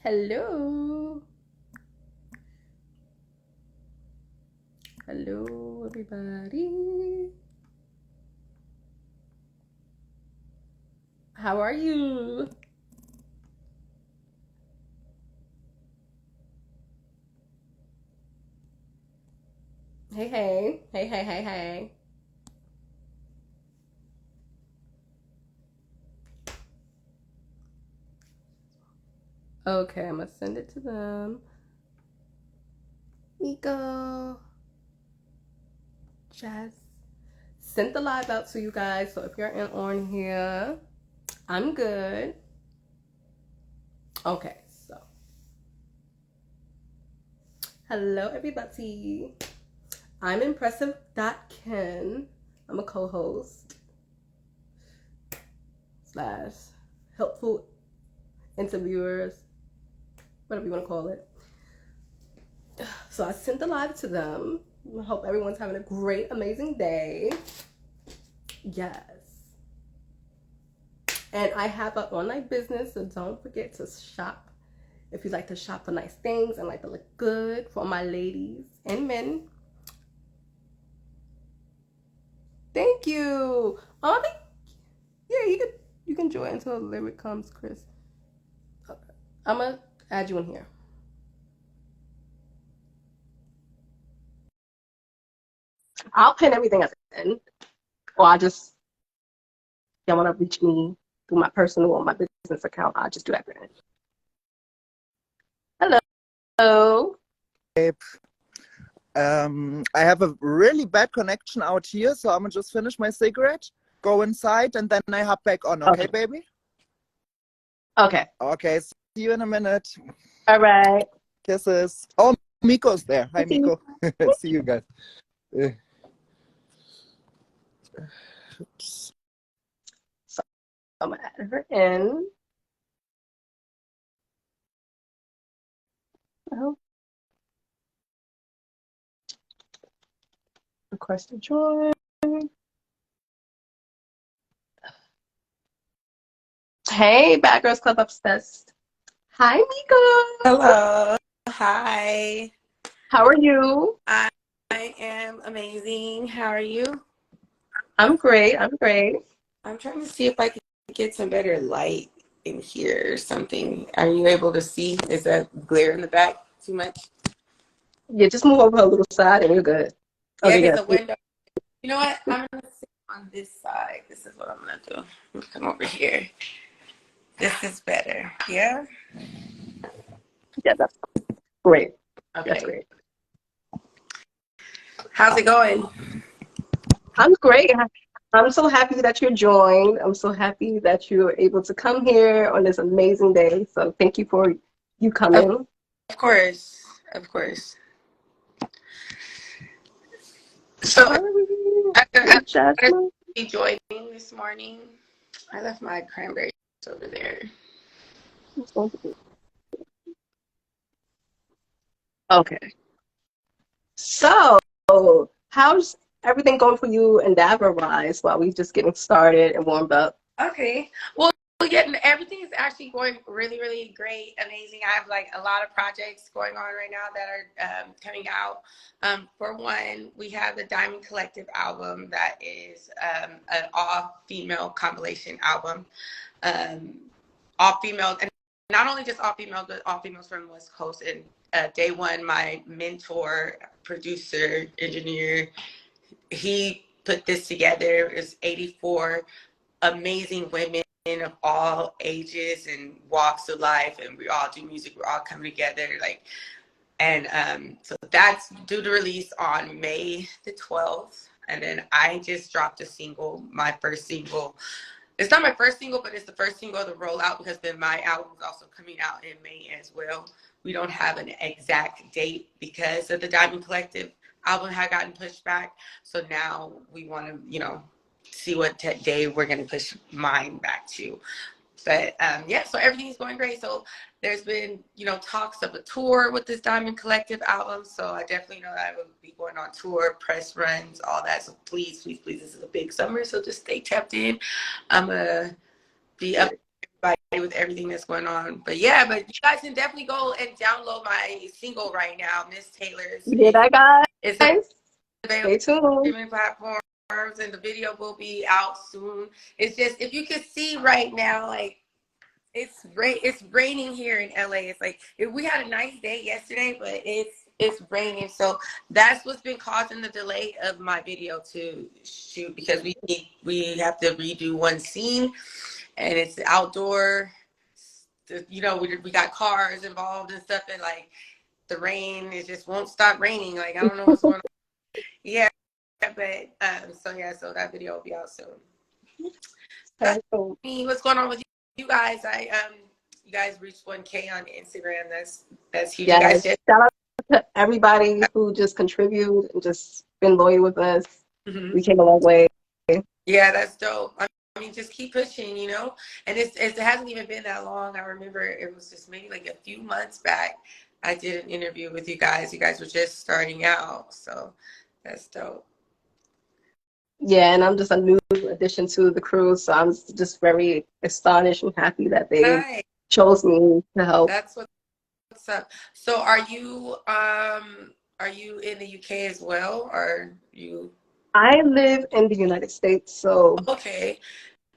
Hello. Hello, everybody. How are you? Hey, hey. Hey, hey, hey, hey. Okay, I'm gonna send it to them. Miko. Jess. Sent the live out to you guys. So if you're in on here, I'm good. Okay, so hello, everybody. I'm impressive.ken. I'm a co-host slash helpful interviewers, whatever you want to call it. So I sent the live to them. I hope everyone's having a great, amazing day. Yes. And I have an online business, so don't forget to shop. If you like to shop for nice things and like to look good for my ladies and men. Thank you. Oh, yeah, you can join until the lyric comes, Chris. Okay. I'm gonna add you in here. I'll pin everything at the end, or I just y'all want to reach me through my personal or my business account. I'll just do that. Hello. I have a really bad connection out here, so I'm gonna just finish my cigarette, go inside, and then I hop back on. Okay, Okay. baby? Okay. Okay, see you in a minute. All right. Kisses. Oh, Miko's there. Hi, See you. Miko. See you guys. Oops. So I'm gonna add her in. Oh, request to join. Hey, Bad Girls Club Obsessed. Hi, Miko. Hello. Hi. How are you? I am amazing. How are you? I'm great. I'm great. I'm trying to see if I can get some better light in here or something. Are you able to see? Is that glare in the back too much? Yeah, just move over a little side and you're good. Yeah, Okay, because yes. the window. You know what? I'm going to sit on this side. This is what I'm going to do. Come over here. This is better. Yeah? Yeah, that's great. That's Okay. great. How's it going? I'm great. I'm so happy that you joined. I'm so happy that you were able to come here on this amazing day. So thank you for you Of coming. course. Of course. So Hi, I Jasmine. be joining this morning. I left my cranberries over there. Okay. So, how's everything going for you endeavor-wise while we just getting started and warmed up? Okay. Well, yeah, everything is actually going really, really great, amazing. I have like a lot of projects going on right now that are coming out. For one, we have the Diamond Collective album that is an all-female compilation album. Um, all female, and not only just all female, but all females from the West Coast. And day one, my mentor, producer, engineer, he put this together. It's 84 amazing women of all ages and walks of life, and we all do music. We're all coming together, like, and so that's due to release on May the 12th. And then I just dropped a single, my first single. It's not my first single, but it's the first single to roll out because then my album is also coming out in May as well. We don't have an exact date because of the Diamond Collective album had gotten pushed back. So now we want to, see what day we're going to push mine back to. But yeah, so everything's going great. So there's been, talks of a tour with this Diamond Collective album. So I definitely know that I will be going on tour, press runs, all that. So please, please, please, this is a big summer. So just stay tapped in. I'm going to be up with everything that's going on. But yeah, but you guys can definitely go and download my single right now, Miss Taylor's. Yeah, that guy. It's available Stay tuned. on streaming platforms, and the video will be out soon. It's just, if you can see right now, like, it's raining here in LA. It's like, we had a nice day yesterday, but it's raining. So that's what's been causing the delay of my video to shoot, because we have to redo one scene, and it's outdoor. You know, we got cars involved and stuff, and like the rain, it just won't stop raining. Like, I don't know what's going on. Yeah, but so that video will be out soon. That's me. What's going on with you guys? You guys reached 1K on Instagram. That's huge. Yes. You guys did. Shout out to everybody who just contributed and just been loyal with us. Mm-hmm. We came a long way. Yeah, that's dope. I mean, just keep pushing, you know. And it hasn't even been that long. I remember it was just maybe like a few months back. I did an interview with you guys. You guys were just starting out, so that's dope. Yeah, and I'm just a new addition to the crew, so I'm just very astonished and happy that they chose me to help. That's what's up. So are you in the UK as well, or you? I live in the United States, so okay.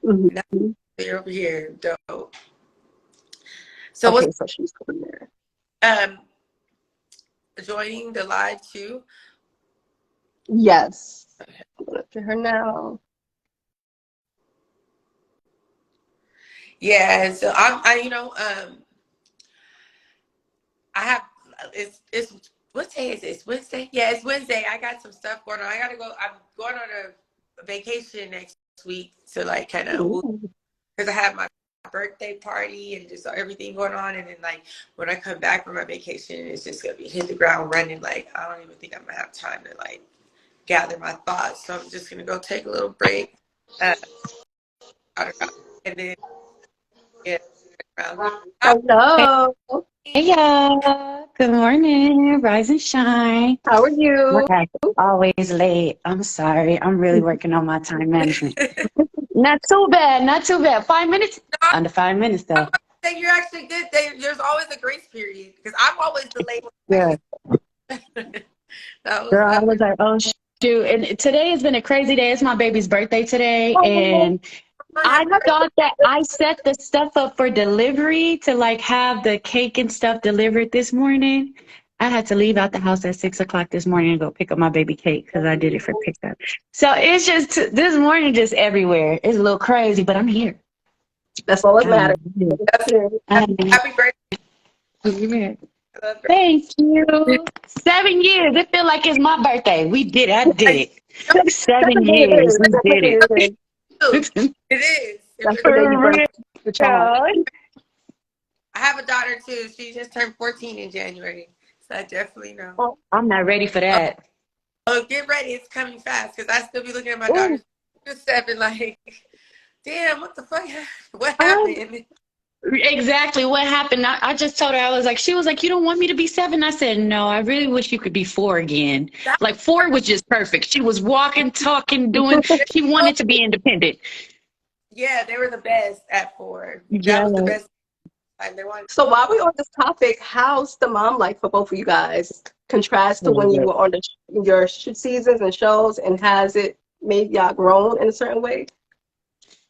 Mm-hmm. Now you're over here, dope. So okay, so she's coming there. Joining the live too? Yes. Okay. I'm going to her now. Yeah, so I have it's what day is this? Wednesday? Yeah, it's Wednesday. I got some stuff going on. I gotta go. I'm going on a vacation next week to like kind of, because I have my birthday party and just everything going on, and then like when I come back from my vacation, it's just gonna be hit the ground running. Like, I don't even think I'm gonna have time to like gather my thoughts, so I'm just gonna go take a little break, and then get around. Hello. Hey y'all. Good morning. Rise and shine. How are you? Okay. Always late. I'm sorry. I'm really working on my time management. Not too bad. Not too bad. 5 minutes? Under 5 minutes though. You're actually good. There's always a grace period, because I'm always the late one. Yeah. Girl, I was like, oh shoot. And today has been a crazy day. It's my baby's birthday today. And I thought that I set the stuff up for delivery to like have the cake and stuff delivered this morning. I had to leave out the house at 6 o'clock this morning and go pick up my baby cake because I did it for pickup. So it's just this morning, just everywhere. It's a little crazy, but I'm here. That's all that matters. Happy birthday. Thank you. 7 years. It feel like it's my birthday. We did it. I did it. 7 years. We did it. It is. That's the day you birthed the child. I have a daughter too. She just turned 14 in January, so I definitely know. Oh, I'm not ready for that. Oh, get ready. It's coming fast, because I still be looking at my daughter. She's 7, like, damn, what the fuck? What happened? Exactly what happened. I just told her, she was like, you don't want me to be 7? I said, no, I really wish you could be 4 again. Like 4 was just perfect. She was walking, talking, doing, she wanted to be independent. Yeah, they were the best at 4. Yeah. That was the best. So while we're on this topic, how's the mom life for both of you guys? Contrast to when you were on your seasons and shows, and has it made y'all grown in a certain way?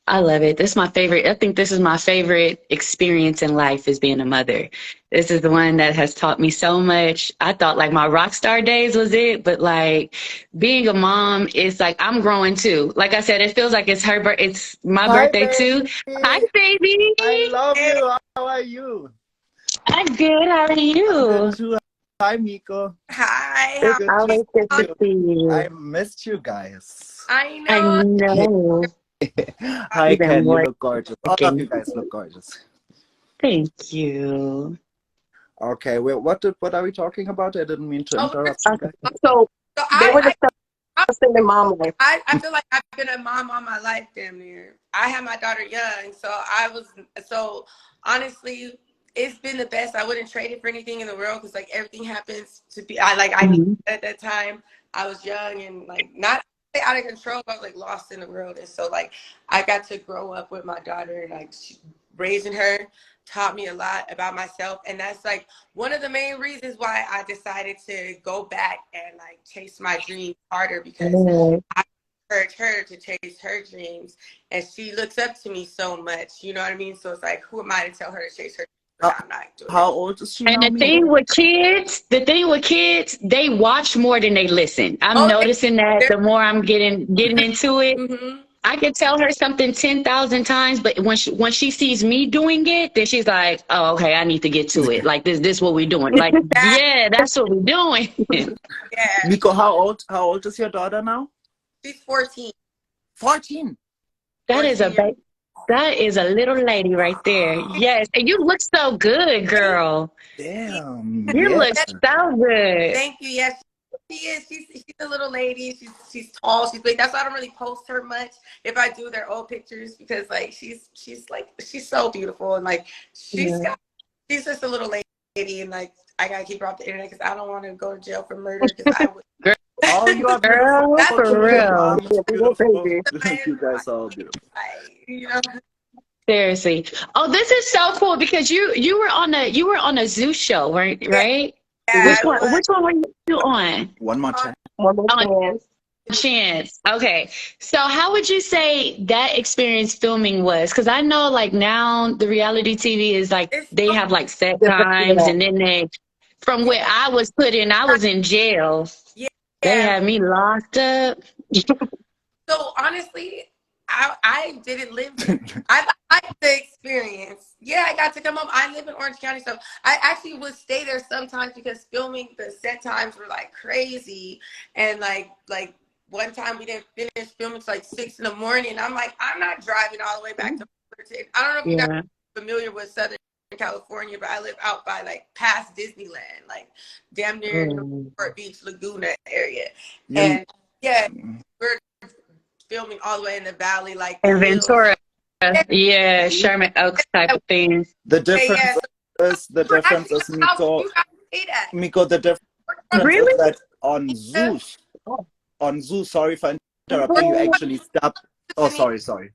I love it. This is my favorite. I think this is my favorite experience in life, is being a mother. This is the one that has taught me so much. I thought like my rock star days was it, but like being a mom is like I'm growing too. Like I said, it feels like it's it's my birthday too. Hi, baby. I love you. How are you? I'm good. How are you? I'm good too. Hi, Miko. Hi. It's always good to see you. I missed you guys. I know. I know. Hi, Ken. You look gorgeous. All of you guys look gorgeous. Thank you. Okay, well, what are we talking about? I didn't mean to interrupt you guys. So they were the stuff in the mom life. I feel like I've been a mom all my life, damn near. I had my daughter young, so honestly, it's been the best. I wouldn't trade it for anything in the world, because like everything happens to be. I needed at that time. I was young and like not out of control. I was like lost in the world, and so like I got to grow up with my daughter and like raising her taught me a lot about myself, and that's like one of the main reasons why I decided to go back and like chase my dreams harder, because I encourage her to chase her dreams, and she looks up to me so much, you know what I mean? So it's like, who am I to tell her to chase her dreams? I'm not doing How it. old is she And now, the Miko? thing with kids, they watch more than they listen. I'm Oh, noticing that the more I'm getting into it. mm-hmm. I can tell her something 10,000 times, but when she sees me doing it, then she's like, "Oh, okay, I need to get to it. Like this what we're doing. Like, yeah, that's what we're doing." Yeah, Miko, how old is your daughter now? she's 14. 14. That is 14 years. that is a little lady right there. Yes, and you look so good, girl. Damn. You Yeah. look so good. Thank you. Yes, she is. She's a little lady. She's tall. She's big. That's why I don't really post her much. If I do, they're old pictures, because like she's so beautiful, and like Yeah. she's just a little lady, and like I gotta keep her off the internet because I don't want to go to jail for murder, because I would. Oh, you are Girl, That's beautiful. for Your real. mom is beautiful. I, You guys are all beautiful. you know. Seriously. Oh, this is so cool because you were on a zoo show, right? Right? Yeah, I was. Which one were you on? One more time. One more On chance. Chance. Okay. So how would you say that experience filming was? Because I know like now the reality TV is like It's they have like set times, and then from where I was put in, I was in jail. yeah. They had me locked up. So honestly, I didn't live there. I liked the experience. Yeah, I got to come home. I live in Orange County, so I actually would stay there sometimes because filming, the set times were like crazy, and like one time we didn't finish filming till like 6 in the morning. I'm like, I'm not driving all the way back to Fullerton. I don't know if you guys Yeah. are familiar with Southern California, but I live out by like past Disneyland, like damn near Newport Beach, Laguna area, and yeah, we're filming all the way in the valley, like the In hills. Ventura. Yeah, Sherman Oaks type of thing. The difference is Miko. You guys say that. Miko, the difference Really? is that on Zeus, sorry for interrupting, you actually stop. Oh, sorry.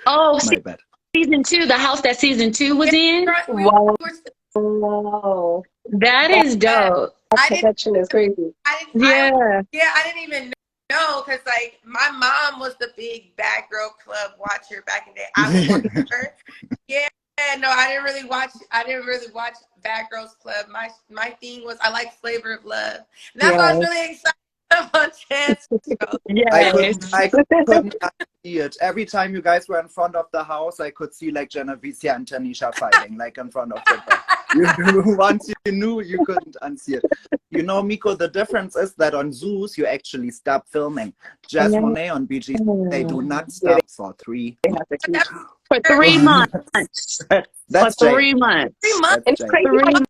Oh, My bad. season 2, the house that season 2 was in. Wow. That is dope. That connection is crazy. Yeah. I didn't even know, because like my mom was the big Bad Girl Club watcher back in the day. I was watching her. Yeah, no, I didn't really watch Bad Girls Club. My thing was I like Flavor of Love. And that's why I was really excited about Chance. I couldn't see it. Every time you guys were in front of the house, I could see like Genevieve and Tanisha fighting, like in front of the door. Once you knew, you couldn't unsee it. You know, Miko, the difference is that on Zeus, you actually stop filming. Jazz Monet on BG, they do not stop for 3 months. For 3 months. That's For 3 months. 3 months. And it's crazy. 3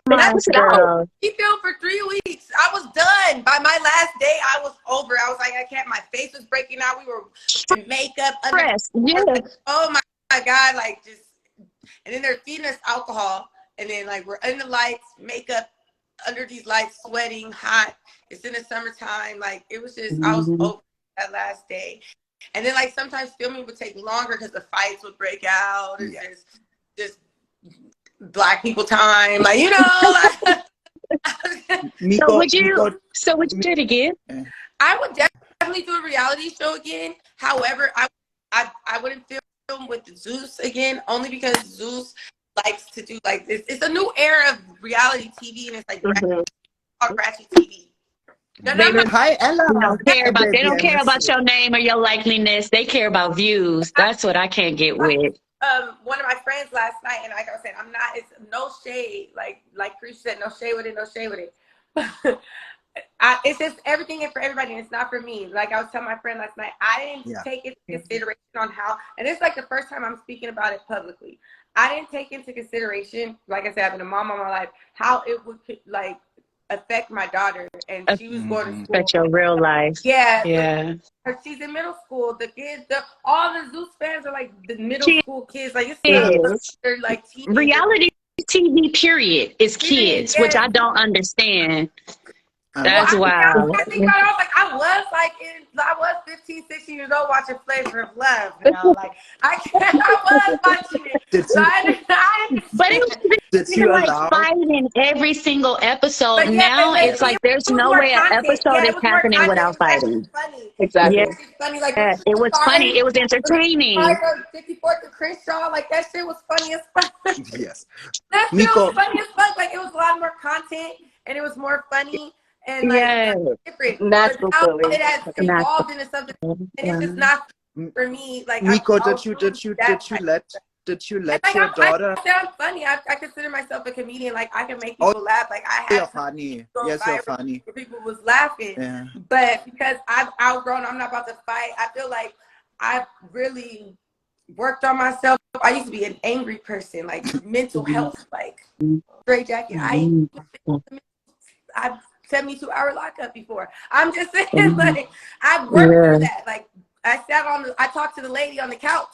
months, girl. He filmed for 3 weeks. I was done. By my last day, I was over. I was like, I can't. My face was breaking out. We were in makeup. Yeah. Oh my God. Like just, and then they're feeding us alcohol. And then like we're in the lights, makeup, under these lights, sweating, hot. It's in the summertime. Like it was just, I was over that last day. And then like sometimes filming would take longer because the fights would break out. It's just Black people time, like, you know. Miko, So would you do it again? I would definitely do a reality show again. However, I wouldn't film with Zeus again, only because Zeus likes to do like this. It's a new era of reality TV, and it's like ratchet TV. Hi, Ella. They don't care about your name or your likeliness. They care about views. That's what I can't get with. One of my friends last night, and like I was saying, it's no shade. Like Chris said, no shade with it. It's just everything is for everybody, and it's not for me. Like I was telling my friend last night, I didn't take into consideration on how, and it's like the first time I'm speaking about it publicly. I didn't take into consideration, like I said, I've been a mom all my life, how it would like affect my daughter, and she was going to school. Affect your real life. Yeah. She's in middle school. The kids, all the Zeus fans are like the middle school kids. Like they're like teenagers. Reality TV period is kids, which I don't understand. That's wild. I think about it, I was like, I I was 15, 16 years old watching Flavor of Love. You know, like I was watching it. Did So you I But it understand. did was you like allow? fighting every single episode. But yeah, Now but it's see, like there's it was no more way an content. episode Yeah, is it was more happening content. It without was actually fighting. funny. Yeah, It was actually funny. Like when it was funny. It was when entertaining. 54th and Crenshaw, like that shit was funny as fuck. Yes. That shit was Miko, funny as fuck. Like it was a lot more content and it was more funny and like Yeah, different. But Natural now silly. it has natural. evolved into something, and it's Yeah. just not for me. Like I Miko, was doing that. did you And let like your I daughter? sound funny. I consider myself a comedian. Like I can make Oh, people laugh. Like I you're had some funny. go Yes, you're viral funny. where people was laughing. Yeah. But because I've outgrown, I'm not about to fight. I feel like I've really worked on myself. I used to be an angry person, like mental health, like straight jacket. I've 72-hour lockup before. I'm just saying, like, I've worked through that. Like, I talked to the lady on the couch,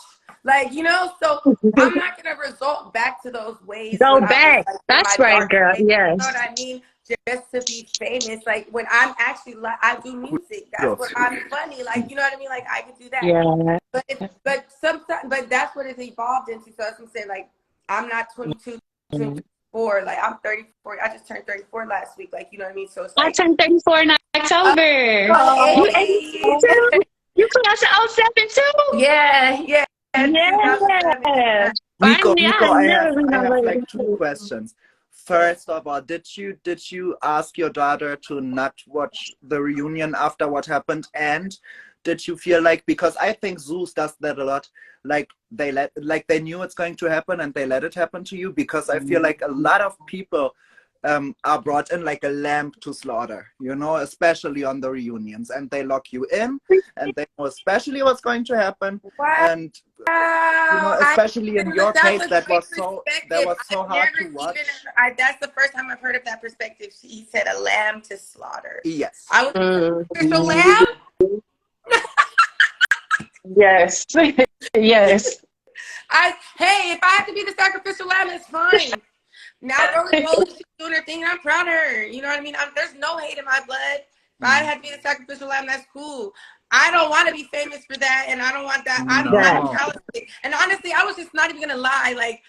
like, you know, so I'm not going to resort back to those ways Go when I was back. like in That's my right, dark girl. days. You know Yes. what I mean? Just to be famous. Like, when I'm actually, like, I do music. That's what Kudos. I'm funny. Like, you know what I mean? Like, I can do that. Yeah. But sometimes, but that's what it's evolved into. So that's what I'm saying. Like, I'm not 22, 24. Like, I'm 34. I just turned 34 last week. Like, you know what I mean? So it's I like, turned 34 in October. You 82 hey. too? You class of '07 too? Yeah. 2007. Yeah. Miko, Finally, I Miko, had never been I on have like two radio. questions. First of all, did you ask your daughter to not watch the reunion after what happened? And did you feel like, because I think Zeus does that a lot, like they knew it's going to happen and they let it happen to you? Because I feel like a lot of people are brought in like a lamb to slaughter, you know, especially on the reunions, and they lock you in and they know especially what's going to happen. Wow. And you know, especially in your That's case, a that great was perspective. so I've hard never to even watch. that's the first time I've heard of that perspective. He said a lamb to slaughter. Yes. I was sacrificial Mm. lamb. Yes. Yes. Hey, if I have to be the sacrificial lamb, it's fine. Now Roly, she's doing her thing, and I'm proud of her. You know what I mean? There's no hate in my blood. If I had to be the sacrificial lamb, that's cool. I don't want to be famous for that, and I don't want that. I'm That. talented. And honestly, I was just not even gonna lie. Like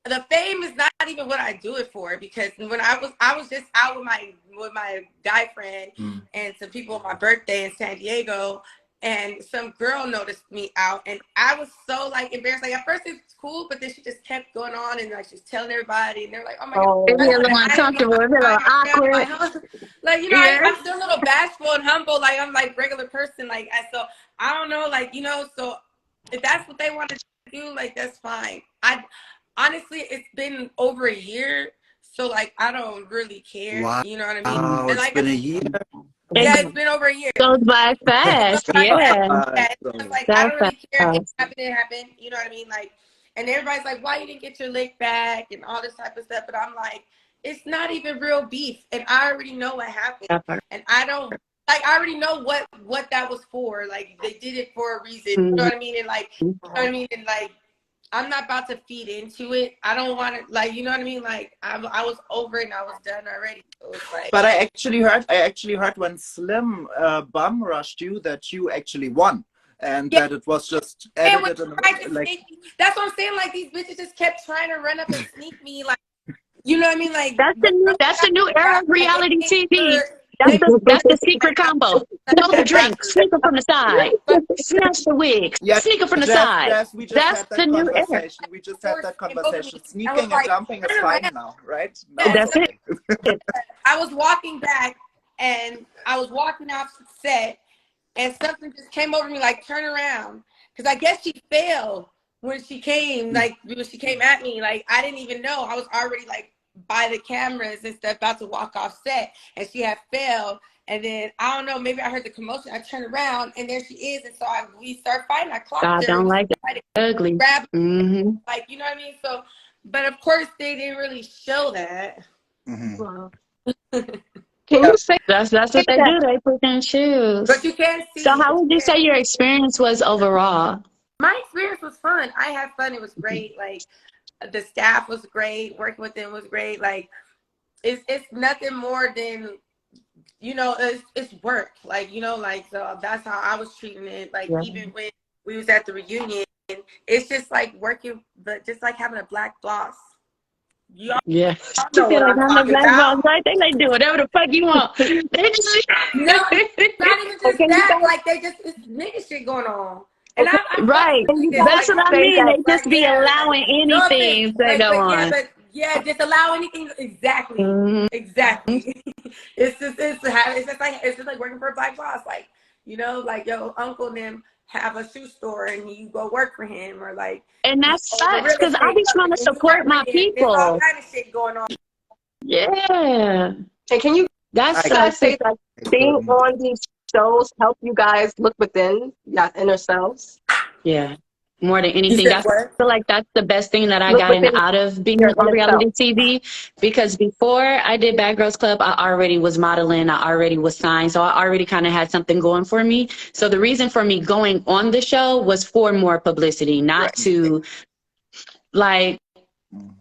the fame is not even what I do it for, because when I was just out with my guy friend and some people on my birthday in San Diego, and some girl noticed me out, and I was so like embarrassed. Like at first it's cool, but then she just kept going on and like she's telling everybody, and they're like, "Oh my god!" It'd be a And little I didn't know uncomfortable. It'd be a little awkward. like, you know, Yeah. I'm still a little bashful and humble. Like I'm like regular person. Like so I don't know. Like, you know, so if that's what they want to do, like that's fine. Honestly, it's been over a year, so like I don't really care. Wow, You know what I mean? And it's like, been a year. yeah, It it's been over a year. goes by fast. Like, Yeah. it's like I So don't really care if it fast. happened. It happened. You know what I mean? Like, and everybody's like, "Why you didn't get your lick back?" and all this type of stuff. But I'm like, it's not even real beef, and I already know what happened, and I don't. Like I already know what that was for. Like they did it for a reason. You know what I mean? And like, you know what I mean? And like, I'm not about to feed into it. I don't want to, like, you know what I mean? Like, I was over it and I was done already. So it's like, But I actually heard when Slim bum rushed you that you actually won, and yeah, that it was just it was edited trying to and like. sneak me. That's what I'm saying. Like these bitches just kept trying to run up and sneak me. Like, you know what I mean? Like That's the new era of reality TV. They That's the secret combo. Throw the drink, rappers. sneak her from the side. Snatch the wig, Yeah, sneak her from the side. Jess, we just That's had the that new era. conversation. We just had that conversation. I was Sneaking and like, jumping is turn fine around. now, right? Now Yes. it's That's okay. it. I was walking back and I was walking off set and something just came over me like, turn around. Because I guess she fell when she came, like when she came at me. Like I didn't even know. I was already like by the cameras and stuff about to walk off set, and she had fell. And then I don't know, maybe I heard the commotion. I turned around and there she is. And so we start fighting. I clocked God her. don't like the ugly. Grab her, Mm-hmm. like, you know what I mean? So, but of course they didn't really show that. Mm-hmm. Can you say that's what they do? They put in shoes. But you can't see. So how would you say your experience was overall? My experience was fun. I had fun. It was great. Like the staff was great. Working with them was great. Like it's nothing more than you know, it's work. Like, you know, like, so that's how I was treating it. Like, Yeah. even when we was at the reunion, it's just like working, but just like having a black boss. Y'all Yeah. She know feel what like I'm I'm the talking black boss, about. right? They like do whatever the fuck you want. They just No, not even just Can you that. guys, Like, they just, it's nigga shit going on. And okay, I fucks right. with can you niggas. guys That's Like, what I say mean. that? They like, just be yeah, like, allowing no offense. anything to go on. But yeah, just allow anything. Exactly. Mhm. Exactly. It's just like working for a black boss. Like, you know, like your uncle and them have a shoe store and you go work for him, or like, And you that know, the sucks real because I estate be trying to company and you support work for my them. There's all people. kind of shit going on. Yeah. And can you That I guys sucks. say that being couldn't. on these shows help you guys look within your inner selves? Yeah. More than You anything. said I what? feel like that's the best thing that I Look gotten within out of being your on inner self. reality TV. Because before I did Bad Girls Club, I already was modeling. I already was signed. So I already kind of had something going for me. So the reason for me going on the show was for more publicity, not Right. to like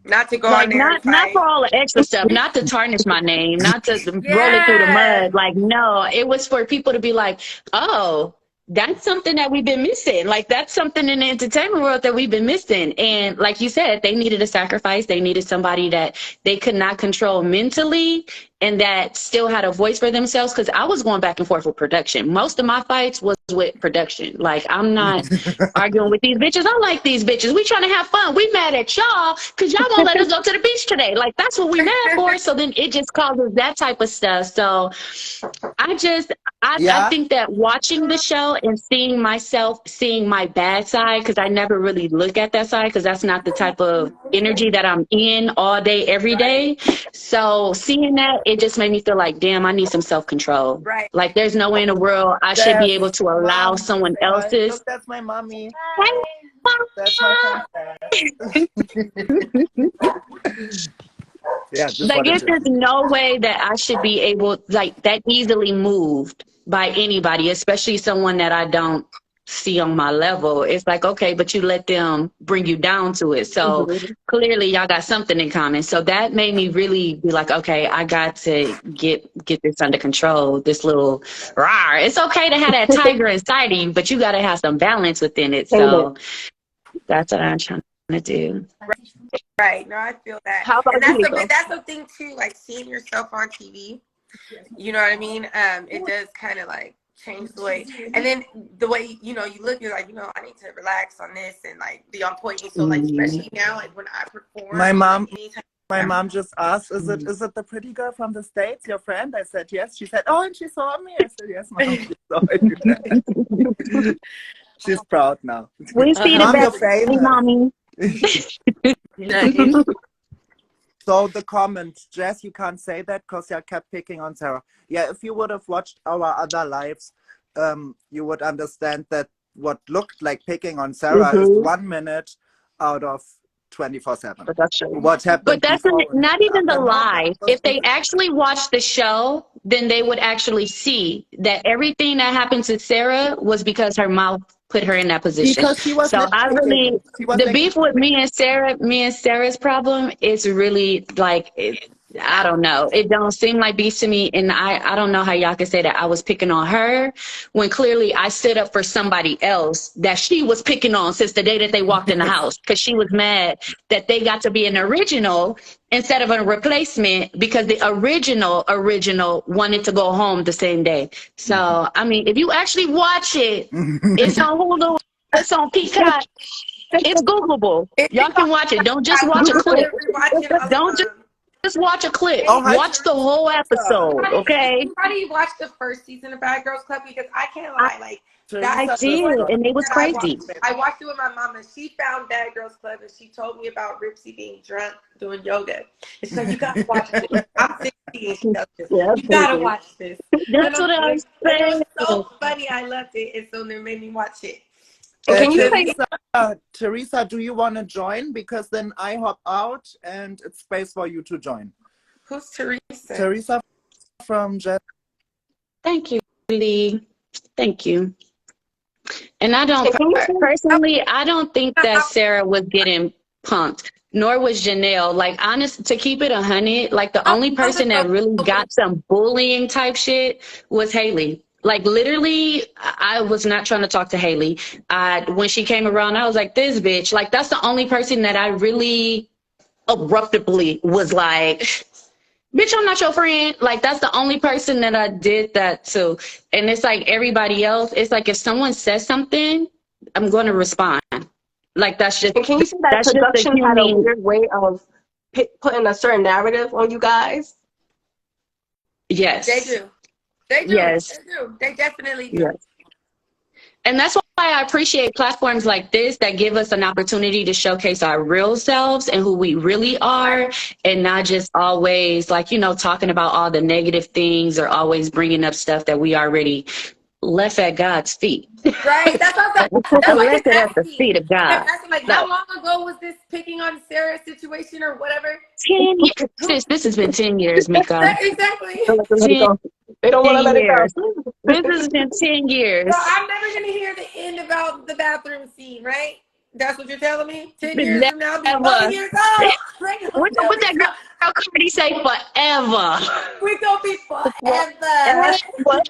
Not to go on there and not for fight. all the extra stuff, not to tarnish my name, not to roll it through the Yeah. mud. Like, no, it was for people to be like, oh, that's something that we've been missing. Like, that's something in the entertainment world that we've been missing. And like you said, they needed a sacrifice. They needed somebody that they could not control mentally and that still had a voice for themselves. Cause I was going back and forth with production. Most of my fights was with production. Like, I'm not arguing with these bitches. I like these bitches. We trying to have fun. We mad at y'all because y'all won't let us go to the beach today. Like, that's what we mad for. So then it just causes that type of stuff. So I just, I Yeah. think that watching the show and seeing myself, seeing my bad side, because I never really look at that side because that's not the type of energy that I'm in all day, every Right. day. So seeing that, it just made me feel like, damn, I need some self control. Right. Like, there's no way in the world I should be That's able to allow mom. someone Say hi. else's. Look, that's my mommy. Hey, That's my princess. Yeah, just like, wanted it's to. just no way that I should be able, like, that easily moved by anybody, especially someone that I don't see on my level. It's like, okay, but you let them bring you down to it. So Mhm. clearly y'all got something in common. So that made me really be like, okay, I got to get this under control. This little rawr. It's okay to have that tiger inside of you, but you got to have some balance within it. Tame it. So that's what I'm trying to do. Right. No, I feel that. How about And you, that's Nico? that's the thing too, like seeing yourself on TV. You know what I mean? It does kind of like change the way, and then the way, you know, you look, you're like, you know, I need to relax on this and like be on point. And so like, Mhm. especially now, like when I perform, My mom. like anytime. My mom just asked, "Is it the pretty girl from the States, your friend?" I said yes. She said, "Oh, and she saw me." I said, "Yes, mom, she saw you." She's proud now. We see the Mom, you're best in famous. mommy. Nice. So the comments, Jess, you can't say that because you kept picking on Sarah. Yeah, if you would have watched our other lives, you would understand that what looked like picking on Sarah is Mm-hmm. 1 minute out of 24/7. Production. What But happened that's before and not even the after? No, that lie. was If they actually watched the show, then they would actually see that everything that happened to Sarah was because her mouth put her in that position. because she was So lip I syncing. really, She was the like, beef with me and Sarah's problem is really like, I don't know. It don't seem like beef to me. And I don't know how y'all can say that I was picking on her when clearly I stood up for somebody else that she was picking on since the day that they walked in the house because she was mad that they got to be an original instead of a replacement because the original wanted to go home the same day. So, I mean, if you actually watch it, it's on Hulu, it's on Peacock, it's Googleable. It's Y'all can watch it. Don't just I watch a clip. literally watching all of Don't them. just watch a clip. "Oh, hi, Watch the whole Teresa." episode, okay? Everybody watched the first season of Bad Girls Club because I can't I, lie, like that's I Teresa the just did, one joined. and it was that I watched. crazy. I watched it with my mom, and she found Bad Girls Club, and she told me about Ripsy being drunk doing yoga. And she's like, "You gotta watch this." I'm 60, and she does this. Yeah, You gotta baby. watch this. And That's I'm what I like, was and it was saying. so funny. I loved it, and so they made me watch it. And can you Because say Teresa, do you want to join? Because then I hop out and it's space for you to join. who's Teresa? Teresa from Jess. Thank you, Lee. Thank you. And I don't can you say personally, I don't think that Sarah was getting punked. Nor was Janelle. Like, honest, to keep it 100, like the only person that really got some bullying type shit was Haley. Like, literally, I was not trying to talk to Haley. When she came around, I was like, this bitch. Like, that's the only person that I really abruptly was like, bitch, I'm not your friend. Like, that's the only person that I did that to. And it's like everybody else, it's like if someone says something, I'm going to respond. Like, And can you see that that's just the production had a human. weird way of putting a certain narrative on you guys? Yes. They do. They do. Yes. They do. They definitely do. Yes. And that's why I appreciate platforms like this that give us an opportunity to showcase our real selves and who we really are, and not just always, like, you know, talking about all the negative things or always bringing up stuff that we already left at God's feet. Right? That's what I that's why I left kept it at the asking. feet of I kept God. asking, like, So, how long ago was this picking on Sarah's situation or whatever? 10 years. Sis, this has been 10 years, Mika. Exactly. They don't let it 10, go. They don't want to 10 let it years. go. This has been 10 So years. I'm never gonna hear the end about the bathroom scene, right? That's what you're telling me? 10 years from now, I'll be Never. 40 years old. Like, What that girl Cardi say? Forever. we gonna be And forever. what?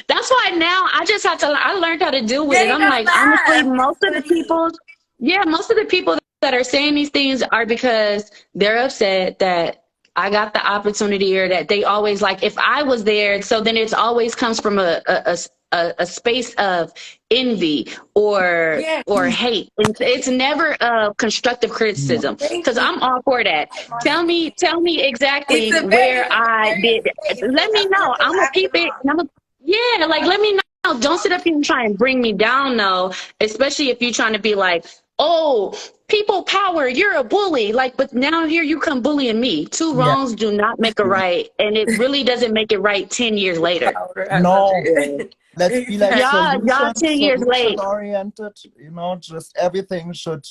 That's why now I just have to, I learned how to deal with You it. ain't I'm gotta like, honestly, laugh. most It's of the funny. people, yeah, most of the people that are saying these things are because they're upset that I got the opportunity, or that they always, like, if I was there, so then it's always comes from a space of envy or Yeah, hate. It's never a constructive Yeah. criticism, thank because you. I'm all for that. Tell me It's exactly a very where I safe did. space, so Let me that's why know. we're I'm gonna laughing keep it. along. And yeah, like, let me know. Don't sit up here and try and bring me down, though. Especially if you're trying to be like, oh, people power, you're a bully. Like, but now here you come bullying me. Two Yeah. wrongs do not make a Yeah. right, and it really doesn't make it right 10 years later. I love No. it. Let's be like Exactly. Y'all 10 years solution late. oriented. You know, just everything should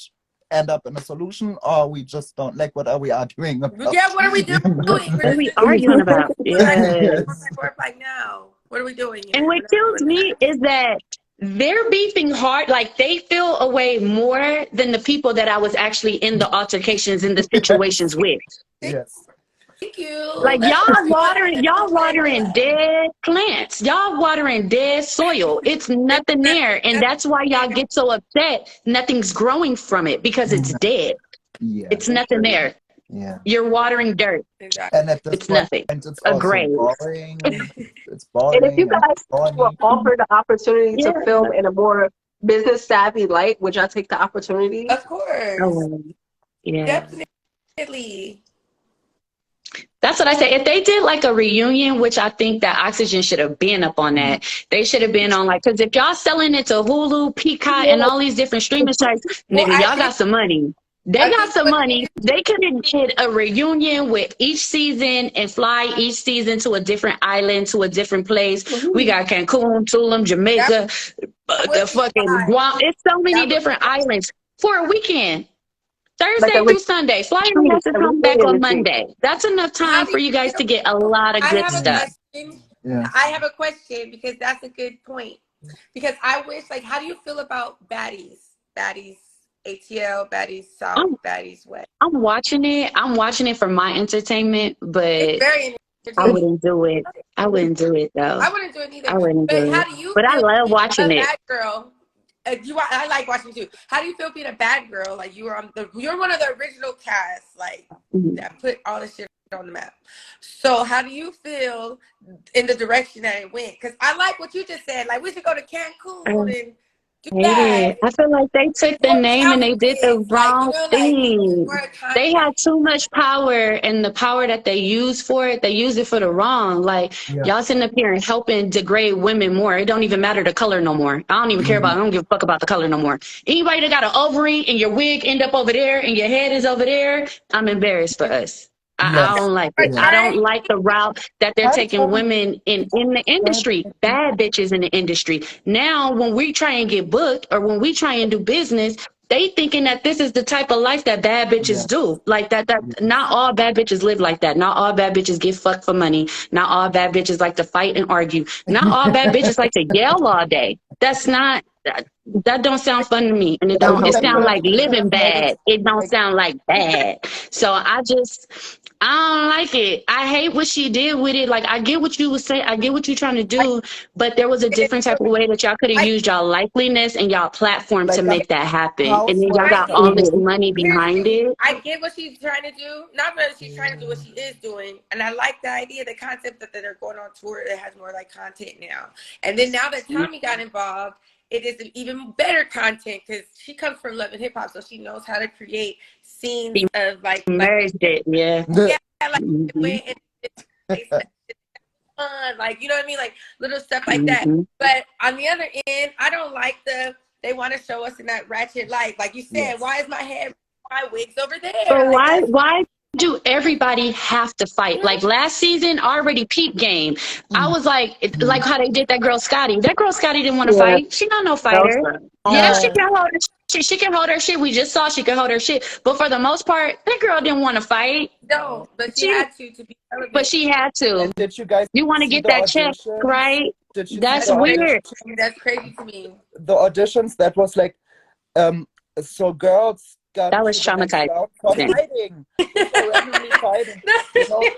end up in a solution, or we just don't, like, what are we arguing about? Yeah, what are we You doing? know? We're What are just we sitting here arguing about? going back and Yeah. forth, Yes. like now. What are we doing And here? what We're not kills doing that. me is that they're beefing hard. Like, they feel away more than the people that I was actually in the altercations and the situations with. Yes. Thank you. Like, That's what I be wanting to y'all know. Like, watering dead plants. Y'all watering dead soil. It's nothing there. And that's why y'all get so upset. Nothing's growing from it because it's dead. It's Yes. nothing there. Yeah. You're watering dirt. exactly. And at this It's point, nothing. it's A also grave. boring. It's And if you boring and guys were corny. offered the opportunity to Yeah. film in a more business savvy light, would y'all take the opportunity? Of course. Oh, yeah. Definitely. That's what I say. If they did like a reunion, which I think that Oxygen should have been up on that, they should have been on, like, because if y'all selling it to Hulu, Peacock, and all these different streaming sites, Well, nigga, I y'all think got some money. They I got think some what money. They could have did a reunion with each season and fly each season to a different island, to a different place. We got Cancun, Tulum, that Jamaica, the would be fucking fine. Guam. It's so many That would different islands for a weekend. Like a Thursday through Sunday. Fly your retreat, asses a home back reunion on retreat. Monday. That's enough how time do for you you guys feel? to get a lot of I good have a stuff. question. Yeah. I have a question because that's a good point. Because I wish, like, how do you feel about baddies? Baddies ATL, baddies South, I'm baddies West. I'm watching it. I'm watching it for my entertainment, It's but very I entertaining. wouldn't do it. I wouldn't do it though. I wouldn't do it either. I wouldn't But do how it. do you But I feel love being a watching it. bad girl? I like watching too. How do you feel being a bad girl? Like, you're one of the original cast, like, Mhm. that put all this shit on the map. So how do you feel in the direction that it went? Because I like what you just said. Like, we should go to Cancun and do Hate that. it. I feel like they took the More name and they did the challenges, like, wrong like more thing. They content. had too much power, and the power that they used for it, they used it for the wrong. Like, Yeah. y'all sitting up here and helping degrade women more. It don't even matter the color no more. I don't even care about. I don't give a fuck about the color no more. Anybody that got an ovary and your wig end up over there and your head is over there, I'm embarrassed for us. I Yes. don't like it. Yes. I don't like the route that they're Hi, taking Bobby. women in the industry, bad bitches in the industry. Now, when we try and get booked or when we try and do business, they thinking that this is the type of life that bad bitches Yeah. do. Like that Yes. not all bad bitches live like that. Not all bad bitches get fucked for money. Not all bad bitches like to fight and argue. Not all bad bitches like to yell all day. That's not That don't sound fun to me, and it I don't. mean, It they could sound have like they could living have made it bad. It don't like sound like bad. So I don't like it. I hate what she did with it. Like I get what you was saying. I get what you're trying to I do, but there was a get it different type of too. way that y'all could have I used y'all likeliness and y'all platform to a make that happen. And house then for y'all the got I all couple. this Mhm. money here's the behind thing. it. I get what she's trying to do. Not that she's trying to do what she is doing. And I like the idea, the concept that they're going on tour that has more like content now. And then now that Tommy got involved, it is an even better content because she comes from Love and Hip Hop, so she knows how to create scenes She of like merged it. Yeah. yeah, like it Hmm. went in this place that fun, like you know what I mean, like little stuff like that. Hmm. But on the other end, I don't like they want to show us in that ratchet light, like you said. Yes. Why is my wig's over there? But Like why? that's Why do everybody have to fight? Like last season, already peak game. I was like how they did that girl Scotty. That girl Scotty didn't want to Yeah, fight. She not no that was fighter. fun. Yeah, she Oh, can hold her shit. She can hold her shit. We just saw she can hold her shit. But for the most part, that girl didn't want to fight. no, but she She, had to be but relevant. she had to. and did you guys You want to see get the that check, auditions? right? Did you see That's That's the crazy. weird. audition? That's crazy to me. The auditions that was like, um, so girls got That was to the next traumatizing. round for fighting, just for randomly fighting. You know,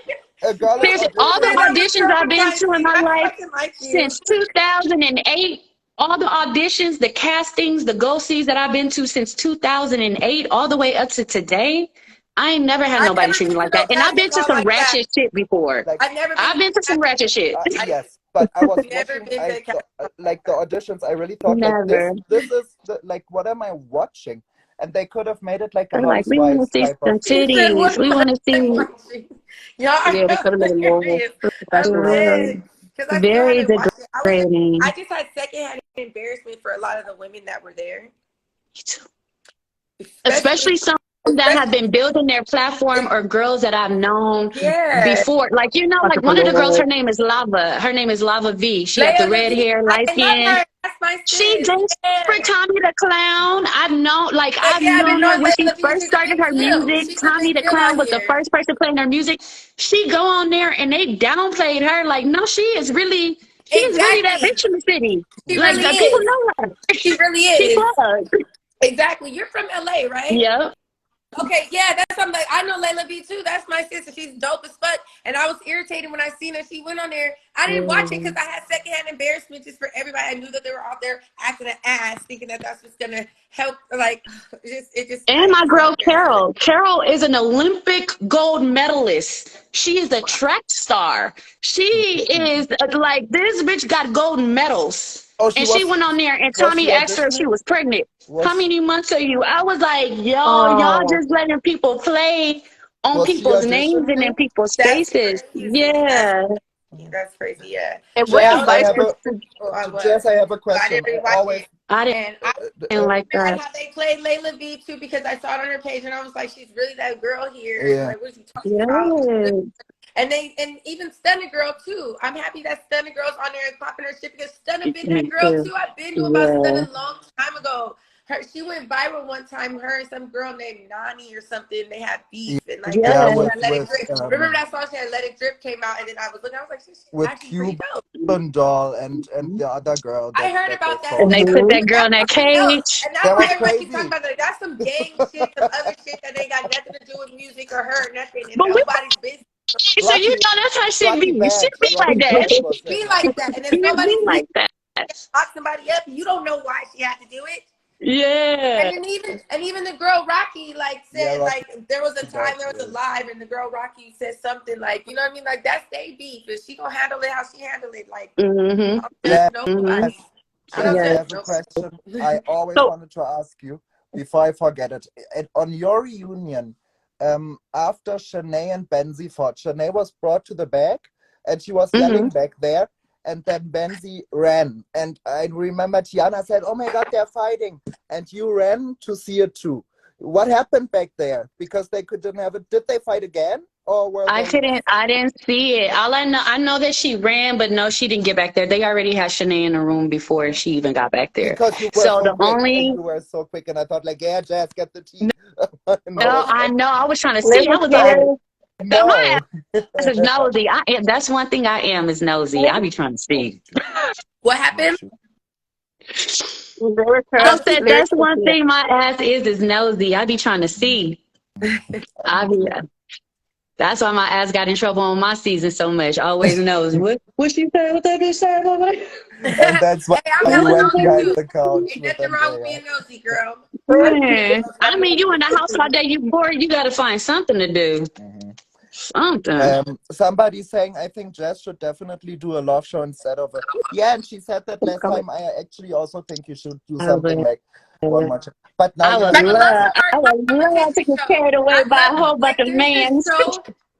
a girl is Seriously, all the That auditioning. was auditions I've been to in traumatizing. my I life fucking like you. since 2008, all the auditions, the castings, the go-sees that I've been to since 2008, all the way up to today, I ain't never had I nobody never treat me been to like no that. And I've casting been to call some like that. ratchet shit before. Like, I've never been I've to been to a some ratchet shit. I yes, but I was never watching. been to I a casting call. like the auditions. I really thought like Never. this is like what am I watching? And they could have made it like a They're like, we want housewives to see type of. some He said, titties. "What We was want to I see watching? Y'all are Yeah, they could have made it more hilarious. I'm professional. dead because I still very haven't watched it. I degrading. just had secondhand embarrassment for a lot of the women that were there, especially, Especially some that have especially, been building their platform or girls that I've known yeah, before. Like, like one of the girls, Entrepreneur. her name is Lava. Her name is Lava V. She got the Leia red Levine. hair, I light love skin. her. That's my She sis. danced for Yeah. Tommy the Clown. Heck I've yeah, I've been known her knowing when Leia she Levine. first She's a started big her deal. music. She's a Tommy big the deal Clown out was the here. first person playing her music. She go on there and they downplayed her. Like, no, she is really that Exactly. bitch in the city. She Like, really the people is. know her. She really She is. plugged. Exactly. You're from LA, right? Yep. Okay, yeah, that's something like I know Layla B too. That's my sister. She's dope as fuck. And I was irritated when I seen her. She went on there. I didn't watch it because I had secondhand embarrassment just for everybody. I knew that they were out there acting an ass, thinking that that's what's gonna help. Like, And I my just felt girl embarrassment. Carol. Carol is an Olympic gold medalist. She is a track star. She is like this bitch got gold medals. Oh, And she went on there and was she Tommy asked her if she auditioning? was pregnant. How Was many months are you? I was like, yo, y'all Oh, just letting people play on was she people's names and in auditioning? people's That's faces. crazy. Yeah. That's crazy. Yeah. and what But I Jazz, was I advice have would a you? I was. Jazz, I have a But I question. didn't really watch it. I And I didn't like mad that. how they played Layla V too because I saw it on her page and I was like, she's really that girl here. yeah. Like, what are you talking about? Yes. And even Stunner Girl too. I'm happy that Stunner Girl's on there and popping her shit because Stunner been Me that girl too. too. I've been to about Yeah. Stunner a long time ago. She went viral one time. Her and some girl named Nani or something. They had beef and like that Yeah, song Yes. had Let It with Drip. Remember that song? She had Let It Drip came out and then I was looking. I was like, she's actually pretty dope. Cuban Doll and the other girl I that heard that they about that And fought. they too. put that But girl in that's that something else. cage. And that's That why was everybody keeps talking crazy. about that. That's some gang shit, some other shit that ain't got nothing to do with music or her or nothing and But we nobody's business. so Rocky that's how shit Rocky be. Shit Bad. be like Rocky that. Bad was Be him. like that. And if It be nobody's business like that. lock somebody up, you don't know why she had to do it. And Yeah. then even the girl Rocky like Yeah, said Rocky like there was a time Bad. there was a live and the girl Rocky said something like you know what I mean like that's they beef and she gonna handle it how she handle it like Mm-hmm. I don't Jazz, judge Mm-hmm. nobody. I don't Jazz, I judge Yes. have a nobody. question. I always So, wanted to ask you before I forget it. On your reunion, after Shanae and Benzie fought, Shanae was brought to the back and she was Mm-hmm. yelling back there. And then Benzie ran. And I remember Tiana said, "Oh my God, they're fighting." And you ran to see it too. What happened back there? Because they couldn't have it. Did they fight again? Or were they I didn't see it. All I know that she ran, but no, she didn't get back there. They already had Shanae in the room before she even got back there. because you were So so the quick. only You were so quick, and I thought, like, yeah, Jazz, get the tea. no, No, I know. I was trying to see. I living was like, here, my no. ass is nosy. I am. That's one thing I am is nosy. I be trying to Oh, me see. too. What Me happened? too. I Lyrica, said that's lyrical one here. thing my ass is nosy. I be trying to see. I be That's why my ass got in trouble on my season so much. Always knows what she said, what that bitch said. And that's why Hey, I'm you hella went nosy behind too. the couch Ain't with nothing wrong with Andrea. being nosy, girl. Man, I mean, you in the house all day, you bored, you got to find something to do. Mhm. Something. Somebody's saying I think Jess should definitely do a love show instead of a and she said that last time. I actually also think you should do I something would, like one more time. But now you have Like to a love listen. or I a would love to competition get show. carried away I by love a whole bunch like of mans.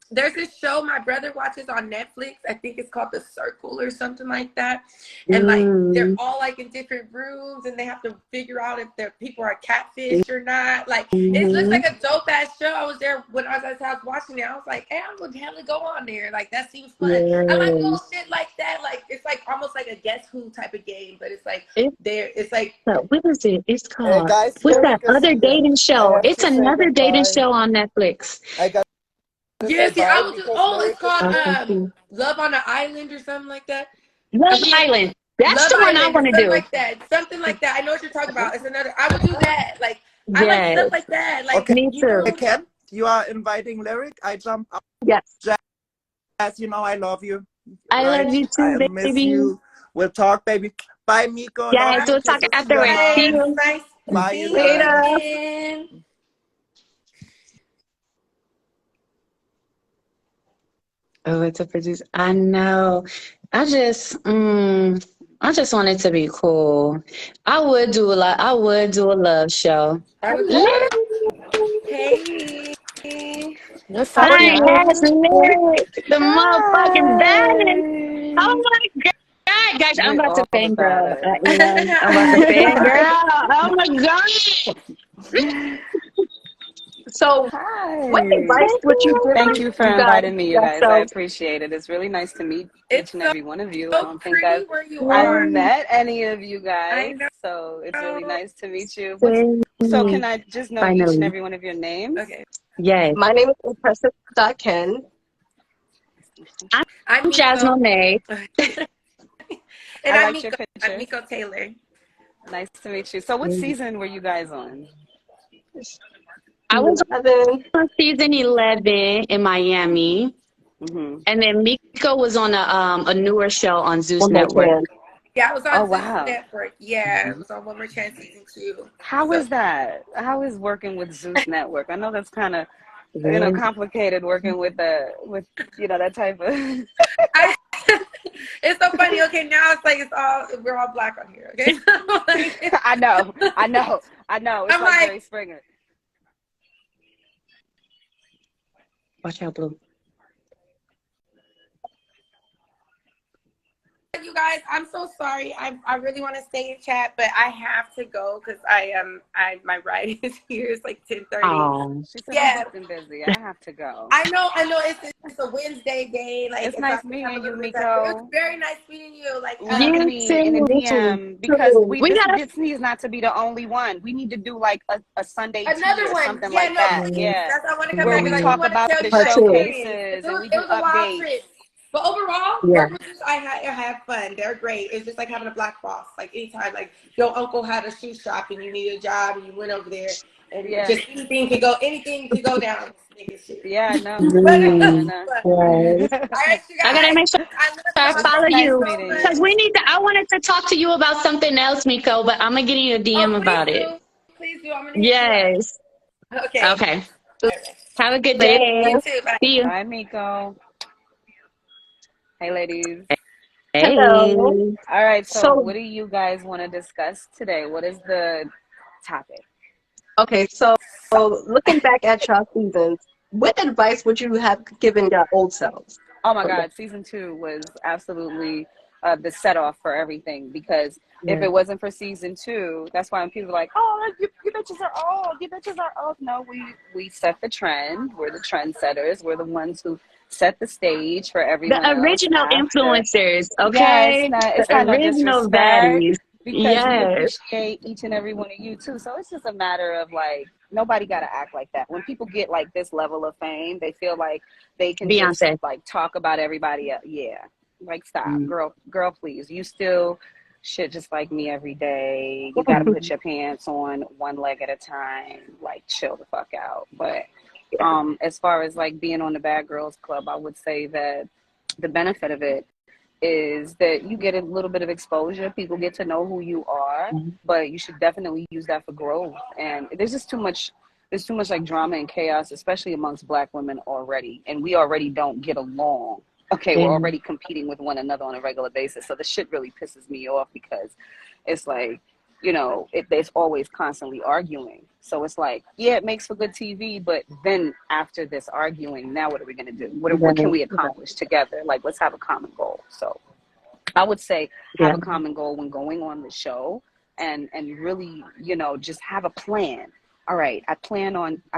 there's this show my brother watches on Netflix. I think it's called The Circle or something like that. And like they're Mm, all like in different rooms and they have to figure out if their people are catfish or not. Like it looks mm-hmm. like a dope ass show. I was there when I was at the house watching it. I was like, hey, I'm gonna hella go on there. Like that seems fun. I like little Yes. shit like that. Like it's like almost like a guess who type of game, but it's like It's, there it's like what is it? It's called, Guys, what's that Lyric is other here. dating I show? have It's to say another dating goodbye. show on Netflix. I got to say yeah, see, I bye was just because oh, it's Lyric is called here. Okay. Love on an Island or something like that. I Love mean, Island. That's Love the one I Island or want to something do. like that. Something like that. I know what you're talking about. It's another. I would do that. Like I like Yes, stuff like that. Like Okay, me you too. know. Ken, you are inviting Lyric. I jump out. Yes. Jazz, you know I love you. I Right? love you I too, miss baby. you. We'll talk, baby. Bye, Miko. Love Yes, Bye, you. we'll talk Kisses to your afterwards. See mom. you. nice Bye, you seeing you guys. Later. again. Oh, it's a producer. I know. I just want it to be cool. I would do a love show. I would do Lyric, it. Hey. What's up, I y'all? has lyric, the motherfucking baddest. Hi. Oh my God, guys, I'm We about to all the fangirl. baddest. I'm about to fangirl. Oh my God. So, what Hi. advice would you give Thank you for you guys inviting me, you guys. I yourselves? appreciate it. It's really nice to meet each It's and so, every one of you. I so don't think pretty where you I've are. met any of you I guys, so it's really know. nice to meet you. So can Same. I just know each and Finally. every one of your names? Okay. Yes. My name is Impressive.Ken. I'm I'm Jasmine Miko. May. And I I'm liked your Miko. I'm picture. Miko Taylor. Nice to meet you. So what season were you guys on? I was 11. on season 11 in Miami. Hmm. And then Miko was on a newer show on Zeus One more Network. chance. Yeah, I was Oh, on Zeus wow. Network. Yeah, it was on One More Chance season 2. How So is that? How is working with Zeus Network? I know that's kind of, Yeah. complicated working with that type of. I, it's so funny. Okay, now it's like we're all black on here. Okay, I know, I know, I know. It's I'm like like, Jerry Springer. Watch out, Blue. you guys, I'm so sorry. I really want to stay in chat, but I have to go because my ride is here. It's like 10:30. Oh, She said, "I'm Yeah, booked and busy. I have to go." I know. It's a Wednesday day. Like It's it's nice not I'm a meeting you, little bit tired, but it was Miko. very nice meeting you. Like Link you me in a too. DM because Too. We gotta this needs not to be the only one. We need to do like a Sunday tea another or one. something Yeah, like no, that. please. Yeah, That's why I want to come where back we because I do talk want to about tell the you Part my two. experience. showcases and we It do was a wild updates. trip. But overall, Yeah. work with this, I had fun. They're great. It's just like having a black boss. Like anytime, like your uncle had a shoe shop and you needed a job and you went over there and Yeah, just anything could go down. Nigga shit. yeah, I know, But, I Mm, know. but yes. all right, you I gotta guys. make sure I love I y'all. It was follow Thank you nice you so meeting because you. much. I wanted to talk to you about something else, Miko, but I'm gonna get you a Oh, DM please about it. do. Please do. I'm gonna hit you up. Yes. Okay. Okay. All right. Have a good Later. day. You too. Bye. See you. Bye, Miko. Hey, ladies. Hey. Hello. All right, so So, what do you guys want to discuss today? What is the topic? okay, so looking back at your seasons, what advice would you have given your old selves? Oh my God, season 2 was absolutely the set off for everything because if Yeah. it wasn't for season 2, that's why when people are like, oh, you bitches are old, you bitches are old. No, we set the trend. We're the trendsetters. We're the ones who set the stage for The everyone else original after. influencers, Yeah, okay? The it's not no original disrespect baddies. because we Yes. appreciate each and every one of you too. So it's just a matter of like nobody got to act like that. When people get like this level of fame, they feel like they can just Beyonce. like talk about everybody else. Yeah, like stop, Mm. girl, please. You still shit just like me every day. You got to put your pants on one leg at a time. Like, chill the fuck out. But as far as like being on the Bad Girls Club, I would say that the benefit of it is that you get a little bit of exposure. People get to know who you are, but you should definitely use that for growth. And there's too much like drama and chaos, especially amongst Black women already. And we already don't get along. Okay, we're already competing with one another on a regular basis. So the shit really pisses me off because it's like, you know, it's always constantly arguing. So it's like, yeah, it makes for good TV, but then after this arguing, now what are we going to do? What can we accomplish together? Like, let's have a common goal. So I would say have a common goal when going on the show and really, you know, just have a plan. All right, I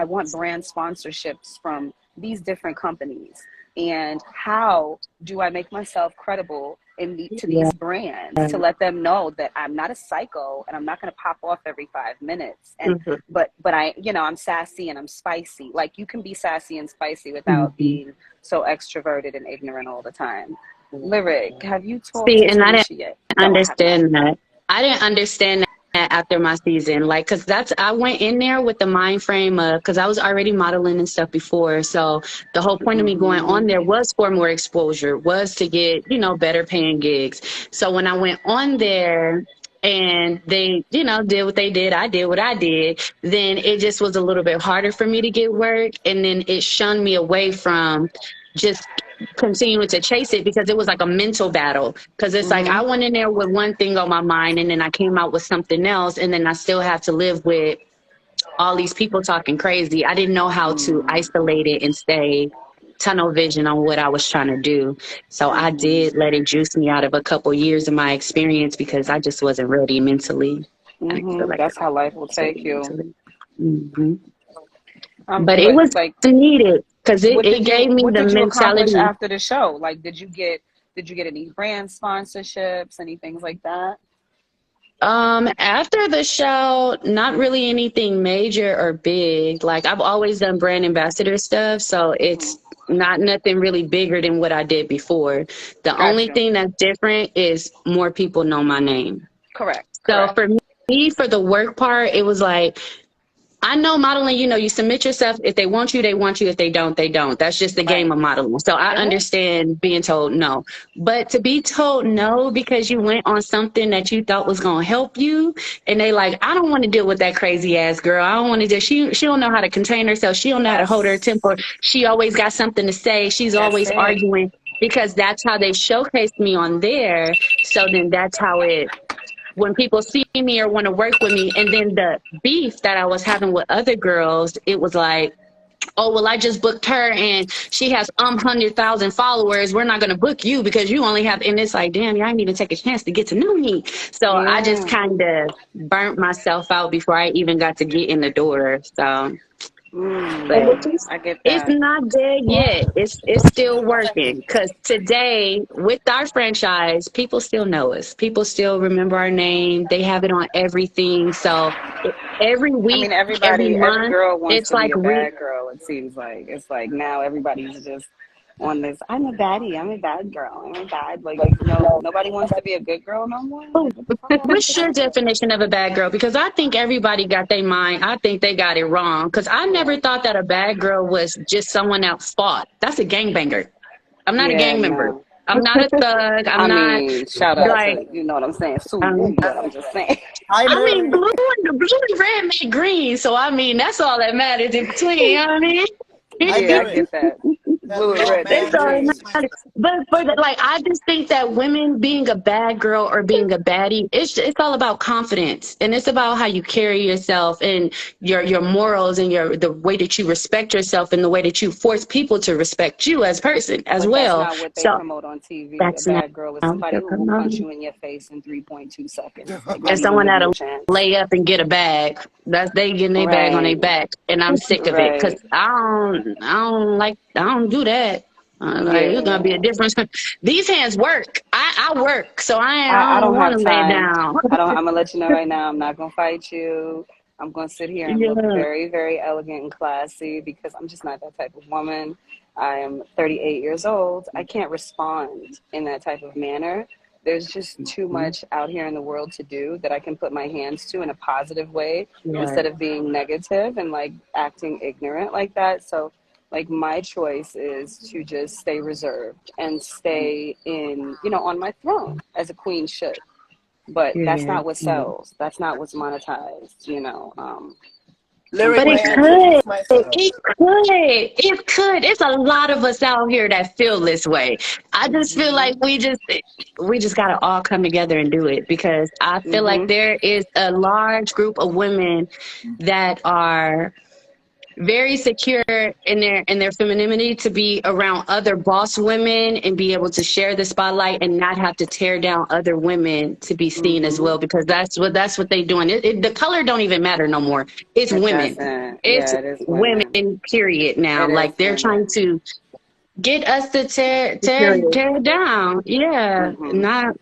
want brand sponsorships from these different companies. And how do I make myself credible to these brands to let them know that I'm not a psycho and I'm not going to pop off every 5 minutes. And but I, you know, I'm sassy and I'm spicy. Like, you can be sassy and spicy without being so extroverted and ignorant all the time. Lyric, have you talked to Tanisha yet? Understand that. I didn't understand that after my season, like, because I went in there with the mind frame of, because I was already modeling and stuff before, so the whole point of me going on there was for more exposure, was to get, you know, better paying gigs. So when I went on there and they, you know, did what they did, I did what I did, then it just was a little bit harder for me to get work, and then it shunned me away from just continuing to chase it, because it was like a mental battle, because it's like I went in there with one thing on my mind and then I came out with something else, and then I still have to live with all these people talking crazy. I didn't know how to isolate it and stay tunnel vision on what I was trying to do. So I did let it juice me out of a couple years of my experience because I just wasn't ready mentally. I feel like that's how life will take you. But it was like needed, because it gave me the mentality. What did you accomplish after the show? Like, did you get any brand sponsorships, any things like that? After the show, not really anything major or big. Like, I've always done brand ambassador stuff, so it's not nothing really bigger than what I did before. The only thing that's different is more people know my name. Correct. So for me, for the work part, it was like, I know modeling, you know, you submit yourself. If they want you, they want you. If they don't, they don't. That's just the game of modeling. So I understand being told no. But to be told no because you went on something that you thought was going to help you, and they like, I don't want to deal with that crazy ass girl. I don't want to do, she don't know how to contain herself. She don't know how to hold her temper. She always got something to say. She's always arguing, because that's how they showcased me on there. So then that's how when people see me or want to work with me, and then the beef that I was having with other girls, it was like, oh, well, I just booked her and she has 100,000 followers. We're not going to book you because you only have, and it's like, damn, y'all didn't even take a chance to get to know me. So I just kind of burnt myself out before I even got to get in the door. So I get that. It's not dead yet. It's still working, because today with our franchise, people still know us. People still remember our name. They have it on everything. So every week, every month, every girl wants it's to like be a bad girl. It seems like it's like now everybody's just on this. I'm a baddie. I'm a bad girl. I'm a bad, like, no, nobody wants to be a good girl no more. Like, what the fuck What's your definition of a bad girl? Because I think everybody got their mind. I think they got it wrong. Because I never thought that a bad girl was just someone else's fault. That's a gangbanger. I'm not a gang member. I'm not a thug. I mean, shout out to, you know what I'm saying, Sue, but I'm just saying. I mean, blue and red make green. So, I mean, that's all that matters in between. You know what I mean? Yeah, I get that. Blue and red. That's all that matters. But like, I just think that women being a bad girl or being a baddie, it's all about confidence, and it's about how you carry yourself and your morals and the way that you respect yourself and the way that you force people to respect you as a person as well. That's not what they promote on TV. A bad girl is somebody who will punch you in your face in 3.2 seconds. Like, and someone that'll lay up and get a bag. They getting their bag on their back, and I'm sick of it, because I don't do that. Like, it's gonna be a difference. These hands work. I work, so I don't want to lay down. I'm gonna let you know right now. I'm not gonna fight you. I'm gonna sit here and look very, very elegant and classy, because I'm just not that type of woman. I am 38 years old. I can't respond in that type of manner. there's just too much out here in the world to do that I can put my hands to in a positive way instead of being negative and like acting ignorant like that. So like my choice is to just stay reserved and stay in, you know, on my throne as a queen should. But that's Yeah. not what sells. That's not what's monetized, you know. Lyric, But it may I introduce myself? it could. It could. It's a lot of us out here that feel this way. I just feel like we just gotta all come together and do it because I feel like there is a large group of women that are very secure in their femininity to be around other boss women and be able to share the spotlight and not have to tear down other women to be seen as well, because that's what they doing. The color don't even matter no more. It's It women. doesn't. It's Yeah, it is women, women. period. Now, It is like they're trying women. to get us to Period. tear down. Yeah, not.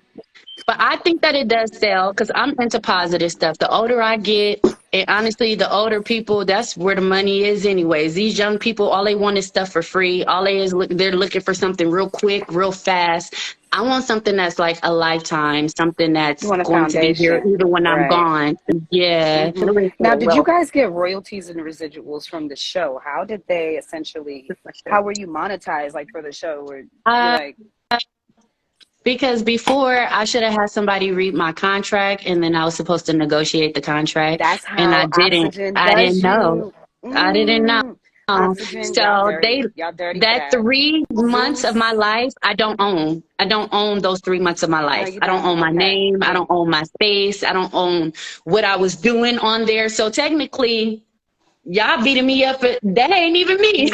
But I think that it does sell because I'm into positive stuff. The older I get, and honestly, the older people, that's where the money is anyways. These young people, all they want is stuff for free. They're looking for something real quick, real fast. I want something that's like a lifetime, something You that's want a going to be here foundation, even when I'm right? gone. Yeah. Now, did you Well, guys get royalties and residuals from the show? How did they essentially? How were you monetized, like for the show? Or you Uh, like? because before I should have had somebody read my contract and then I was supposed to negotiate the contract That's and I how didn't. Oxygen I does didn't know. you. I didn't know. Oxygen, y'all So dirty. Y'all dirty for that that. 3 months of my Zeus. life, I don't own. I don't own those 3 months of my No, life. you I don't don't. own my Okay. name. I Yeah. don't own my face. I don't own what I was doing on there. So technically, y'all beating me up. That ain't even me.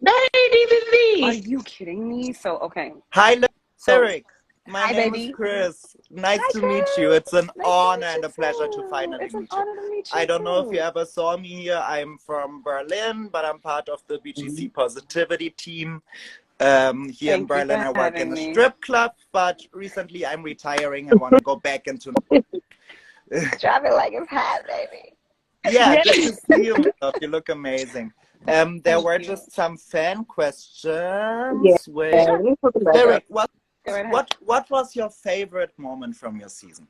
That ain't even Are me. you kidding me? So okay. Hi, So Lyric. My hi, name is baby. Chris. Nice Hi, to meet you. Chris. It's an Nice to honor meet and you a pleasure to too. finally It's an meet you. honor to meet I you don't know if you too. ever saw me here. I'm from Berlin, but I'm part of the BGC Positivity team here in Thank you Berlin. for I work in having a me. strip club, but recently I'm retiring and want to go back into. Drop it like it's hot, baby. Yeah, Yeah. good to see you, my love. You look amazing. There Thank were you. just some fan yeah. questions. Wait, Sure. Let me talk about that. Lyric, Go right ahead. what was your favorite moment from your season?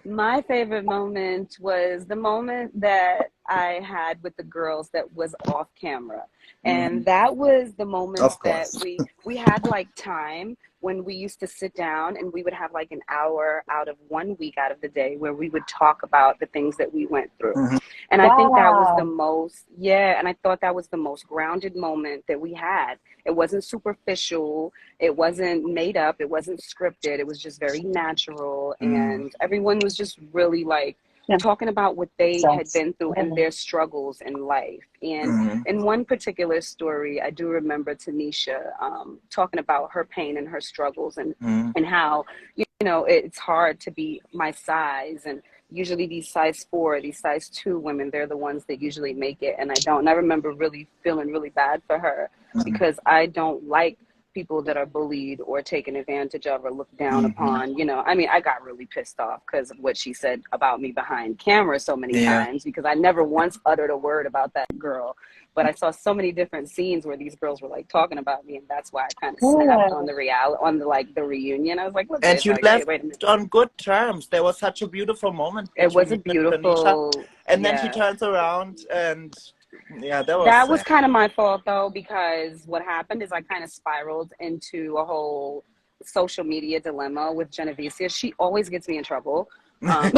My favorite moment was the moment that I had with the girls that was off camera. And that was the moments Of that course. we had like time when we used to sit down and we would have like an hour out of 1 week out of the day where we would talk about the things that we went through. Mhm. And I think that was the Wow. most, yeah, and I thought that was the most grounded moment that we had. It wasn't superficial, it wasn't made up, it wasn't scripted, it was just very natural. Mm. And everyone was just really like Yeah. talking about what they had Sense. been through and their struggles in life. And Mm. in one particular story, I do remember Tanisha talking about her pain and her struggles Mm. and how, you know, it's hard to be my size. And usually these size 4, these size 2 women, they're the ones that usually make it. And I don't, and I remember really feeling really bad for her Mm. because I don't like people that are bullied or taken advantage of or looked down Mhm. upon. You know, I mean, I got really pissed off because of what she said about me behind camera so many Yeah. times because I never once uttered a word about that girl. But I saw so many different scenes where these girls were like talking about me, and that's why I kind of snapped Yeah. on the like the reunion. I was like, look, And bitch, you like, hey, left wait a minute. on good terms. There was such a beautiful moment It between was a you and Tanisha. beautiful, And then she yeah. turns around and yeah, that was That was sad. kind of my fault though, because what happened is I kind of spiraled into a whole social media dilemma with Genevicia. She always gets me in trouble. Um,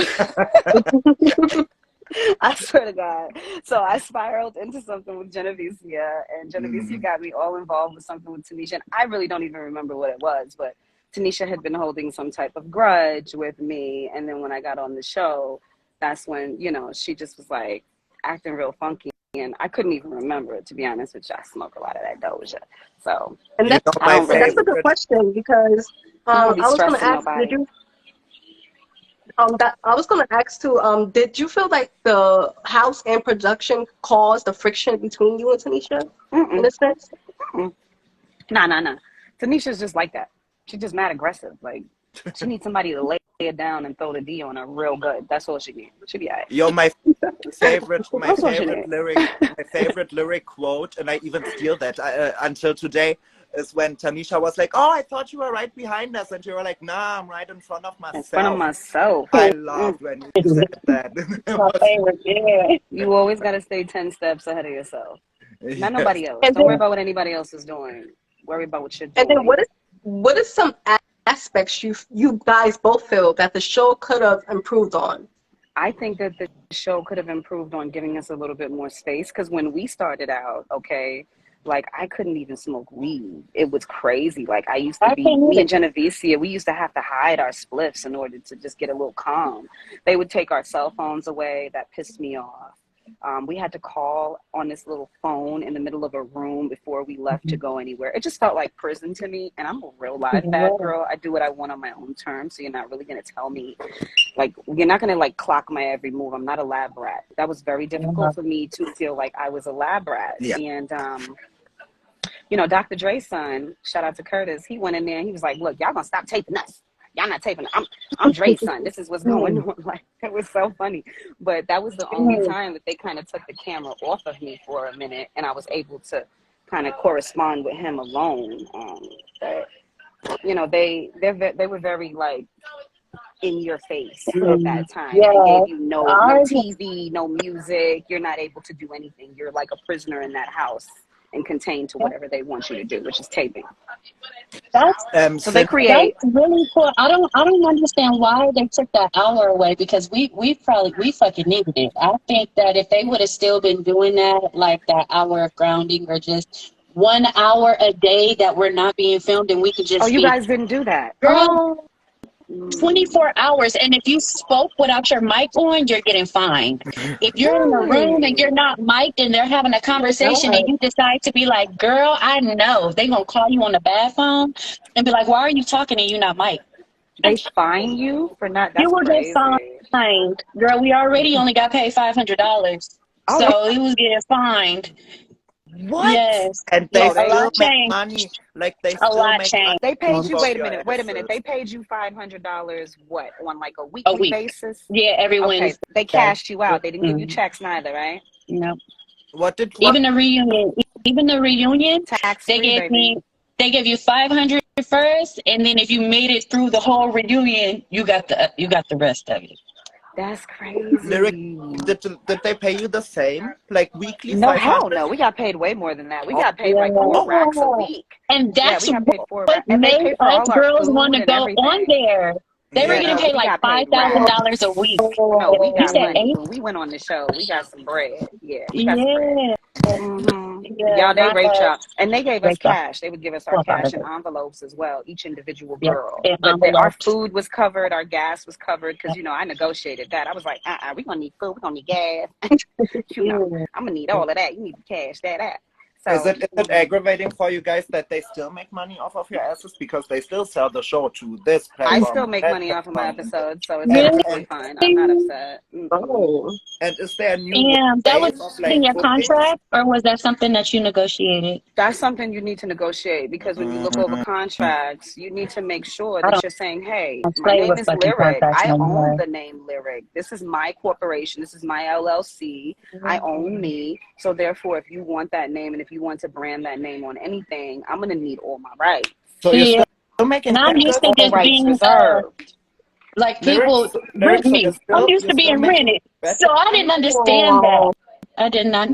I swear to God. So I spiraled into something with Genevicia, and Genevicia Mm. got me all involved with something with Tanisha. And I really don't even remember what it was, but Tanisha had been holding some type of grudge with me. And then when I got on the show, that's when, you know, she just was like acting real funky. And I couldn't even remember it, to be honest with you. I smoke a lot of that Doja. So And You that's know I my don't and really, that's a good favorite. question because I don't be I was gonna stressing ask, did nobody. you that I was gonna ask too, did you feel like the house and production caused the friction between you and Tanisha in Mm-mm, a sense? mm-mm. Nah. Tanisha's just like that. She's just mad aggressive. Like, she needs somebody to lay it down and throw the D on her real good. That's all she needs. She'll be all right. You're my That's all she needs. favorite lyric quote, and I even steal that until today. is when Tanisha was like, "Oh, I thought you were right behind us," and you were like, "Nah, I'm right in front of In front of myself." myself. I loved when you said that. It My was- favorite, yeah. You always got to stay 10 steps ahead of yourself. Not yes. nobody else. And Don't worry then about what anybody else is doing. Worry about what you're and then doing. what is some aspects you guys both feel that the show could have improved on? I think that the show could have improved on giving us a little bit more space because when we started out, okay, like I couldn't even smoke weed. It was crazy. Like I used to I be, can't me either. and Genevicia, we used to have to hide our spliffs in order to just get a little calm. They would take our cell phones away. That pissed me off. We had to call on this little phone in the middle of a room before we left to go anywhere. It just felt like prison to me. And I'm a real live bad Yeah. girl. I do what I want on my own terms. So you're not really going to tell me, like, you're not going to like clock my every move. I'm not a lab rat. That was very difficult for me to feel like I was a lab rat. Yeah. And, you know, Dr. Dre's son, shout out to Curtis, he went in there and he was like, look, y'all gonna stop taping us. Y'all not taping. I'm Dre's son. This is what's going on. Like, it was so funny. But that was the only time that they kind of took the camera off of me for a minute and I was able to kind of correspond with him alone. But, you know, they were very like in your face at that time. They Yeah. gave you no TV, no music. You're not able to do anything. You're like a prisoner in that house and contained to whatever they want you to do, which is taping. That's So they Sid, create. That's really cool. I don't understand why they took that hour away because we fucking needed it. I think that if they would have still been doing that, like that hour of grounding or just 1 hour a day that we're not being filmed and we could Oh, just you be, guys didn't do that. girl, Oh, 24 hours. And if you spoke without your mic on, you're getting fined. If you're in a room and really? you're not mic'd and they're having a conversation and you decide to be like, girl, I know, they're going to call you on the bad phone and be like, why are you talking and you not mic'd? They fine you for not? You That's will get crazy. fined. Girl, we already only got paid $500. Oh, So it was getting fined. what? Yes. and they Yes, Oh, a they still lot make changed. money. Like they A still lot make money changed they paid you. off Wait a your minute. Wait a minute. asses. They paid you $500. What, on like a a weekly week. basis? Yeah, every Okay, Wednesday. they cashed you out. They didn't give you Mm, checks neither, right? no. What Even the reunion, Tax they free, gave baby. me they gave you 500 first, and then if you made it through the whole reunion, you got the rest of it. That's lyric crazy. did they pay you the same? Like weekly No, hell 500? no. We got paid way more than that. We Oh, got paid like Yeah. 4 racks a week. And Yeah, that's we got paid four what racks. And they made paid for us all our girls want food to and go on everything. there. They were Yeah, getting yeah. no, paid we like got paid $5,000 a racks. week. No, we You got said money. eight? When we went on the show, we got some bread. Yeah, we got some bread. Yeah. Yeah, Y'all, they not raped us. y'all. And they gave us Break the cash. They would give us our fuck out cash of in it. envelopes as well, each individual Yep. girl. And But our envelopes. food was covered, our gas was covered, because, Yep. you know, I negotiated that. I was like, we're going to need food, we're going to need gas. You know, I'm going to need all of that. You need to cash that out. Is So, it aggravating for you guys that they still make money off of your asses because they still sell the show to this I platform, still make that money off of my platform, episodes, so it's and Really? perfectly fine. I'm not upset. Oh. and is there a new And that was wave of like in your bookings? contract, or was that something that you negotiated? That's something you need to negotiate because when you look over contracts, you need to make sure I that don't you're saying, hey, my play name with is fucking Lyric. contracts I no own more. the name Lyric. This is my corporation. This is my LLC. I own me. So therefore, if you want that name and if you want to brand that name on anything, I'm going to need all my rights. So you're Yeah. still making And I'm used records? to All just rights being reserved. like people rent Lyrics, so me. I'm used you're to still being making rented. So records? I didn't understand that. I did not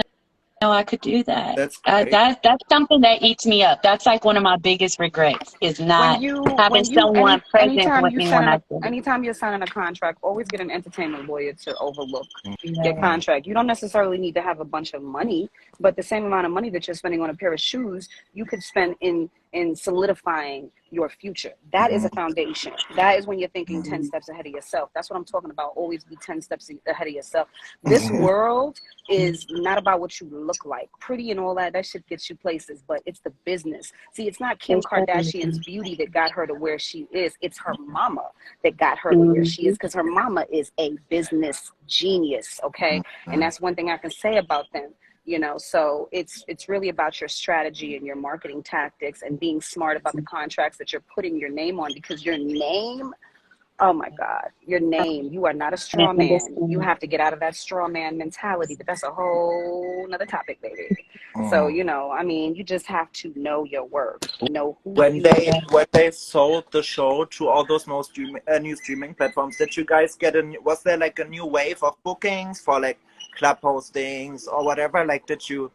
know I could do that. That's great. That's something that eats me up. That's like one of my biggest regrets is when not you having when you someone present anytime with you me sign when in I a did it. anytime you're signing a contract, always get an entertainment lawyer to overlook your Yeah. contract. You don't necessarily need to have a bunch of money, but the same amount of money that you're spending on a pair of shoes, you could spend in solidifying your future. That is a foundation. That is when you're thinking 10 steps ahead of yourself. That's what I'm talking about. Always be 10 steps ahead of yourself. This world is not about what you look like. Pretty and all that shit gets you places, but it's the business. See, it's not Kim Kardashian's beauty that got her to where she is. It's her mama that got her to where she is because her mama is a business genius, okay? And that's one thing I can say about them. You know, so it's really about your strategy and your marketing tactics and being smart about the contracts that you're putting your name on because your name, Oh my God, your name. You are not a straw man. You have to get out of that straw man mentality, but that's a whole nother topic, baby. So, Mm. you know, I mean, you just have to know your worth, know who When you are. they sold the show to all those new streaming platforms, did you guys get was there like a new wave of bookings for like club hostings or whatever? Like, did you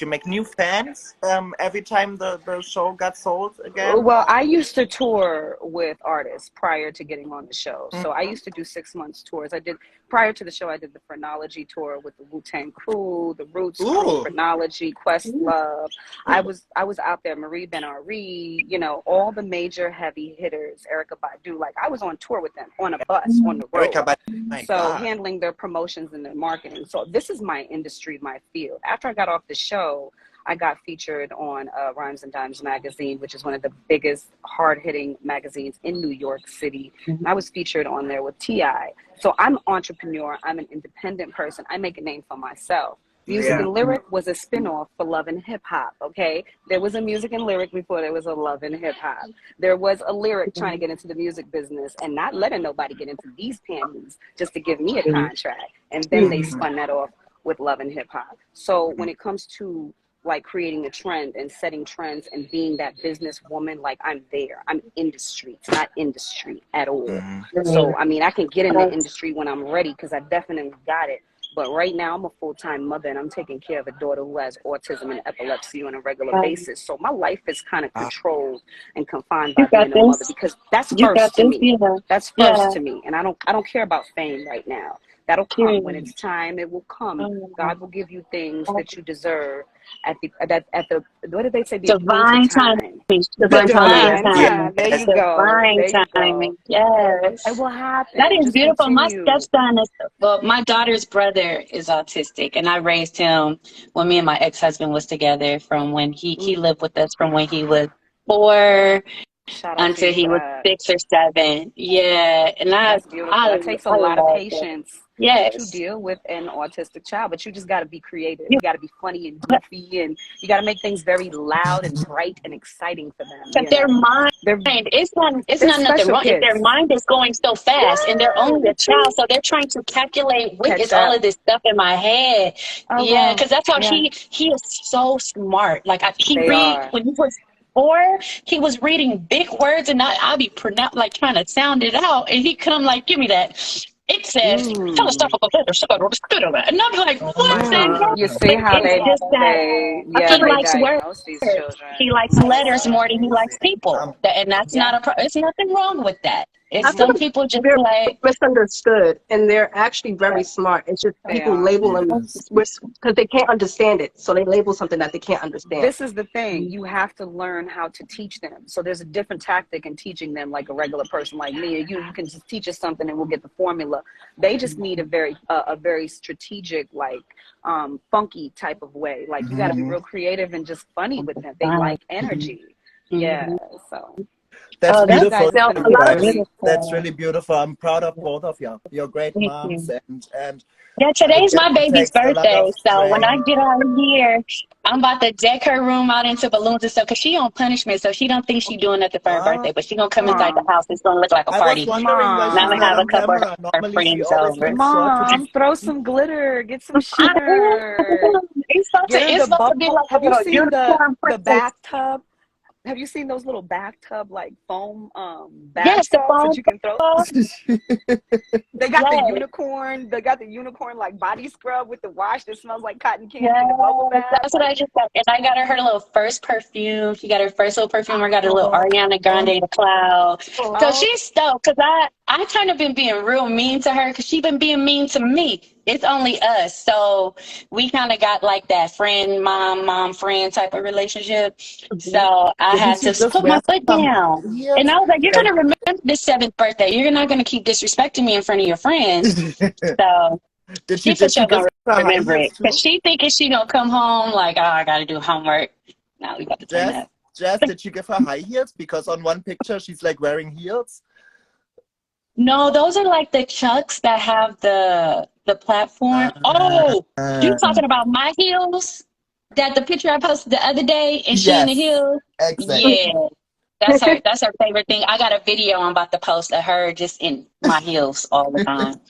make new fans every time the show got sold again? Well, I used to tour with artists prior to getting on the show. So I Mhm. used to do 6 months tours. I did prior to the show. I did the Phrenology tour with the Wu-Tang Crew, the Roots Crew, Ooh. Phrenology, Questlove. I was out there. Marie Ben-Ari, you know, all the major heavy hitters. Erykah Badu. Like I was on tour with them on a bus on the road. Erykah Badu. My So God. handling their promotions and their marketing. So this is my industry, my field. After I got off the show, I got featured on Rhymes and Dimes magazine, which is one of the biggest hard-hitting magazines in New York City. And I was featured on there with T.I. So I'm an entrepreneur. I'm an independent person. I make a name for myself. Music Yeah. and Lyric was a spinoff for Love and Hip Hop, okay? There was a Music and Lyric before there was a Love and Hip Hop. There was a Lyric trying to get into the music business and not letting nobody get into these panties just to give me a contract. And then they spun that off with Love and Hip Hop. So when it comes to like creating a trend and setting trends and being that businesswoman, like I'm there. I'm industry. It's not industry at all. So, I mean, I can get in the industry when I'm ready because I definitely got it. But right now, I'm a full-time mother and I'm taking care of a daughter who has autism and epilepsy on a regular basis. So my life is kind of controlled and confined by You got being a mother this. because that's You got first to this. me. Yeah. That's first Yeah. to me. And I don't care about fame right now. That'll come when it's time. It will come. God will give you things that you deserve at the what did they say? The appointed Divine timing. time. The Divine timing, yes. divine Yeah. time. There you go. Divine There you go. timing. Yes. It will That happen. is Just beautiful. My continue. stepson is, well, my daughter's brother is autistic, and I raised him when me and my ex-husband was together from when he lived with us from when he was 4 Shout out to until you he for was that. 6 or 7. Yeah. And That's beautiful. That takes a I lot of love it. patience to Yes. deal with an autistic child, but you just got to be creative. You got to be funny and goofy, and you got to make things very loud and bright and exciting for them. But You their know, mind, they're it's not nothing special wrong. If their kids. mind is going so fast and they're only Yeah, a child, so they're trying to calculate what catch is all up. of this stuff in my head. Oh Yeah, wow, because that's how yeah, he is so smart. Like he they read are. when he was 4, he was reading big words and I'd be like trying to sound it out, and he come like, give me that. It says Mm. philosophical, and I'm like, what the hell? You see But how it's just that yeah, he they likes words. diagnose these children. He likes letters more than he likes people. Um, And that's Yeah. not it's nothing wrong with that. It's I feel some Mm-hmm. like people just they're like, misunderstood and they're actually very smart. It's just They people are. label them yes. because they can't understand it. So they label something that they can't understand. This is the thing. You have to learn how to teach them. So there's a different tactic in teaching them, like a regular person like me or you. You can just teach us something and we'll get the formula. They just need a very strategic, like funky type of way. Like you got to be real creative and just funny with them. They like energy. Yeah. So That's oh, you that's beautiful. guys, it's Now, been a a lot of That's beautiful. really beautiful. I'm proud of both of you. You're great Thank moms, you. and Yeah, it today's my definitely baby's takes a lot birthday. of So when I strength. get out of here, I'm about to deck her room out into balloons and stuff because she on punishment. So she don't think she doing nothing for her Ah, birthday, but she gonna come inside the mom, house. It's gonna look like a I was party. wondering why And I'm she's gonna not mom, have a on couple of camera. her Normally, she friends always over. makes sure to be. mom, throw some glitter, get some I shimmers. am. It's supposed Get to, her it's the supposed to be bubble. like a Have you little seen unicorn the princess. bathtub? Have you seen those little bathtub like foam bath Yes, the salts that phone you can throw? call. They got the Yes, unicorn. They got the unicorn like body scrub with the wash that smells like cotton candy, the bubble yes. bath. That's what Like, I just got. And I got her little first perfume. She got her first little perfume. I got her little Oh, Ariana Grande the Cloud. So oh, she's stoked because I kind of been being real mean to her because she been being mean to me. It's only us. So we kind of got like that friend, mom, friend type of relationship. So I didn't had she to just put my wear foot some down. And heels? I was like, you're Like, going to remember this 7th birthday. You're not going to keep disrespecting me in front of your friends. So she for did sure you give gonna her high remember heels it. Cause too? she thinking she gonna come home like, oh, I gotta do homework. Now we about to turn Jess, up. did you give her high heels? Because on one picture she's like wearing heels. No, those are like the chucks that have the platform. Ah, Oh, you talking about my heels? That the picture I posted the other day and she in the yes, heels? exactly. Yeah. That's her favorite thing. I got a video I'm about to post of her just in my heels all the time.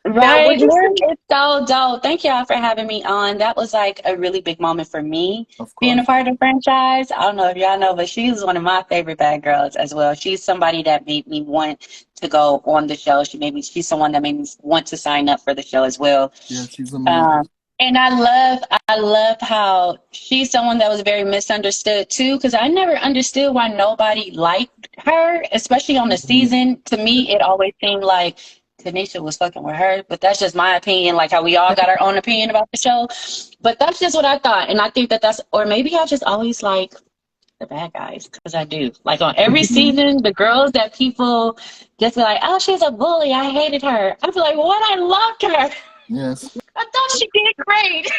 Now, Right, would you Lyric say, is so dope. Thank y'all for having me on. That was like a really big moment for me Of being a course. part of the franchise. I don't know if y'all know, but she's one of my favorite bad girls as well. She's somebody that made me want to go on the show. She's someone that made me want to sign up for the show as well. Yeah, she's amazing. Um, and I love how she's someone that was very misunderstood too, because I never understood why nobody liked her, especially on the Mhm. season. To me, it always seemed like Tanisha was fucking with her, but that's just my opinion. Like how we all got our own opinion about the show, but that's just what I thought, and I think or maybe I just always like the bad guys because I do. Like on every season, the girls that people just be like, "Oh, she's a bully. I hated her." I feel like, "What? I loved her. Yes. I thought she did great."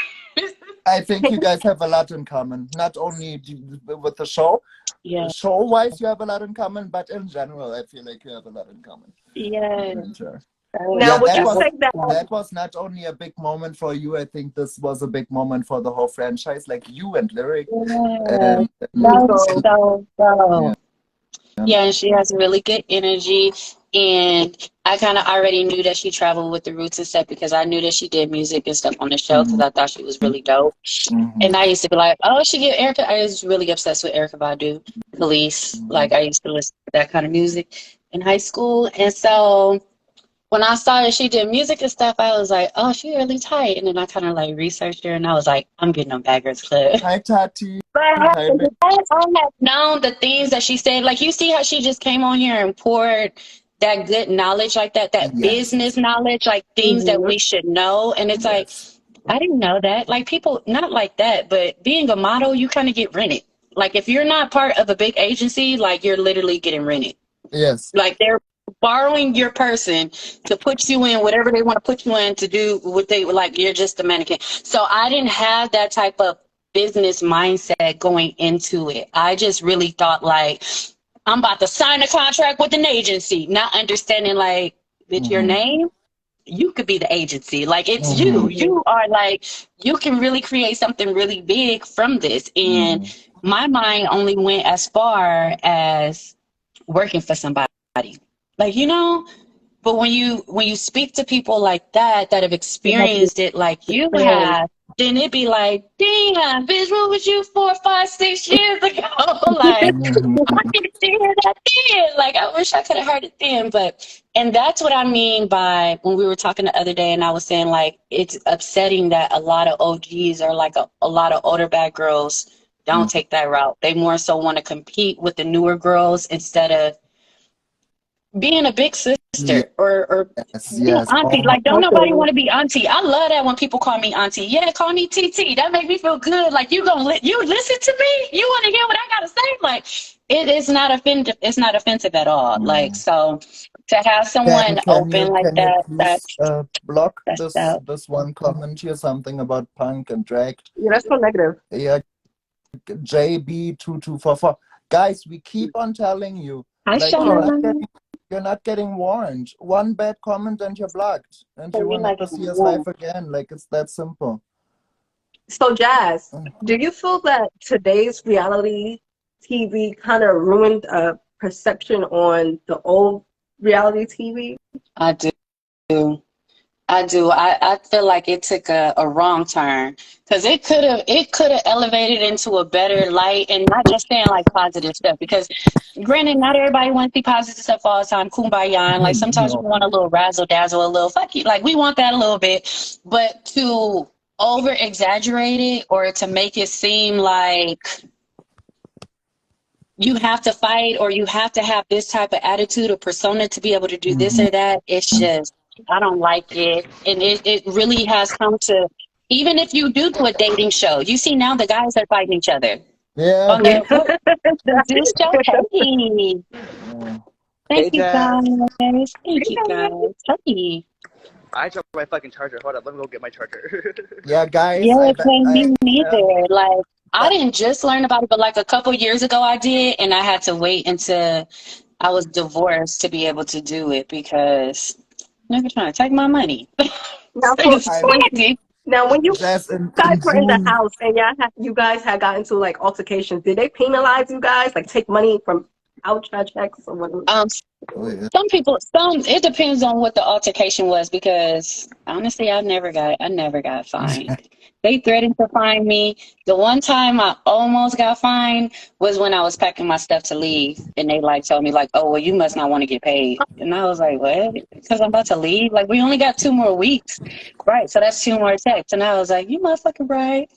I think you guys have a lot in common. Not only with the show, Yeah, show-wise, you have a lot in common, but in general, I feel like you have a lot in common. yeah. And, now, yeah, would you say that, that was not only a big moment for you. I think this was a big moment for the whole franchise, like you and Lyric. Yeah, And, you that was go, yeah, so. Yeah, and she has really good energy. And I kind of already knew that she traveled with the roots and stuff because I knew that she did music and stuff on the show because mhm, I thought she was really dope. And mhm, I used to be like, oh, she get Erica. I was really obsessed with Erica Badu, Police. Like mhm. I used to listen to that kind of music in high school. And so when I saw that she did music and stuff, I was like, oh, she really tight. And then I kind of like researched her and I was like, I'm getting on Bad Girls Club. Hi, Tati. But Hi, Mick. I have known the things that she said. Like you see how she just came on here and poured that good knowledge like that Yes, business knowledge, like things that mhm. we should know. And it's like, yes, I didn't know that. Like people, not like that, but being a model, you kind of get rented. Like if you're not part of a big agency, like you're literally getting rented. yes. Like they're borrowing your person to put you in whatever they want to put you in to do what they like. You're just a mannequin. So I didn't have that type of business mindset going into it. I just really thought like I'm about to sign a contract with an agency, not understanding like with your Mm-hmm. name. You could be the agency. Like it's you. Mm-hmm. You are like you can really create something really big from this. And Mm-hmm. my mind only went as far as working for somebody. Like, but when you speak to people like that have experienced it like you have, then it'd be like, damn, bitch, what was you 4, 5, 6 years ago? Like, I Mm-hmm. didn't hear that then. Like, I wish I could have heard it then. And that's what I mean by when we were talking the other day, and I was saying like it's upsetting that a lot of OGs or like a lot of older bad girls don't take that route. They more so want to compete with the newer girls instead of being a big Yes, sister or being yes. auntie. Oh my. Like, don't nobody Okay. want to be auntie. I love that when people call me auntie. Yeah, call me TT. That makes me feel good. Like you listen to me. You want to hear what I gotta say. Like it is not offensive. It's not offensive at all. Like Mm. so, to have Can someone can open you like can you that, please block that's dope. this one comment here? Something about punk and drag. Yeah, that's so negative. Yeah, JB2244. Guys, we keep on telling you, Hi, like Oh, Sean. you're not getting warned. One bad comment and you're blocked, and So you we will like never see us live again. Like it's that simple. so Jazz, Mm. do you feel that today's reality TV kind of ruined a perception on the old reality TV? I do. I do. I feel like it took a wrong turn because it could have elevated into a better light and not just saying like positive stuff because granted not everybody wants to see positive stuff all the time, kumbaya, and like sometimes we No. want a little razzle dazzle, a little fuck you, like we want that a little bit, but to over exaggerate it or to make it seem like you have to fight or you have to have this type of attitude or persona to be able to do this Mhm. or that. It's just, I don't like it. And it really has come to, even if you do a dating show, you see now the guys are fighting each other. Yeah. On the, Yeah. what, the do show, hey, Yeah. thank Hey, you Jazz. guys. Thank you guys. Hey. I dropped my fucking charger. Hold up, let me go get my charger. Yeah, guys. Yeah, I it bet. ain't me neither. Like, I But didn't just learn about it, but like a couple years ago I did, and I had to wait until I was divorced to be able to do it because nigga trying to take my money. Now, Niggas I'm for crazy. Now, when you Jazz guys in were in the June. house and you guys had gotten into like altercations, did they penalize you guys? Like take money from outside checks or whatever? Oh yeah. Some people, it depends on what the altercation was because honestly, I never got fined. They threatened to fine me. The one time I almost got fined was when I was packing my stuff to leave, and they like told me like, "Oh, well, you must not want to get paid." And I was like, "What?" Because I'm about to leave. Like, we only got 2 more weeks, right? So that's 2 more checks. And I was like, "You motherfucking right."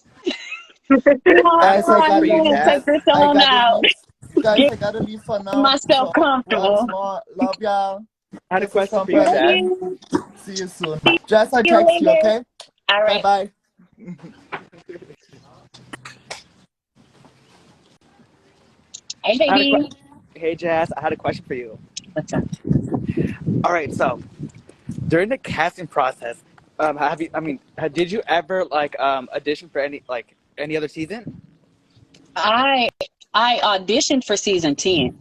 You know, Guys, I I'm gotta For you, leave. gonna take Jazz. this I on gotta out. leave. Guys, Get I gotta leave for now. myself So once comfortable. more, love y'all. I had a Kisses question from for you, Love Berlin. Jazz. you. See you soon. Jess, I See you text you, later. okay? All Bye right. bye. Hey, I had a baby. Hey, Jazz. I had a question for you. What's up? All right, so during the casting process, have you? I mean, did you ever like audition for any other season? I I auditioned for season 10.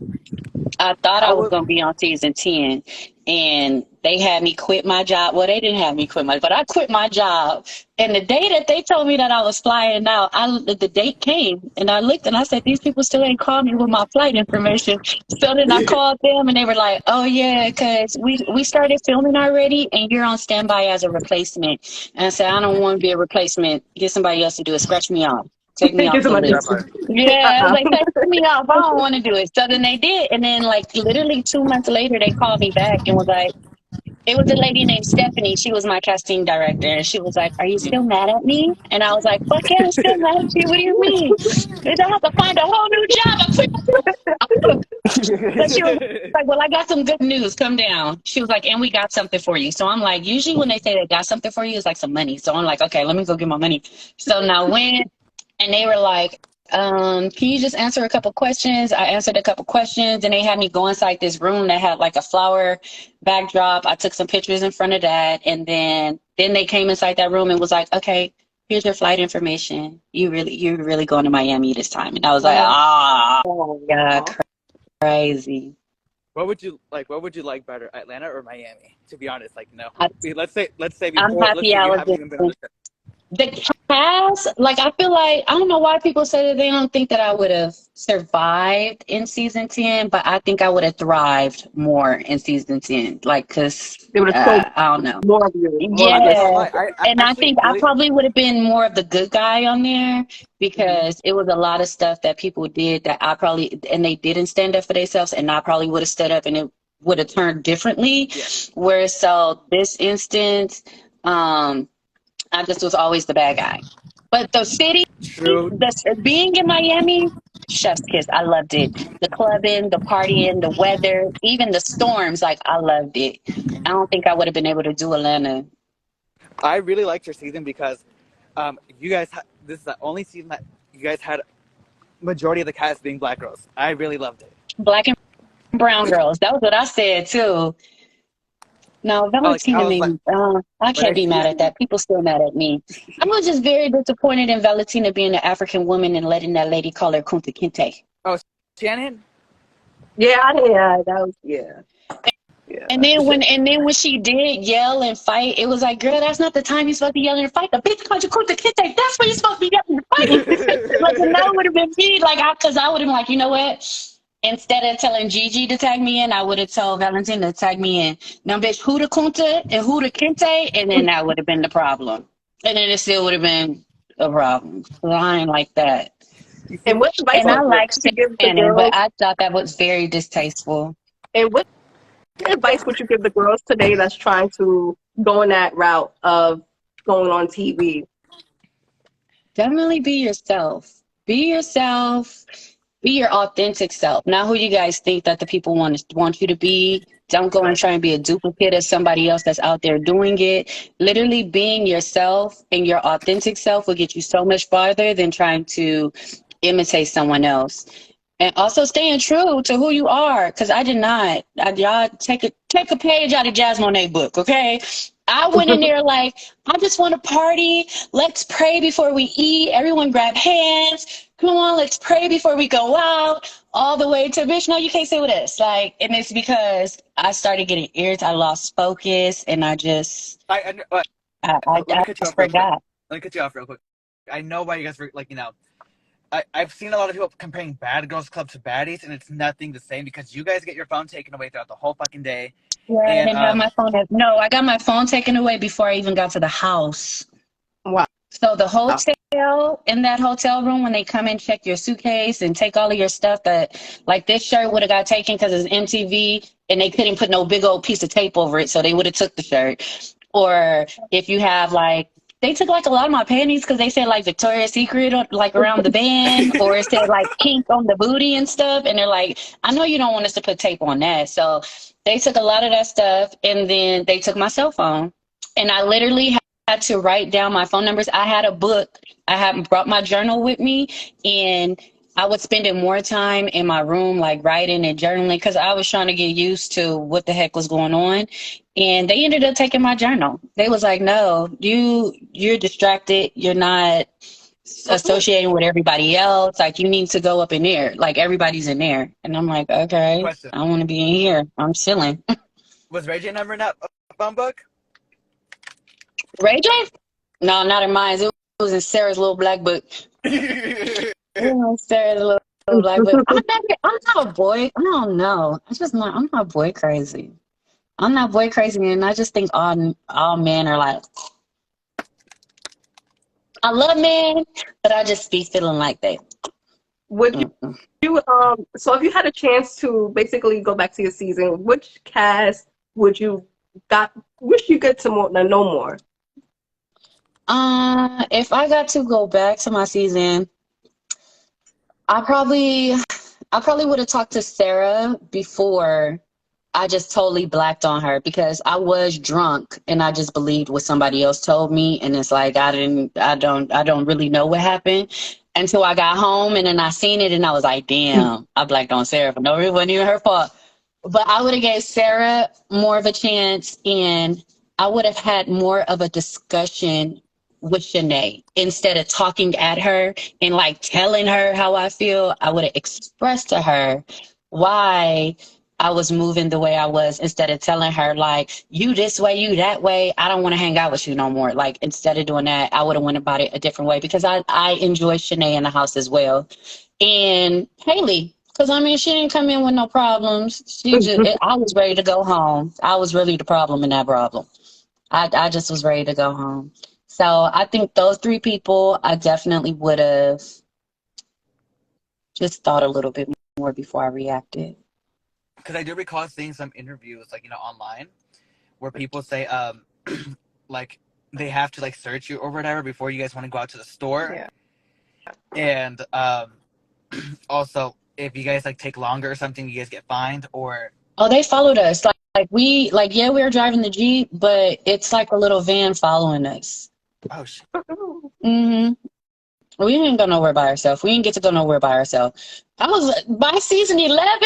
I thought I How was was? going to be on season 10, and they had me quit my job. Well, they didn't have me quit but I quit my job. And the day that they told me that I was flying out, the date came, and I looked and I said, these people still ain't called me with my flight information. So then I called them, and they were like, oh, yeah, because we started filming already, and you're on standby as a replacement. And I said, I don't want to be a replacement. Get somebody else to do it. Scratch me off. Take me off Get the somebody That else. list. part. Yeah, I was Uh-uh. like, take me off. I don't want to do it. So then they did. And then, like, literally 2 months later, they called me back and was like, it was a lady named Stephanie. She was my casting director. And she was like, are you still mad at me? And I was like, fuck yeah, I'm still mad at you. What do you mean? Because I have to find a whole new job. I quit my job. But she was like, well, I got some good news. Come down. She was like, and we got something for you. So I'm like, usually when they say they got something for you, it's like some money. So I'm like, okay, let me go get my money. So now when, and they were like, can you just answer a couple questions? I answered a couple questions, and they had me go inside this room that had like a flower backdrop. I took some pictures in front of that, and then they came inside that room and was like, okay, here's your flight information. You're really going to Miami this time. And I was like, ah, yeah, crazy. What would you like better, Atlanta or Miami? To be honest, like no. I, Let's say I'm before. Let's happy say I you was haven't even been on in the show. the cast. Like, I feel like, I don't know why people say that they don't think that I would have survived in season 10, but I think I would have thrived more in season 10. Like, because They would have sold I don't know. more of you, more I'm not goods. gonna Yeah. lie. I And I actually think I really. probably would have been more of the good guy on there Mhm. because it was a lot of stuff that people did that I probably, and they didn't stand up for themselves, and I probably would have stood up and it would have turned differently. Yeah. Whereas, so this instance, I just was always the bad guy. But the city, True. being in Miami, chef's kiss. I loved it. The clubbing, the partying, the weather, even the storms. Like, I loved it. I don't think I would have been able to do Atlanta. I really liked your season because you guys. This is the only season that you guys had majority of the cast being black girls. I really loved it. Black and brown girls. That was what I said too. No, I Valentina was made like me. I when can't be mad at that. People still mad at me. I was just very disappointed in Valentina being an African woman and letting that lady call her Kunta Kinte. oh Shannon. Yeah, that was yeah. And then when she did yell and fight, it was like, girl, that's not the time you're supposed to be yelling and fight. The bitch called you Kunta Kinte. That's when you're supposed to be yelling and fighting. Like, and that would have been me. Like, because I would have been like, you know what? Instead of telling Gigi to tag me in, I would have told Valentina to tag me in. Now, bitch, who the Kunta and who the Kinte? And then that would have been the problem. And then it still would have been a problem. So I ain't like that. And what advice And would I like you give the Shannon, but girls? I thought that was very distasteful. And what advice would you give the girls today that's trying to go in that route of going on TV? Definitely be yourself. Be yourself. Be your authentic self. Not who you guys think that the people want you to be. Don't go and try and be a duplicate of somebody else that's out there doing it. Literally being yourself and your authentic self will get you so much farther than trying to imitate someone else. And also staying true to who you are, because I did not. Y'all take a page out of Jasmine book, okay? I went in there like, I just want to party. Let's pray before we eat. Everyone grab hands. Come on, let's pray before we go out. All the way to, bitch, no, you can't sit with us. Like, and it's because I started getting irritated. I lost focus, and I just, I I let me cut you just off real quick. forgot. let me cut you off real quick. I know why you guys were like, I've seen a lot of people comparing Bad Girls Club to Baddies, and it's nothing the same because you guys get your phone taken away throughout the whole fucking day. Yeah, I And didn't have my phone. No, I got my phone taken away before I even got to the house. Wow. So the hotel, in that hotel room, when they come and check your suitcase and take all of your stuff, that like this shirt would have got taken because it's MTV and they couldn't put no big old piece of tape over it, so they would have took the shirt. Or if you have like, they took like a lot of my panties because they said like Victoria's Secret like around the band, or it said like pink on the booty and stuff, and they're like, I know you don't want us to put tape on that, so they took a lot of that stuff, and then they took my cell phone, and I literally had to write down my phone numbers. I had a book. I had brought my journal with me, and I was spending more time in my room, like writing and journaling, because I was trying to get used to what the heck was going on. And they ended up taking my journal. They was like, "No, you're distracted. You're not associating with everybody else. Like, you need to go up in there. Like, everybody's in there." And I'm like, "Okay, question: I want to be in here. I'm chilling." Was Ray J number in that phone book? Ray J? No, not in mine. It was in Sarah's little black book. Sarah's little black book. I'm not a boy. I don't know. I'm not boy crazy. I'm not boy crazy, and I just think all men are like, I love men, but I just be feeling like they. Would you so if you had a chance to basically go back to your season, which cast wish you get to know more? If I got to go back to my season, I probably would have talked to Sarah before I just totally blacked on her, because I was drunk and I just believed what somebody else told me, and it's like I don't really know what happened until I got home, and then I seen it and I was like, damn, I blacked on Sarah for no reason. It wasn't even her fault. But I would have gave Sarah more of a chance, and I would have had more of a discussion with Shanae instead of talking at her and like telling her how I feel. I would have expressed to her why I was moving the way I was, instead of telling her like, you this way, you that way, I don't want to hang out with you no more. Like, instead of doing that, I would have went about it a different way, because I enjoy Shanae in the house as well. And Haley, because I mean, she didn't come in with no problems. I was ready to go home. I was really the problem in that problem. I just was ready to go home. So I think those three people, I definitely would have just thought a little bit more before I reacted. Because I do recall seeing some interviews, like, online, where people say, like, they have to, like, search you or whatever before you guys want to go out to the store. Yeah. And also, if you guys, like, take longer or something, you guys get fined, or... Oh, they followed us. We were driving the Jeep, but it's like a little van following us. Oh, shit. Mm-hmm. We didn't go nowhere by ourselves. We didn't get to go nowhere by ourselves. By season 11,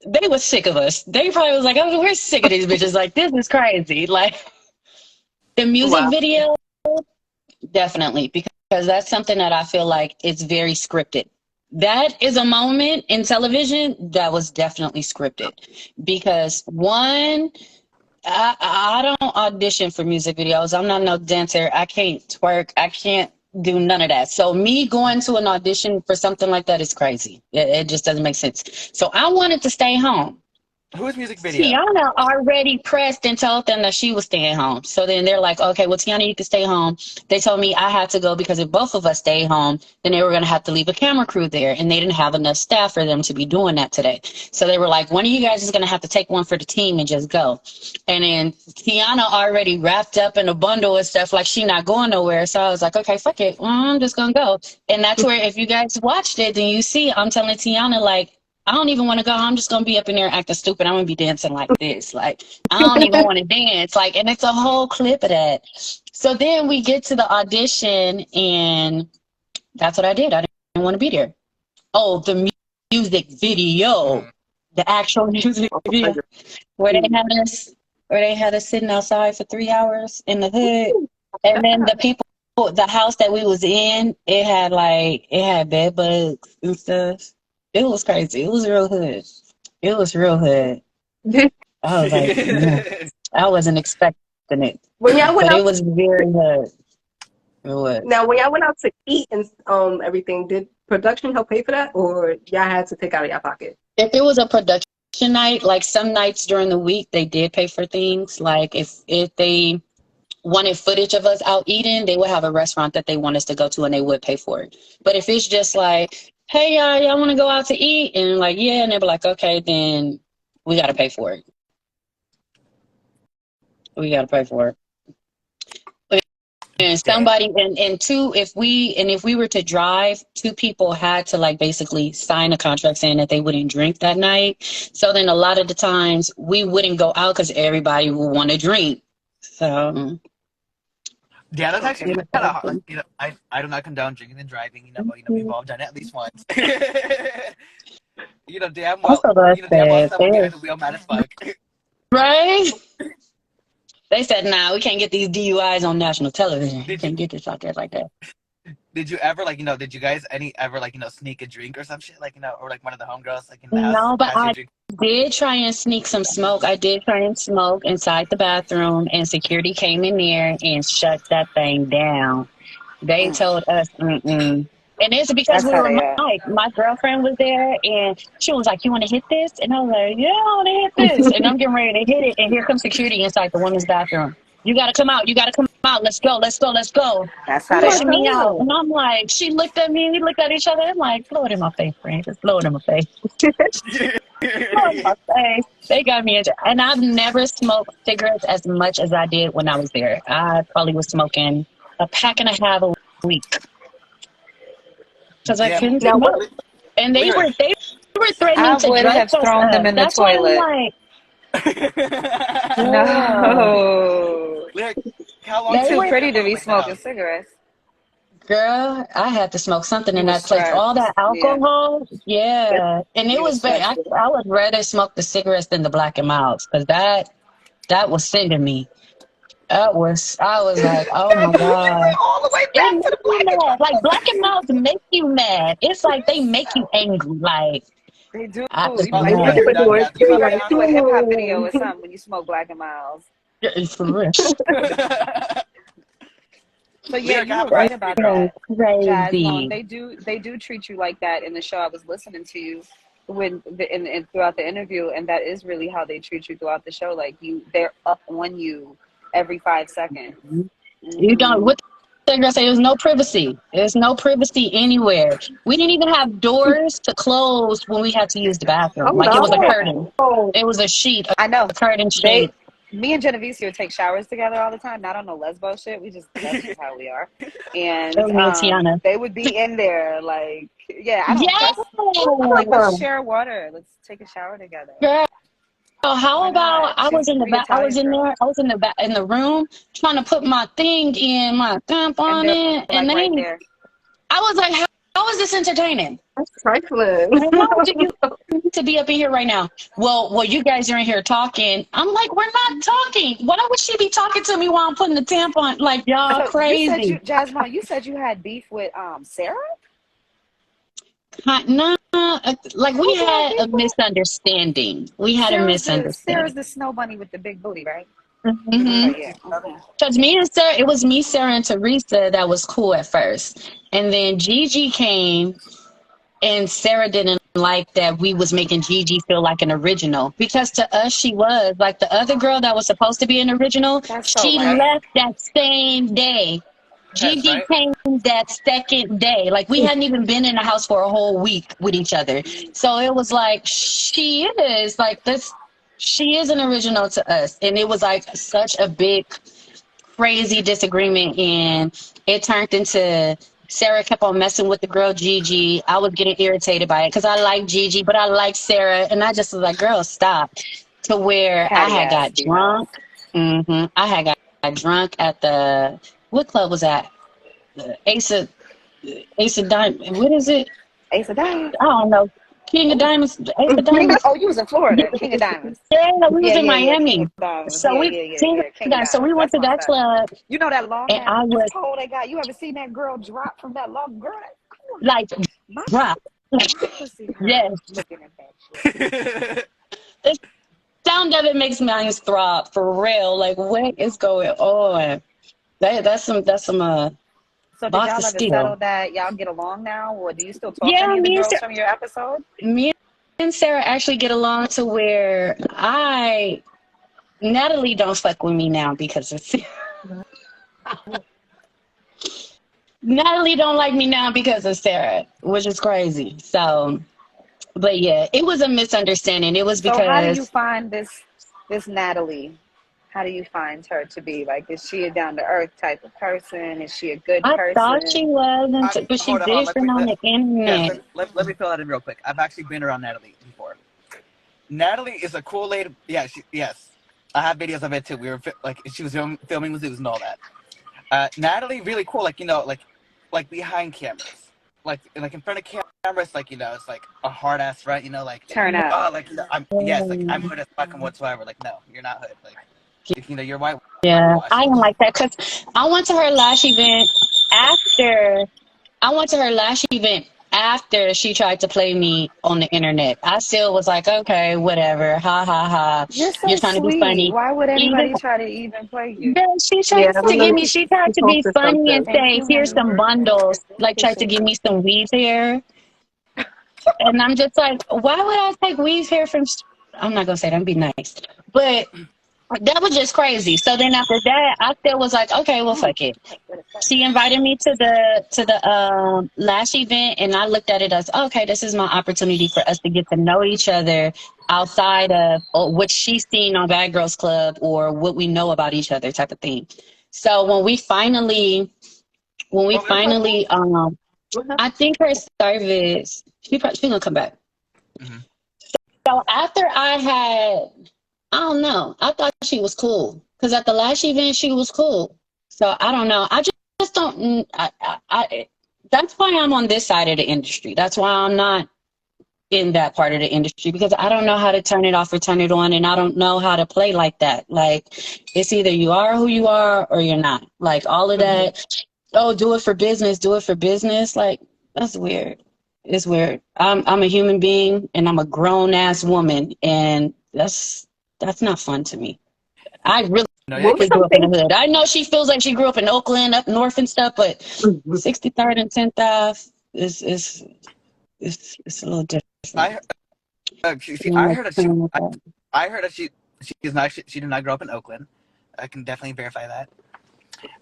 they were sick of us. They probably was like, oh, we're sick of these bitches. Like, this is crazy. Like, the music video, definitely, because that's something that I feel like is very scripted. That is a moment in television that was definitely scripted. Because one, I don't audition for music videos. I'm not no dancer. I can't twerk. I can't do none of that. So me going to an audition for something like that is crazy. It just doesn't make sense. So I wanted to stay home. Whose music video? Tiana already pressed and told them that she was staying home. So then they're like, okay, well, Tiana, you can stay home. They told me I had to go because if both of us stayed home, then they were going to have to leave a camera crew there. And they didn't have enough staff for them to be doing that today. So they were like, one of you guys is going to have to take one for the team and just go. And then Tiana already wrapped up in a bundle of stuff like she not going nowhere. So I was like, okay, fuck it. Well, I'm just going to go. And that's where, if you guys watched it, then you see I'm telling Tiana, like, I don't even want to go. I'm just going to be up in there acting stupid. I'm going to be dancing like this. Like, I don't even want to dance. Like, and it's a whole clip of that. So then we get to the audition, and that's what I did. I didn't want to be there. Oh, the music video, the actual music video, where they had us sitting outside for 3 hours in the hood. And then the house that we was in, it had bed bugs and stuff. It was crazy. It was real hood. It was real hood. I was like, I wasn't expecting it. When y'all went but it was very hood. What? Now, when y'all went out to eat and everything, did production help pay for that, or y'all had to take out of your pocket? If it was a production night, like some nights during the week, they did pay for things. Like if they wanted footage of us out eating, they would have a restaurant that they want us to go to and they would pay for it. But if it's just like, hey, y'all want to go out to eat? And like, yeah, and they'll be like, okay, then we got to pay for it. We got to pay for it. And somebody and two, if we were to drive, two people had to like basically sign a contract saying that they wouldn't drink that night. So then a lot of the times we wouldn't go out because everybody would want to drink. So Yeah, that's actually kind of hard. Like, I do not condone drinking and driving. We've all done it at least once. Damn well. also that's Damn well sad. someone behind the wheel, mad as fuck. Right? They said, nah, we can't get these DUIs on national television. We can't get this out there like that. Did you ever did you guys ever sneak a drink or some shit or like one of the homegirls in the house? No, but I did try and sneak some smoke. I did try and smoke inside the bathroom, and security came in there and shut that thing down. They told us, mm-mm. And it's because we were my girlfriend was there, and she was like, "You want to hit this?" And I was like, "Yeah, I want to hit this." And I'm getting ready to hit it, and here comes security inside the women's bathroom. You got to come out. You got to come out. Let's go. Let's go. Let's go. That's how Pushing me out, and I'm like, she looked at me. We looked at each other. I'm like, blow it in my face, friend. Just blow it in my face. Blow it in my face. They got me into, and I've never smoked cigarettes as much as I did when I was there. I probably was smoking a pack and a half a week. Because I couldn't smoke. And they were threatening to drug test thrown them us. in the That's why toilet. I'm like, no. How long You're too pretty to be smoking cigarettes. Girl, I had to smoke something in that place. Strapped. All that alcohol, yeah. And it was bad. I would rather smoke the cigarettes than the Black and Milds, because that was sending me. I was like, oh my God. All the way back to the Black and Milds. Like Black and Milds make you mad. It's like they make you angry. Like they do. I was You be mad. ready to do a hip hop video or something when you smoke Black and Milds. For real. So yeah, you were right about that. Crazy. They do treat you like that in the show. I was listening to you throughout the interview, and that is really how they treat you throughout the show. Like they're up on you every 5 seconds. Mm-hmm. You don't. What they're gonna say? There's no privacy. There's no privacy anywhere. We didn't even have doors to close when we had to use the bathroom. It was a curtain. It was a sheet. I know. A curtain sheet. Me and Genevieve here take showers together all the time. Not on no lesbo shit. That's just how we are. And they would be in there like, let's share water. Let's take a shower together. Girl, how about I was in the room trying to put my thing in, my tampon in, and then right I was like, how is this entertaining? That's trifling. How do you to be up in here right now? Well, you guys are in here talking. I'm like, we're not talking. Why would she be talking to me while I'm putting the tampon? Like, y'all crazy. Jasmine, you said you had beef with Sarah? No, like we had a misunderstanding. Sarah's the snow bunny with the big booty, right? Mm-hmm. Because it was me, Sarah, and Teresa that was cool at first. And then Gigi came, and Sarah didn't like that we was making Gigi feel like an original. Because to us, she was. Like the other girl that was supposed to be an original, she left that same day. Gigi came that second day. Like we hadn't even been in the house for a whole week with each other. So it was like, she is like this. She is an original to us. And it was like such a big, crazy disagreement. And it turned into Sarah kept on messing with the girl Gigi. I was getting irritated by it because I like Gigi, but I like Sarah. And I just was like, girl, stop. To where I had got drunk. I had got drunk at the, what club was that? Ace of Diamonds. What is it? Ace of Diamonds? I don't know. King of Diamonds. Ace of Diamonds. Oh, you was in Florida. King of Diamonds. Yeah, we was in Miami. So we went to that club. You know that long and I was told that guy. You ever seen that girl drop from that long girl? Like drop. Yes. Looking at that shit. The sound of it makes my eyes throb for real. Like what is going on? That's some So did Boss y'all of ever settle steel. that y'all get along now, or do you still talk to Yeah, any of the girls from your episode? me and Sarah actually get along to where Natalie don't fuck with me now because of Natalie don't like me now because of Sarah, which is crazy. So, but yeah, it was a misunderstanding. It was So how do you because find this Natalie? How do you find her to be? Like, is she a down to earth type of person? Is she a good I thought she person? was, but she's Hold on. different on the Yes, internet. let me fill that in real quick. I've actually been around Natalie before. Natalie is a cool lady. Yeah, yes. I have videos of it too. We were like, she was filming with and all that. Natalie, really cool. Like, like behind cameras, like in front of cameras, like, it's like a hard ass front. Like, Turn up. oh, like, I'm hood as fuck and whatsoever. Like, no, you're not hood. Like, you're Yeah, I whitewashing. am like that because I went to her last event after I went to her last event after she tried to play me on the internet. I still was like, okay, whatever, ha ha ha. You're You're so trying to be sweet. funny. Why would Even anybody try to even play you? girl, she Yeah, tried I to give remember me. She tried she to be posted funny and something. Thank say, you, "Here's honey. some bundles." Like tried to Appreciate give that. me some weave hair, and I'm just like, why would I take weave hair from? I'm not gonna say that. I'm be nice, but that was just crazy. So then after that, I still was like, okay, well, fuck it. She invited me to the last event, and I looked at it as, okay, this is my opportunity for us to get to know each other outside of what she's seen on Bad Girls Club or what we know about each other, type of thing. So when we finally I think her service, she gonna come back. Mm-hmm. So after I don't know, I thought she was cool because at the last event she was cool. So I don't know. I just don't. That's why I'm on this side of the industry. That's why I'm not in that part of the industry because I don't know how to turn it off or turn it on, and I don't know how to play like that. Like it's either you are who you are or you're not. Like all of that. Oh, do it for business. Do it for business. Like that's weird. It's weird. I'm a human being and I'm a grown ass woman, and that's not fun to me. I really No, yeah, What was grew up in the something? hood. I know she feels like she grew up in Oakland, up north and stuff, but 63rd and 10th Ave is a little different. I You know, like, I heard that she did not grow up in Oakland. I can definitely verify that.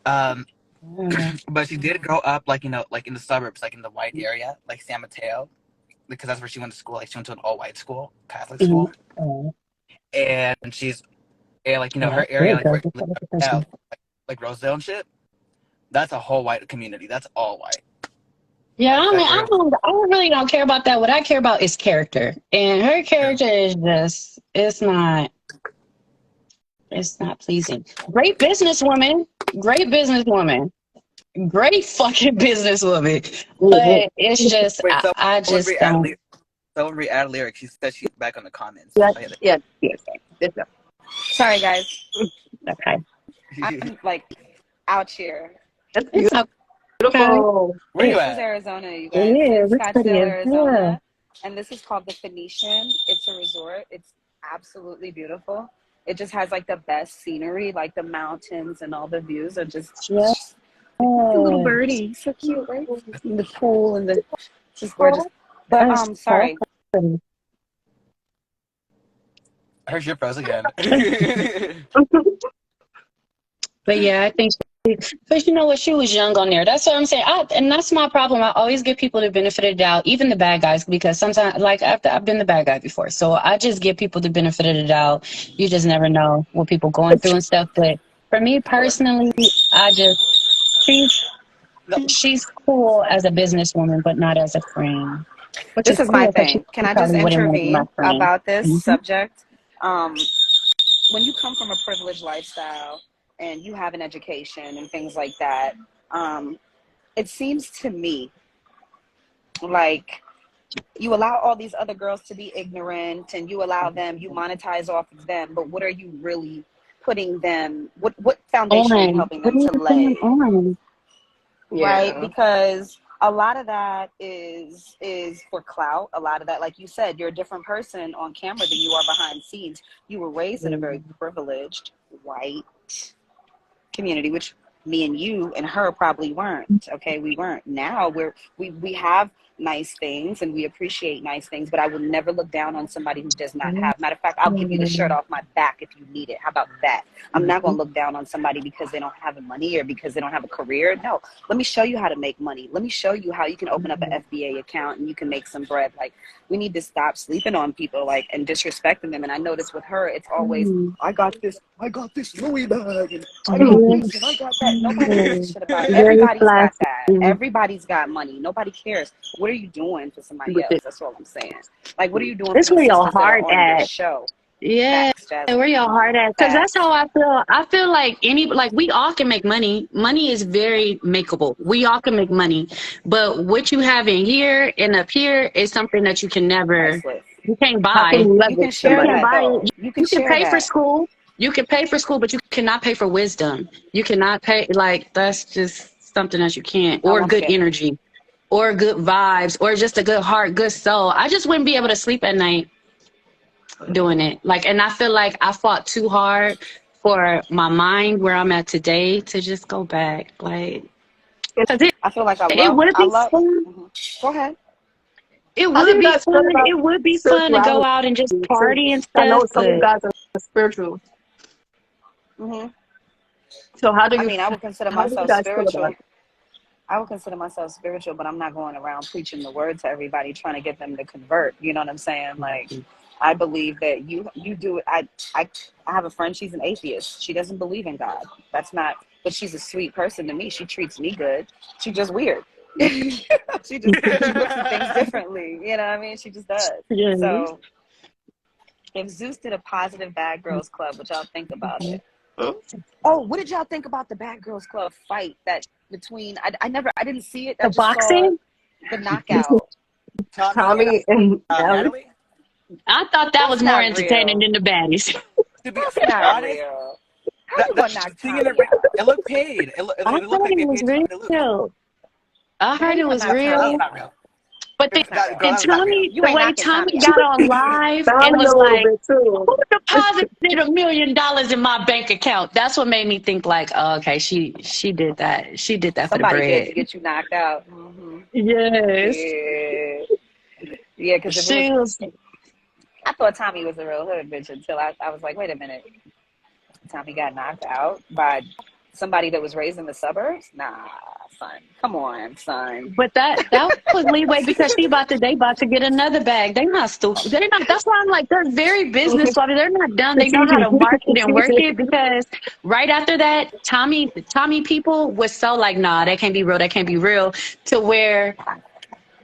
Um, but she did grow up like in the suburbs, like in the white area, like San Mateo, because that's where she went to school. Like she went to an all white school, Catholic school, and like her area, there like goes where she the lives other now, person. like Rosedale and shit. That's a whole white community. That's all white. Yeah, Like I mean, that area. I really don't care about that. What I care about is character, and her character is just, it's not pleasing. Great businesswoman, great businesswoman, great fucking businesswoman, but it's just, Wait, I someone just re-add don't. lyrics. Someone re-add lyrics. She said she's back on the comments. Yeah, I had yeah, yes, yes. Sorry, guys. Okay, it. I'm like out here. That's it's okay. beautiful. Where you This It, is at? Arizona, you it guys. This is. is It's pretty Scottsdale, as hell. Arizona, and this is called the Phoenician. It's a resort. It's absolutely beautiful. It just has like the best scenery, like the mountains and all the views are Yes. just the little birdie, so cute, right? And the pool and the just gorgeous. But That's so sorry. pretty. Her shit froze again. But yeah, I think because you know what, she was young on there. That's what I'm saying. And that's my problem. I always give people the benefit of the doubt, even the bad guys, because sometimes, like, I've been the bad guy before. So I just give people the benefit of the doubt. You just never know what people going through and stuff. But for me personally, she's, she's cool as a businesswoman, but not as a friend, which This is is my cool because she thing. Can I just probably wouldn't want to be my intervene friend. about this Hmm. subject? Um, when you come from a privileged lifestyle and you have an education and things like that, it seems to me like you allow all these other girls to be ignorant and you allow them, you monetize off of them, but what are you really putting them, what foundation are you On. helping What them are you to putting them lay? on? Right, Yeah. because a lot of that is for clout. A lot of that, like you said, you're a different person on camera than you are behind scenes. You were raised in a very privileged white community, which Me and you and her probably weren't. Okay, we weren't. Now we have nice things and we appreciate nice things, but I will never look down on somebody who does not have. Matter of fact, I'll give you the shirt off my back if you need it. How about that? I'm not going to look down on somebody because they don't have the money or because they don't have a career. No, let me show you how to make money. Let me show you how you can open up an FBA account and you can make some bread. Like, we need to stop sleeping on people, like, and disrespecting them. And I notice with her, it's always, I got this Louis bag, and I got this, and I got that. Nobody gives a shit about it. Very Everybody's got that. Everybody's got money. Nobody cares. What are you doing for somebody else? That's all I'm saying. Like, what are you doing That's for the where your sisters that are heart on your at. show? Yeah, Facts, Jasmine. where your heart at? Because that's Facts. how I feel. I feel like we all can make money. Money is very makeable. We all can make money, but what you have in here and up here is something that you can never, Priceless. you can't How can buy. you You can leverage share You somebody? can't that, buy though. it. You can You can share pay for that. school. You can pay for school, but you cannot pay for wisdom. You cannot pay, like, that's just something that you can't. I Or want to good get, energy, or good vibes, or just a good heart, good soul. I just wouldn't be able to sleep at night doing it. Like, and I feel like I fought too hard for my mind where I'm at today to just go back. Like, 'cause I feel like it would I be love, fun. go ahead. It How do would you be guys feel fun. about It would be fun to go spirituality out and just too? party and I stuff. know some of you But guys are spiritual. hmm So I mean, I would consider how do you myself guys feel about spiritual. I would consider myself spiritual, but I'm not going around preaching the word to everybody, trying to get them to convert. You know what I'm saying? Like, I believe that you do it. I have a friend. She's an atheist. She doesn't believe in God. That's not. But she's a sweet person to me. She treats me good. She's just weird. She looks at things differently. You know what I mean? She just does. yeah. So if Zeus did a positive Bad Girls Club, what y'all think about it? Oh, what did y'all think about the Bad Girls Club fight that between? I didn't see it. I The just saw boxing, the knockout. Tommy and Ellie? Natalie. I thought that was That's more not entertaining real. than the baddies. To be That's not honest, real. How you that gonna knock thing in Tommy the out? it looked paid. I It looked heard like it they was paid somebody to lose. real. I How heard you it gonna was knock That's Tommy real. out? not real. But That's not real. Girl, and that's not real. Tommy, You the ain't way knocking Tommy Tommy got out. on live and Tommy a was little like, bit too. "Who deposited $1 million in my bank account?" That's what made me think like, oh, okay, she did that. She did that for the Somebody did bread. to get you knocked out. Yes, Yeah, yeah. Because if it was, she was. I thought Tommy was a real hood bitch until I was like, wait a minute. Tommy got knocked out by somebody that was raised in the suburbs? Nah, son. Come on, son. But that was leeway because they about to get another bag. They're not stupid. They're not. That's why I'm like they're very business savvy. They're not dumb. They know how to market and work it because right after that, Tommy people was so like, nah, that can't be real. That can't be real. To where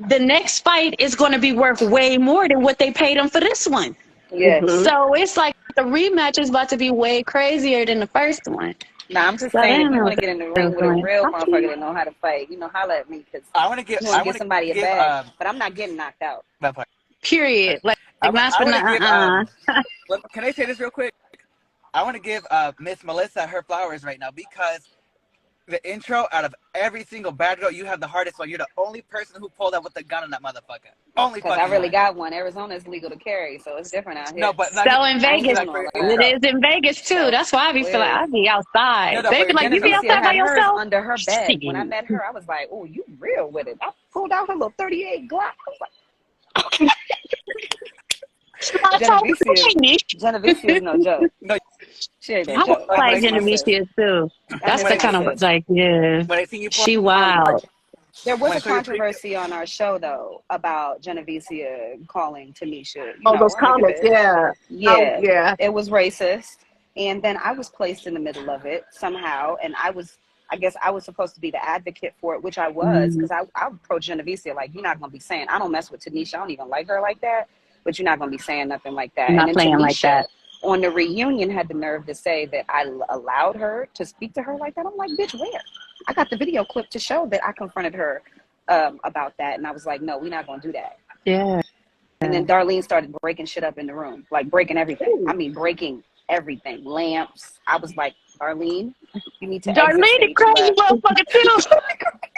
the next fight is going to be worth way more than what they paid them for this one. Yes. So it's like the rematch is about to be way crazier than the first one. Nah, I'm So just I saying, if don't you know want what to get in the they're ring with a doing. real motherfucker that know how to fight, holla at me because I want to you want to get give somebody a bag. But I'm not getting knocked out. that part. Period. Like last I but want to not give can I say this real quick? I want to give Miss Melissa her flowers right now because the intro out of every single bad girl, you have the hardest one. You're the only person who pulled up with a gun on that motherfucker. Only Because I fucking really one. got one. Arizona is legal to carry, so it's different out here. No, but not So in I ain't Vegas, doing like for all your of that. it intro. is in Vegas too. So, That's why I be feeling yeah. I be outside. No, They for be your like, "You be intro. Genevicia outside by had hers yourself?" under her bed. When I Shit. met her, I was like, oh, you real with it. I pulled out her little 38 Glock. I was like, I told Genevicia, me. Genevicia is no joke. No, She ain't no I joke. when like I see you, That's my sis. Genevicia too. That's That's my the when kind sis. of like, yeah, I see you pull she Um, wild. there was when I a saw your previous. controversy on our show though about Genevicia calling Tanisha, Oh, those a nigga comments, bitch. yeah. Oh, Yeah, yeah. it was racist. And then I was placed in the middle of it somehow, and I guess I was supposed to be the advocate for it, which I was, because I approached Genevicia like, you're not gonna be saying, I don't mess with Tanisha, I don't even like her like that, but you're not gonna be saying nothing like that. You're And not then playing like Tanisha that. on the reunion had the nerve to say that I allowed her to speak to her like that. I'm like, bitch, where? I got the video clip to show that I confronted her about that, and I was like, no, we're not gonna do that. Yeah. And then Darlene started breaking shit up in the room, like breaking everything. I mean, breaking everything, lamps. I was like, Darlene, you need to exit Darlene, the stage crazy left. motherfucker too.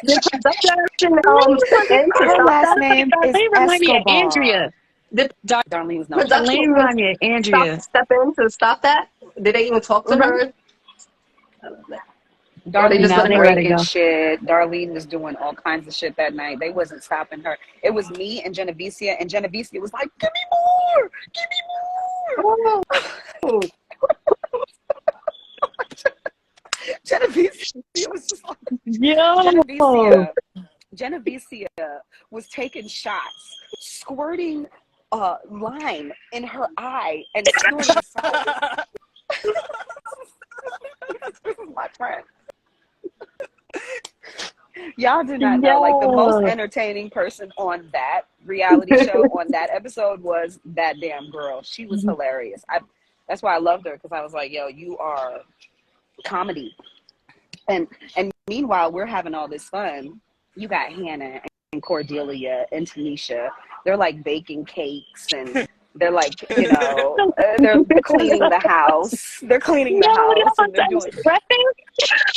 Did production Darlene step in to Her stop last that? name is Darlene remind me of Escobar. Andrea. Did Darlene's no joke. production Darlene even remind me of Andrea. step in to stop that? Did they even talk to her? Or they Darlene just Now was let they her. let it breaking go. shit. Darlene was doing all kinds of shit that night. They wasn't stopping her. It was me and Genevicia, and Genevicia was like, "Give me more, give me more." Oh, Genevicia was just like, Yo. Genevicia. Genevicia was taking shots, squirting lime in her eye and snorting salt. This is my friend. Y'all do not know. Like, the most Yo. entertaining person on that reality show, on that episode, was that damn girl. She was hilarious. That's why I loved her, because I was like, yo, you are comedy. And meanwhile, we're having all this fun. You got Hannah and Cordelia and Tanisha. They're like baking cakes, and they're like, they're cleaning the house. They're cleaning the house, and they're That was doing. breakfast.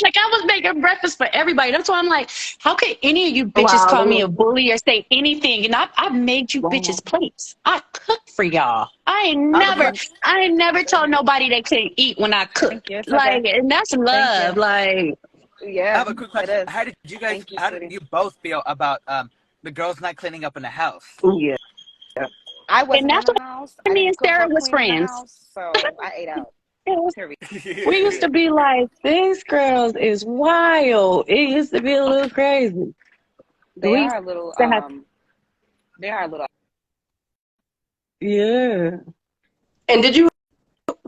Like I was making breakfast for everybody. That's why I'm like, how could any of you bitches call me wow. a bully or say anything? And I made you Wow. bitches plates. I cooked for y'all. I have a quick. I ain't never told nobody they couldn't eat when I cook. Thank you. It's okay. Like, and that's Thank you. love. Like, I Yeah, have a quick it question. is. How did you guys? Thank you, How did sweetie. you both feel about the girls not cleaning up in the house? Yeah. I and wasn't in that's the house. when I me and didn't cook Sarah or was clean in the friends. house, so I ate out. It was, Period. we used to be like, this girls is wild. It used to be a little crazy. They We used are a little. to have, They are a little. yeah. And did you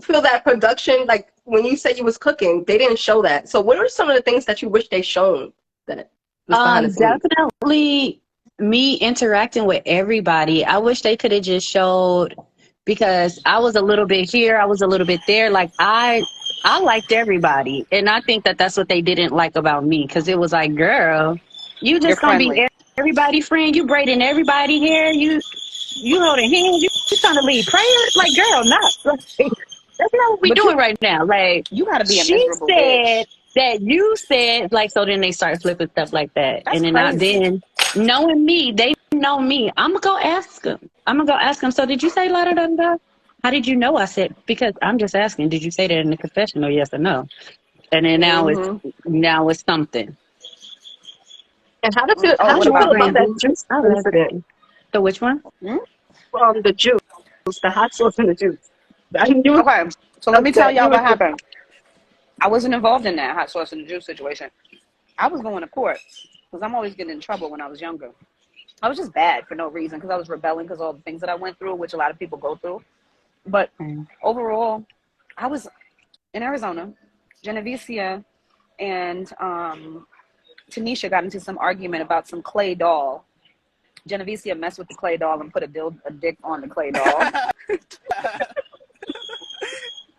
feel that production, like when you said you was cooking, they didn't show that. So what are some of the things that you wish they shown that was behind the scenes? Definitely me interacting with everybody. I wish they could have just showed because I was a little bit here, I was a little bit there. Like I liked everybody, and I think that that's what they didn't like about me because it was like, girl, you You're just gonna be friendly. everybody friend. You braiding everybody hair. You holding hands. You trying to lead prayers. Like, girl, not. That's not what we But doing right now. Like, you got to be a she miserable said bitch. that you said, like, so then they start flipping stuff like that. That's And crazy. then knowing me, they know me. I'm going to go ask them. So did you say la da da da? How did you know? I said, because I'm just asking, did you say that in the confessional? Yes or no? And then Hmm. now it's something. And Oh, how what did you about feel about that Brandy? juice I love incident? it. So which one? Hmm? The juice, the hot sauce and the juice. I knew Okay, so let me tell upset. y'all You what was happened. I wasn't involved in that hot sauce and the juice situation. I was going to court because I'm always getting in trouble when I was younger. I was just bad for no reason because I was rebelling because all the things that I went through, which a lot of people go through. But overall, I was in Arizona. Genevicia and Tanisha got into some argument about some clay doll. Genevicia messed with the clay doll and put a dick on the clay doll.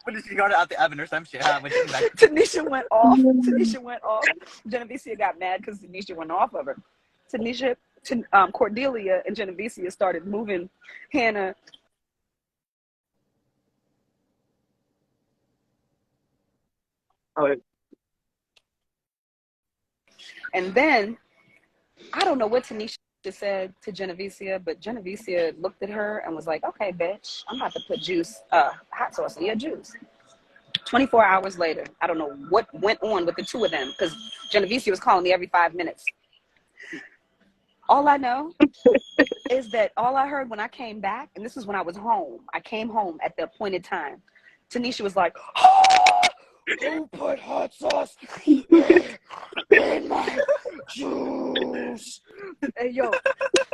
When did she got it out the oven or some shit? Huh? When she came back. Tanisha went off. Genevicia got mad because Tanisha went off of her. Cordelia and Genevicia started moving Hannah. oh, And then, I don't know what Tanisha said to Genevicia, but Genevicia looked at her and was like, okay, bitch, I'm about to put hot sauce in your juice. 24 hours later, I don't know what went on with the two of them because Genevicia was calling me every 5 minutes. All I know is that all I heard when I came back, and this is when I was home, I came home at the appointed time. Tanisha was like, oh, who put hot sauce in my juice? And yo,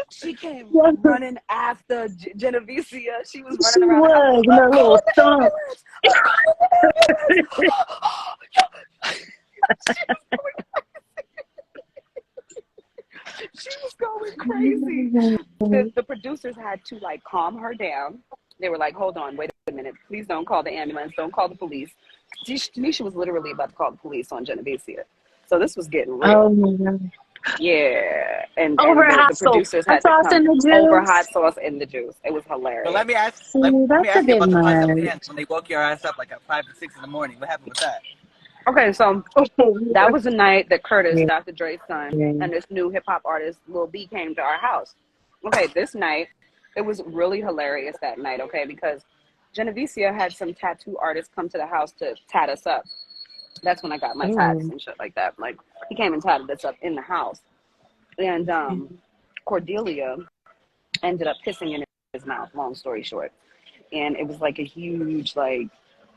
she came running after Genevicia. She was She running around the house. was in I'm a little calling the stump. ambulance. I'm calling the ambulance. She was going crazy. The producers had to like calm her down. They were like, hold on, wait a minute. Please don't call the ambulance. Don't call the police. Tanisha was literally about to call the police on Genevicia. So this was getting real. Oh my God. Yeah. And Over the hot sauce, producers hot had to sauce come in the over juice. hot sauce in the juice. It was But hilarious. let See, me that's a ask you bit about the hot sauce much. hands when they woke your ass up like at 5 or 6 in the morning. What happened with that? Okay, so that was the night that Curtis, Yeah. Dr. Dre's son, and this new hip hop artist, Lil B, came to our house. Okay, this night, it was really hilarious that night, okay, because Genevicia had some tattoo artists come to the house to tat us up. That's when I got my tats Ooh. and shit like that. Like, he came and tatted us up in the house. And Cordelia ended up pissing in his mouth, long story short. And it was like a huge, like,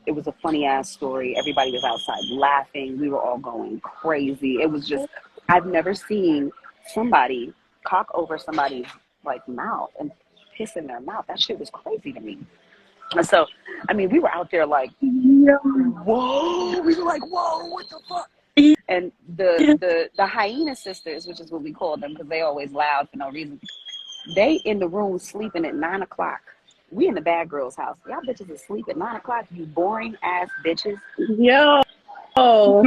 it was a funny ass story. Everybody was outside laughing. We were all going crazy. It was just, I've never seen somebody cock over somebody's like mouth and piss in their mouth. That shit was crazy to me. And so, I mean, we were out there like, whoa. We were like, whoa, what the fuck? And the hyena sisters, which is what we call them, because they always loud for no reason, they in the room sleeping at 9 o'clock. We in the bad girl's house. Y'all bitches asleep at 9 o'clock, you boring ass bitches. Yo. Oh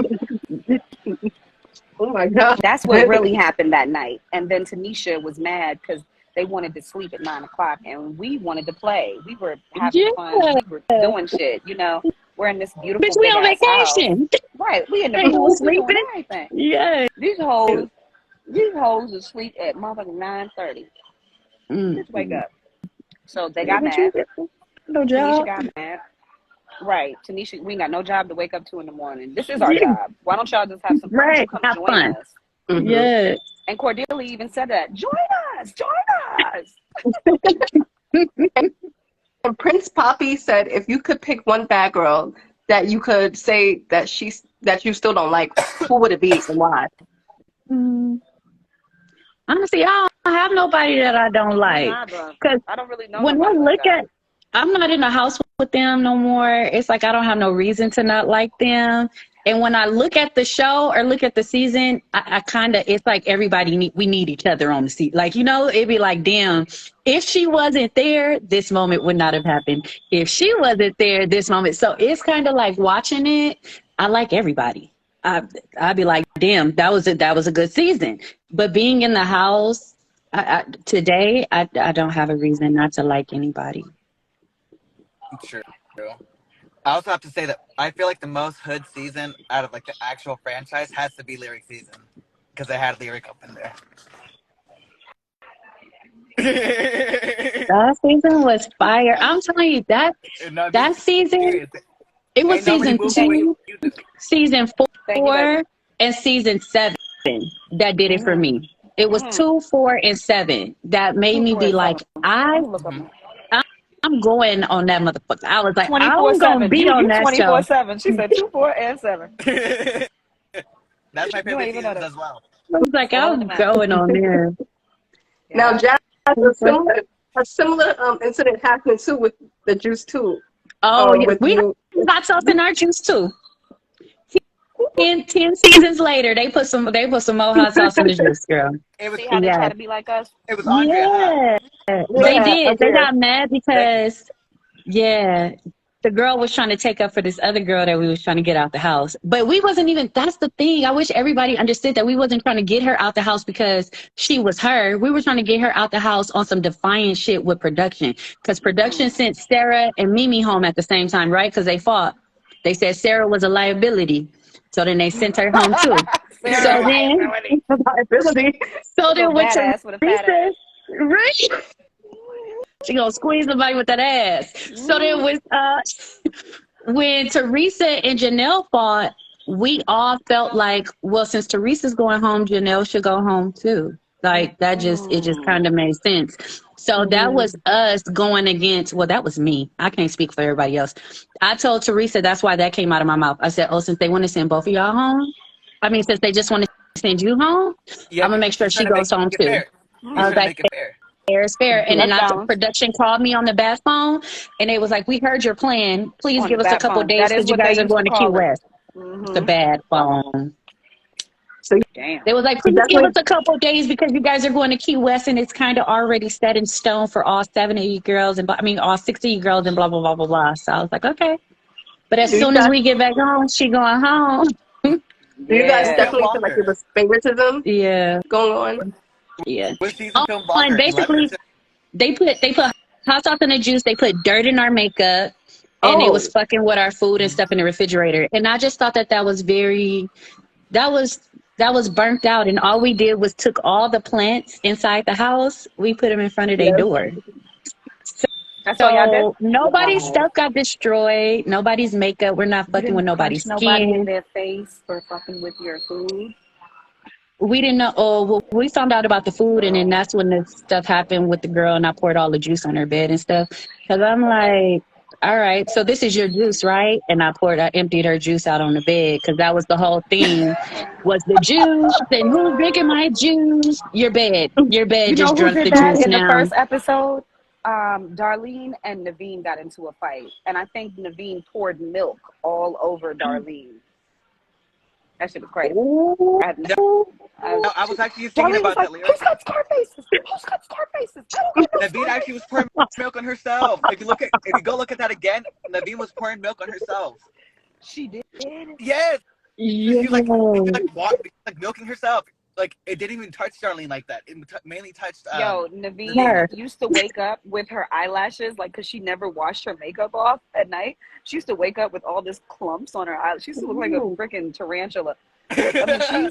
my God. That's what really happened that night. And then Tanisha was mad because they wanted to sleep at 9 o'clock and we wanted to play. We were having fun. We were doing shit, you know. We're in this beautiful Bitch, we big on ass house. vacation. Right. We in the Hey, you was pool. We doing sleeping? everything. Yeah. These hoes asleep at motherfucking 9:30. Just wake up. So they got mad. No Tanisha job. got mad. Right. Tanisha, we ain't got no job to wake up to in the morning. This is our job. Why don't y'all just have some fun? Right. Come Have join fun. us. Mhm. Yeah. And Cordelia even said that. Join us. And Prince Poppy said, if you could pick one bad girl that you could say that you still don't like, who would it be and why? Mm. Honestly, I don't have nobody that I don't like. Because I don't really know when I nobody like look that. at, I'm not in the house with them no more. It's like I don't have no reason to not like them. And when I look at the show or look at the season, I kind of, it's like we need each other on the seat. Like, you know, it'd be like, damn, if she wasn't there, this moment would not have happened. If she wasn't there, this moment. So it's kind of like watching it. I like everybody. I'd be like, damn, that was a good season. But being in the house today, I don't have a reason not to like anybody. True. I also have to say that I feel like the most hood season out of like the actual franchise has to be Lyric season because they had Lyric up in there. That season was fire. I'm telling you No, that season. serious. It was Ain't nobody season moved the way 2, you do. season Thank you, baby. 4, and season 7 that did it for me. It was 2, 4, and 7 that made 2, me 4, be and 7. like, Let me look up. I'm going on that motherfucker. I was like, I'm gonna 24/7. be on You that show. 24/7. She said 2, 4, and 7. That's my You ain't favorite even know seasons that. as well. I was like, All of the I'm time. going on there. Now, Yeah. Jazz, a similar incident happened too with the Juice too. Oh yeah, With we you. have hot sauce in our juice too. 10 seasons later, they put some more hot sauce in the juice, girl. It was See how they try Yes. to be like us? it was Andrea, huh? Yeah. They Yeah, did. They yeah. got mad Becky. because, yeah, the girl was trying to take up for this other girl that we was trying to get out the house. But we wasn't even, that's the thing. I wish everybody understood that we wasn't trying to get her out the house because she was her. We were trying to get her out the house on some defiant shit with production. Because production sent Sarah and Mimi home at the same time, right? Because they fought. They said Sarah was a liability. So then they sent her home too. Sarah, So then, Liability. so little then with badass with a fat Teresa, ass. right? She gonna squeeze somebody with that ass. So then with when Teresa and Janelle fought, we all felt like, well, since Teresa's going home, Janelle should go home too. Like it just kind of made sense. So that was us going against, well, that was me. I can't speak for everybody else. I told Teresa that's why that came out of my mouth. I said, oh, since they want to send both of y'all home, I mean, since they just want to send you home, Yeah, I'm gonna make sure he's she trying to goes home make it too. fair. He's I was trying to like, make it fair. fair is fair. And then That's balanced. production called me on the back phone and they was like, we heard your plan. Please On the give us a bat couple phone. days That is because you what they guys are used to going to Key call it. West. It's a bad phone. So Damn. They was like, you please give us definitely a couple days because you guys are going to Key West and it's kind of already set in stone for all 7 of you girls and all 60 of you girls and blah, blah, blah, blah, blah. So I was like, okay. But as do you soon as guys we get back home, she going home. do you guys Who Yeah. filmed definitely feel like there longer? was favoritism Yeah. going on? Yeah. Which season Oh, filmed and longer? 11 or basically 10? they put hot sauce in the juice. They put dirt in our makeup, and they was Oh, fucking with our food and stuff in the refrigerator. And I just thought that was very that was burnt out. And all we did was took all the plants inside the house. We put them in front of their yes. door. That's all y'all did? So nobody's Wow. stuff got destroyed. Nobody's makeup. We're not You fucking with didn't nobody's punch nobody in skin. their face for fucking with your food? We didn't know. Oh, well, we found out about the food, and then that's when the stuff happened with the girl, and I poured all the juice on her bed and stuff. Because I'm like, all right, so this is your juice, right? And I emptied her juice out on the bed because that was the whole thing, was the juice. And who's drinking my juice? Your bed You know just who drunk did the that juice in the now. first episode? Darlene and Naveen got into a fight, and I think Naveen poured milk all over Darlene. That shit was crazy. Ooh. I, had, I was actually just thinking Darlene was about like, that lyric. "Who's got scar faces? Who's got scar faces? I don't got no Naveen scar actually was faces." pouring milk on herself. If you go look at that again, Naveen was pouring milk on herself. She did. Yes. So she was Yo. like milking herself. Like it didn't even touch Darlene like that. It mainly touched Yo, Naveen Naveen. Her. used to wake up with her eyelashes, like, because she never washed her makeup off at night. She used to wake up with all this clumps on her eyes. She used to look like a Ooh. freaking tarantula. I mean,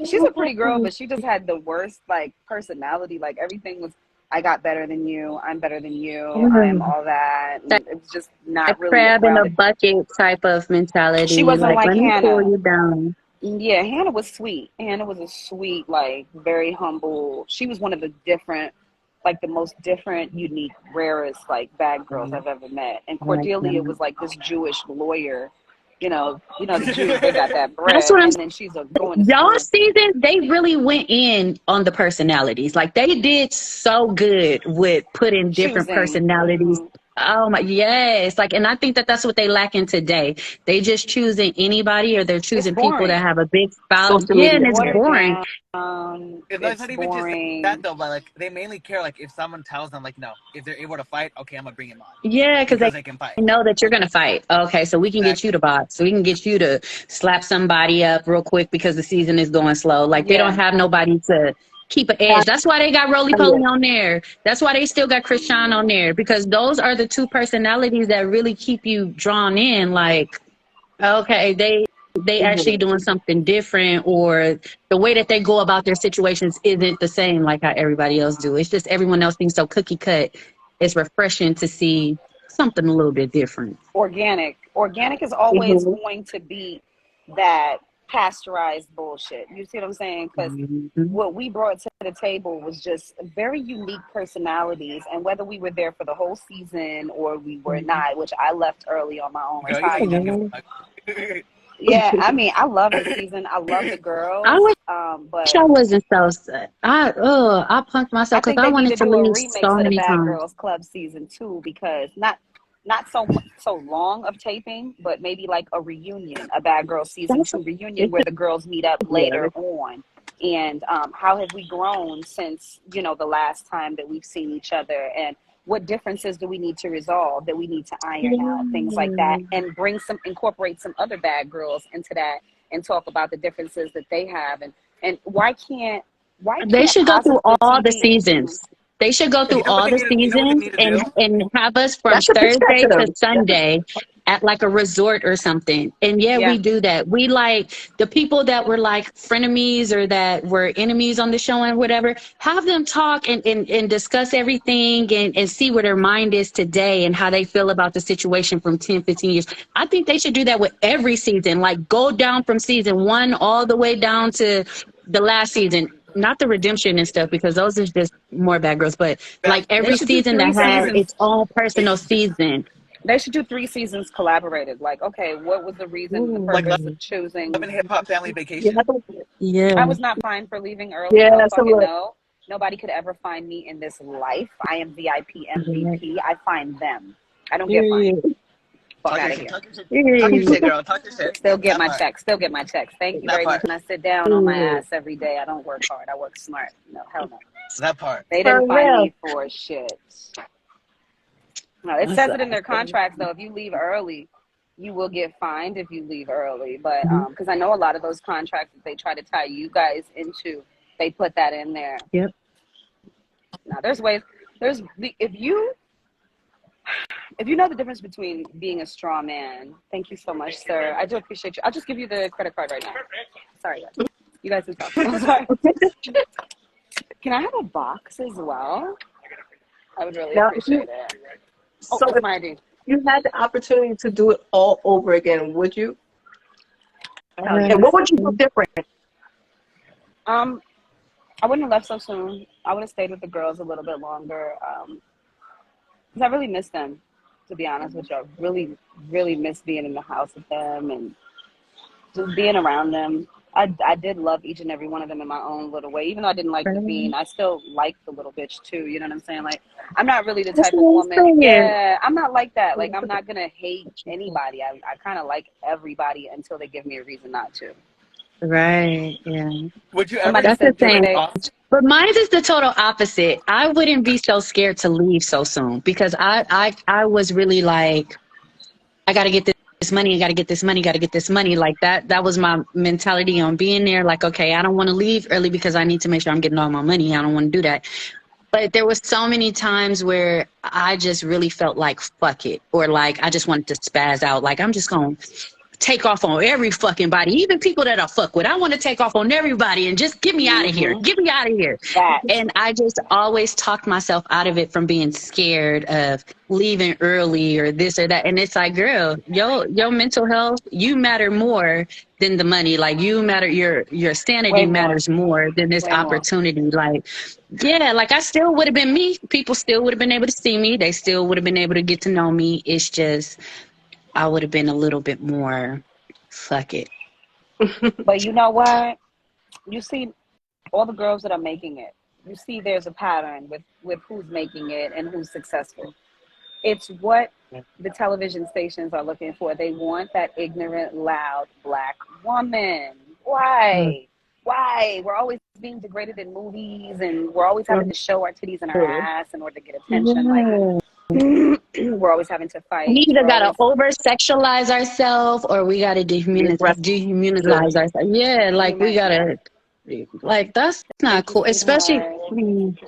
she's a pretty girl, but she just had the worst, like, personality. Like, everything was, I got better than you. I'm better than you. I'm all that. That And it was just a not really crab in a grounded. bucket type of She mentality. wasn't Like, like let me pull Hannah. you down. Yeah, Hannah was sweet. Hannah was a sweet, like, very humble. She was one of the different, like, the most different, unique, rarest, like, bad girls I've ever met. And Like Cordelia that. was like this Jewish lawyer. The Jews, they got that That's bread, what I'm and then she's going to y'all school. season, they really went in on the personalities. Like they did so good with putting different Choosing. personalities. Oh my, yes. Like, and I think that that's what they lack in today. They just choosing anybody, or they're It's choosing people that boring. have a big spout. Social Yeah, It's and media. it's Yeah. watered boring. down. It's It's not even just that boring. though, but like they mainly care like if someone tells them like no, if they're able to fight, okay, I'm gonna bring him on Yeah, because because they they can fight. know that you're gonna fight. Okay, so we can get you Exactly. to box. So we can get you to slap somebody up real quick because the season is going slow. Like they don't Yeah. have nobody to keep an edge. That's why they got Roly Poly on there. That's why they still got Krishan on there, because those are the two personalities that really keep you drawn in. Like, okay, they actually doing something different, or the way that they go about their situations isn't the same like how everybody else do. It's just everyone else being so cookie cut. It's refreshing to see something a little bit different. Organic is always Mhm. going to be that pasteurized bullshit. You see what I'm saying? Because Mhm. what we brought to the table was just very unique personalities, and whether we were there for the whole season or we were not, which I left early on my own Girl, you know you didn't give retirement. a fuck. Yeah, I mean, I love the season. I love the I girls. wish I But wasn't so sad. I punked I myself because think I they need wanted to to do a leave remix so of the many Bad times. Girls Club season 2, because not so long of taping, but maybe like a reunion, a Bad Girls season That's 2 reunion it's where the girls meet up yeah. later on. And how have we grown since the last time that we've seen each other, and what differences do we need to resolve, that we need to iron out, things like that, Yeah. and incorporate some other bad girls into that, and talk about the differences that they have, and why They can't should go through positive all the TV. seasons. They should go through You know what all they the need? You know what they seasons need to and do? have us from That should pitch that Thursday to to them. Yeah. Sunday at like a resort or something. And yeah, Yeah. we do that. We like the people that were like frenemies or that were enemies on the show and whatever, have them talk and discuss everything and see where their mind is today and how they feel about the situation from 10, 15 years. I think they should do that with every season. Like go down from season one all the way down to the last season, not the redemption and stuff, because those are just more bad girls, but like They every should do season that three has Seven. seasons. its own personal season. They should do 3 seasons collaborated. Like, okay, what was the reason, the Like purpose Ooh. of choosing? Love and Hip Hop Family Yeah. Vacation. I Yeah. was not fine for leaving early. Yeah. Hell So fucking look, no. Nobody could ever find me in this life. I am VIP MVP. I find them. I don't get fined. Period. Fuck Talk out your of shit. here. Talk your Period. shit, girl. Talk your shit. Still get That my part. checks. Still get my checks. Thank you That very part. much. And I sit down on my Period. ass every day. I don't work hard. I work smart. No, hell no. That part. They For didn't find real. me for shit. No, it That's says it in their contracts though. If you leave early, you will get fined if you leave early. But because I know a lot of those contracts that they try to tie you guys into, they put that in there. Yep. Now there's ways. If you know the difference between being a straw man. Thank you so much, sir. I do appreciate you. I'll just give you the credit card right now. Sorry, guys. You guys can talk. I'm sorry. Can I have a box as well? I would really now, if you appreciate it. Oh, So that's if my ID. you had the opportunity to do it all over again, would you? Uh, And what would you do different? Um, I wouldn't have left so soon. I would have stayed with the girls a little bit longer. 'Cause I really miss them, to be honest with you. I really, really miss being in the house with them and just being around them. I did love each and every one of them in my own little way. Even though I didn't like Naveen, I still like the little bitch too. You know what I'm saying? Like, I'm not really the That's type of what woman. I'm saying. Yeah, I'm not like that. Like, I'm not gonna hate anybody. I kind of like everybody until they give me a reason not to. Right. Yeah. Would you ever Somebody That's the said do the it other thing. day, off? But mine is the total opposite. I wouldn't be so scared to leave so soon because I was really like, I got to get this money. I got to get this money. Got to get this money. Like that. That was my mentality on being there. Like, okay, I don't want to leave early because I need to make sure I'm getting all my money. I don't want to do that. But there was so many times where I just really felt like fuck it, or like I just wanted to spaz out. Like I'm just gonna take off on every fucking body, even people that I fuck with. I want to take off on everybody and just get me out of here. mm-hmm, Get me out of here. that. And I just always talked myself out of it from being scared of leaving early or this or that. And it's like, girl, your mental health, you matter more than the money. Like you matter, your sanity Way more. matters more than this Way more. opportunity. Like, yeah, like I still would have been me. People still would have been able to see me. They still would have been able to get to know me. It's just I would have been a little bit more fuck it. But you know what? You see all the girls that are making it. You see there's a pattern with who's making it and who's successful. It's what the television stations are looking for. They want that ignorant, loud black woman. Why? Why? We're always being degraded in movies and we're always having to show our titties and our ass in order to get attention. Like, Yeah. we're always having to We fight. either We're gotta always, over sexualize ourselves or we gotta Right. dehumanize ourselves. Yeah, like we yeah, gotta like that's not thank you, cool. Especially sweetheart.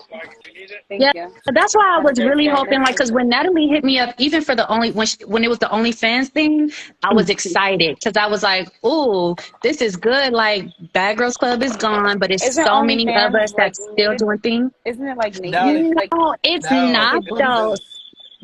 yeah, Thank you. that's why I Have a was good really day. hoping, like, because when Natalie hit me up, even for the only when it was the OnlyFans thing, I was excited because I was like, "Ooh, this is good." Like, Bad Girls Club is gone, but it's Isn't so many of us OnlyFans like that's still naked? doing things. Isn't it like No, naked? Like No, it's no. not naked It was booties? though. this.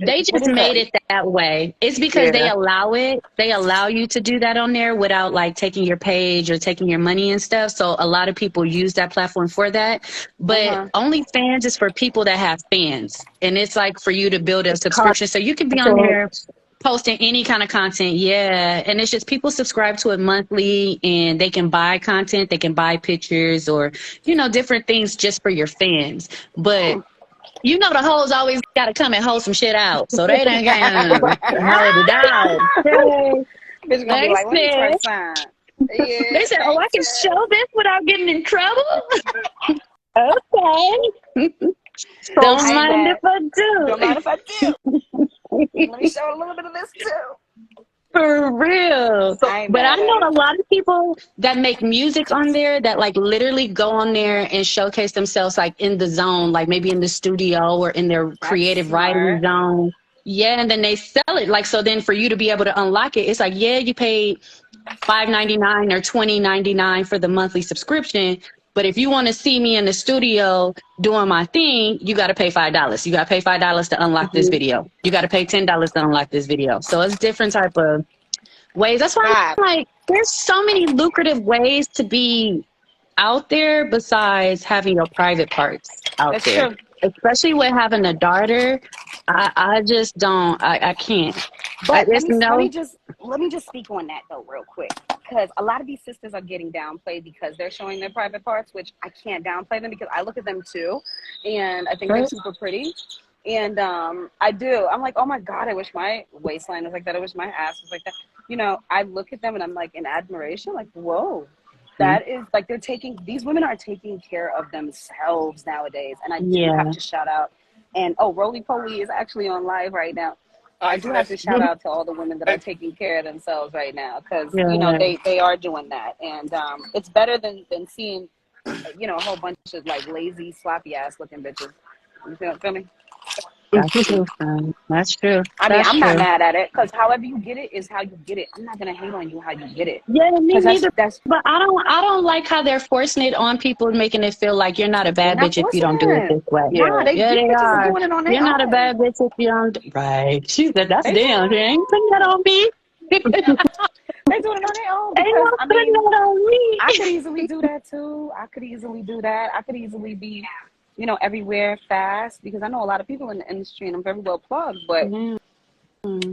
They What just is made it? it that way. It's because they Yeah. allow it. They allow you to do that on there without like taking your page or taking your money and stuff. So a lot of people use that platform for that. Uh But huh. OnlyFans is for people that have fans. And it's like for you to build a subscription. So you can be on Content. there posting any kind of content. Yeah. And it's just people subscribe to it monthly and they can buy content. They can buy pictures or, different things just for your fans. But the hoes always got to come and hold some shit out. So they done hold it out. Okay. Bitch gonna be They like, let me try said, some. Yeah, they said, oh, I thanks, can sis. show this without getting in trouble. Okay. So Don't I ain't mind if mad. Don't I mind if I do. do. Let me show a little bit of this too. For real. so I ain't But I mad at know a it. lot of people that make music on there that like literally go on there and showcase themselves like in the zone, like maybe in the studio or in their That's creative writing smart. zone. Yeah, and then they sell it. Like so then for you to be able to unlock it, it's like, yeah, you paid $5.99 or $20.99 for the monthly subscription. But if you want to see me in the studio doing my thing, you got to pay $5. You got to pay $5 to unlock this mhm. video. You got to pay $10 to unlock this video. So it's different type of ways. That's why Five. I'm like, there's so many lucrative ways to be out there besides having your private parts out That's there. true. Especially with having a daughter, I just don't. I can't. But It's no. let me just speak on that though real quick because a lot of these sisters are getting downplayed because they're showing their private parts, which I can't downplay them because I look at them too, and I think they're super pretty. And I do. I'm like, oh my God, I wish my waistline was like that. I wish my ass was like that. I look at them and I'm like in admiration, like, whoa, that is like these women are taking care of themselves nowadays. And I do have Yeah. to shout out. And Roly Poly is actually on live right now. I I do see have that. to shout out to all the women that are taking care of themselves right now because, Yeah. they are doing that. And it's better than seeing, a whole bunch of like lazy, sloppy ass looking bitches. You feel me? That's true, son. That's true. I mean, That's I'm not true. mad at it because however you get it is how you get it. I'm not gonna hate on you how you get it Yeah, me because neither. that's But I don't like how they're forcing it on people and making it feel like you're not a they're bad not bitch if you forcing don't do it it. this way. Nah, Yeah, these they bitches are are. doing it on their You're not a own. bad bitch if you don't. Right. She said, that's They doing damn. She ain't putting that on me. they doing it on their own Ain't because no I putting mean that on me. I could easily do that too. I could easily do that. I could easily be, everywhere fast because I know a lot of people in the industry and I'm very well plugged, but Yeah.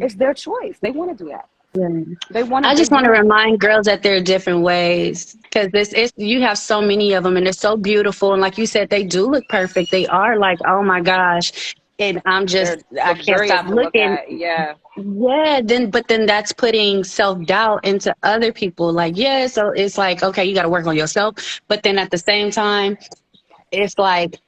it's their choice. They want to do that. Yeah. They I just want to do. remind girls that there are different ways because this is you have so many of them and they're so beautiful and like you said they do look perfect. They are like oh my gosh, and They're I can't luxurious stop to look looking. at. Yeah. Yeah, then that's putting self-doubt into other people. Like yeah, so it's like okay, you got to work on yourself, but then at the same time, it's like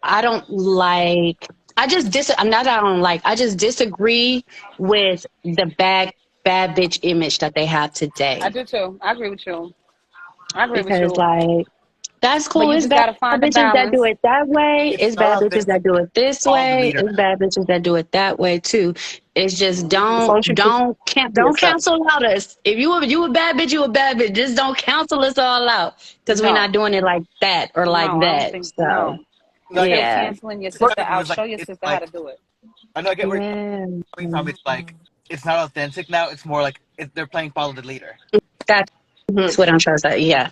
I don't like. I just dis. Not that I don't like. I just disagree with the bad bitch image that they have I today. do too. I agree with you. I agree with Because you. like that's But cool. you It's just bad gotta find a bitches that do balance. it that way. It's It's not bad bitches that authentic. do it this Follow the way. leader. It's bad bitches that do it that way too. It's just As long as you just be don't yourself. cancel out us. If you a bad bitch, you a bad bitch. Just don't cancel us all out because we're not No. doing it like that or like No, I don't that. think So no. Like Instead of yeah, canceling your it's sister funny out, because show like your it's sister how to like do it. I know I get where you're yeah. coming from. It's like it's not authentic now. It's more like they're playing follow the leader. That's Mhm. what I'm trying to say. Yeah,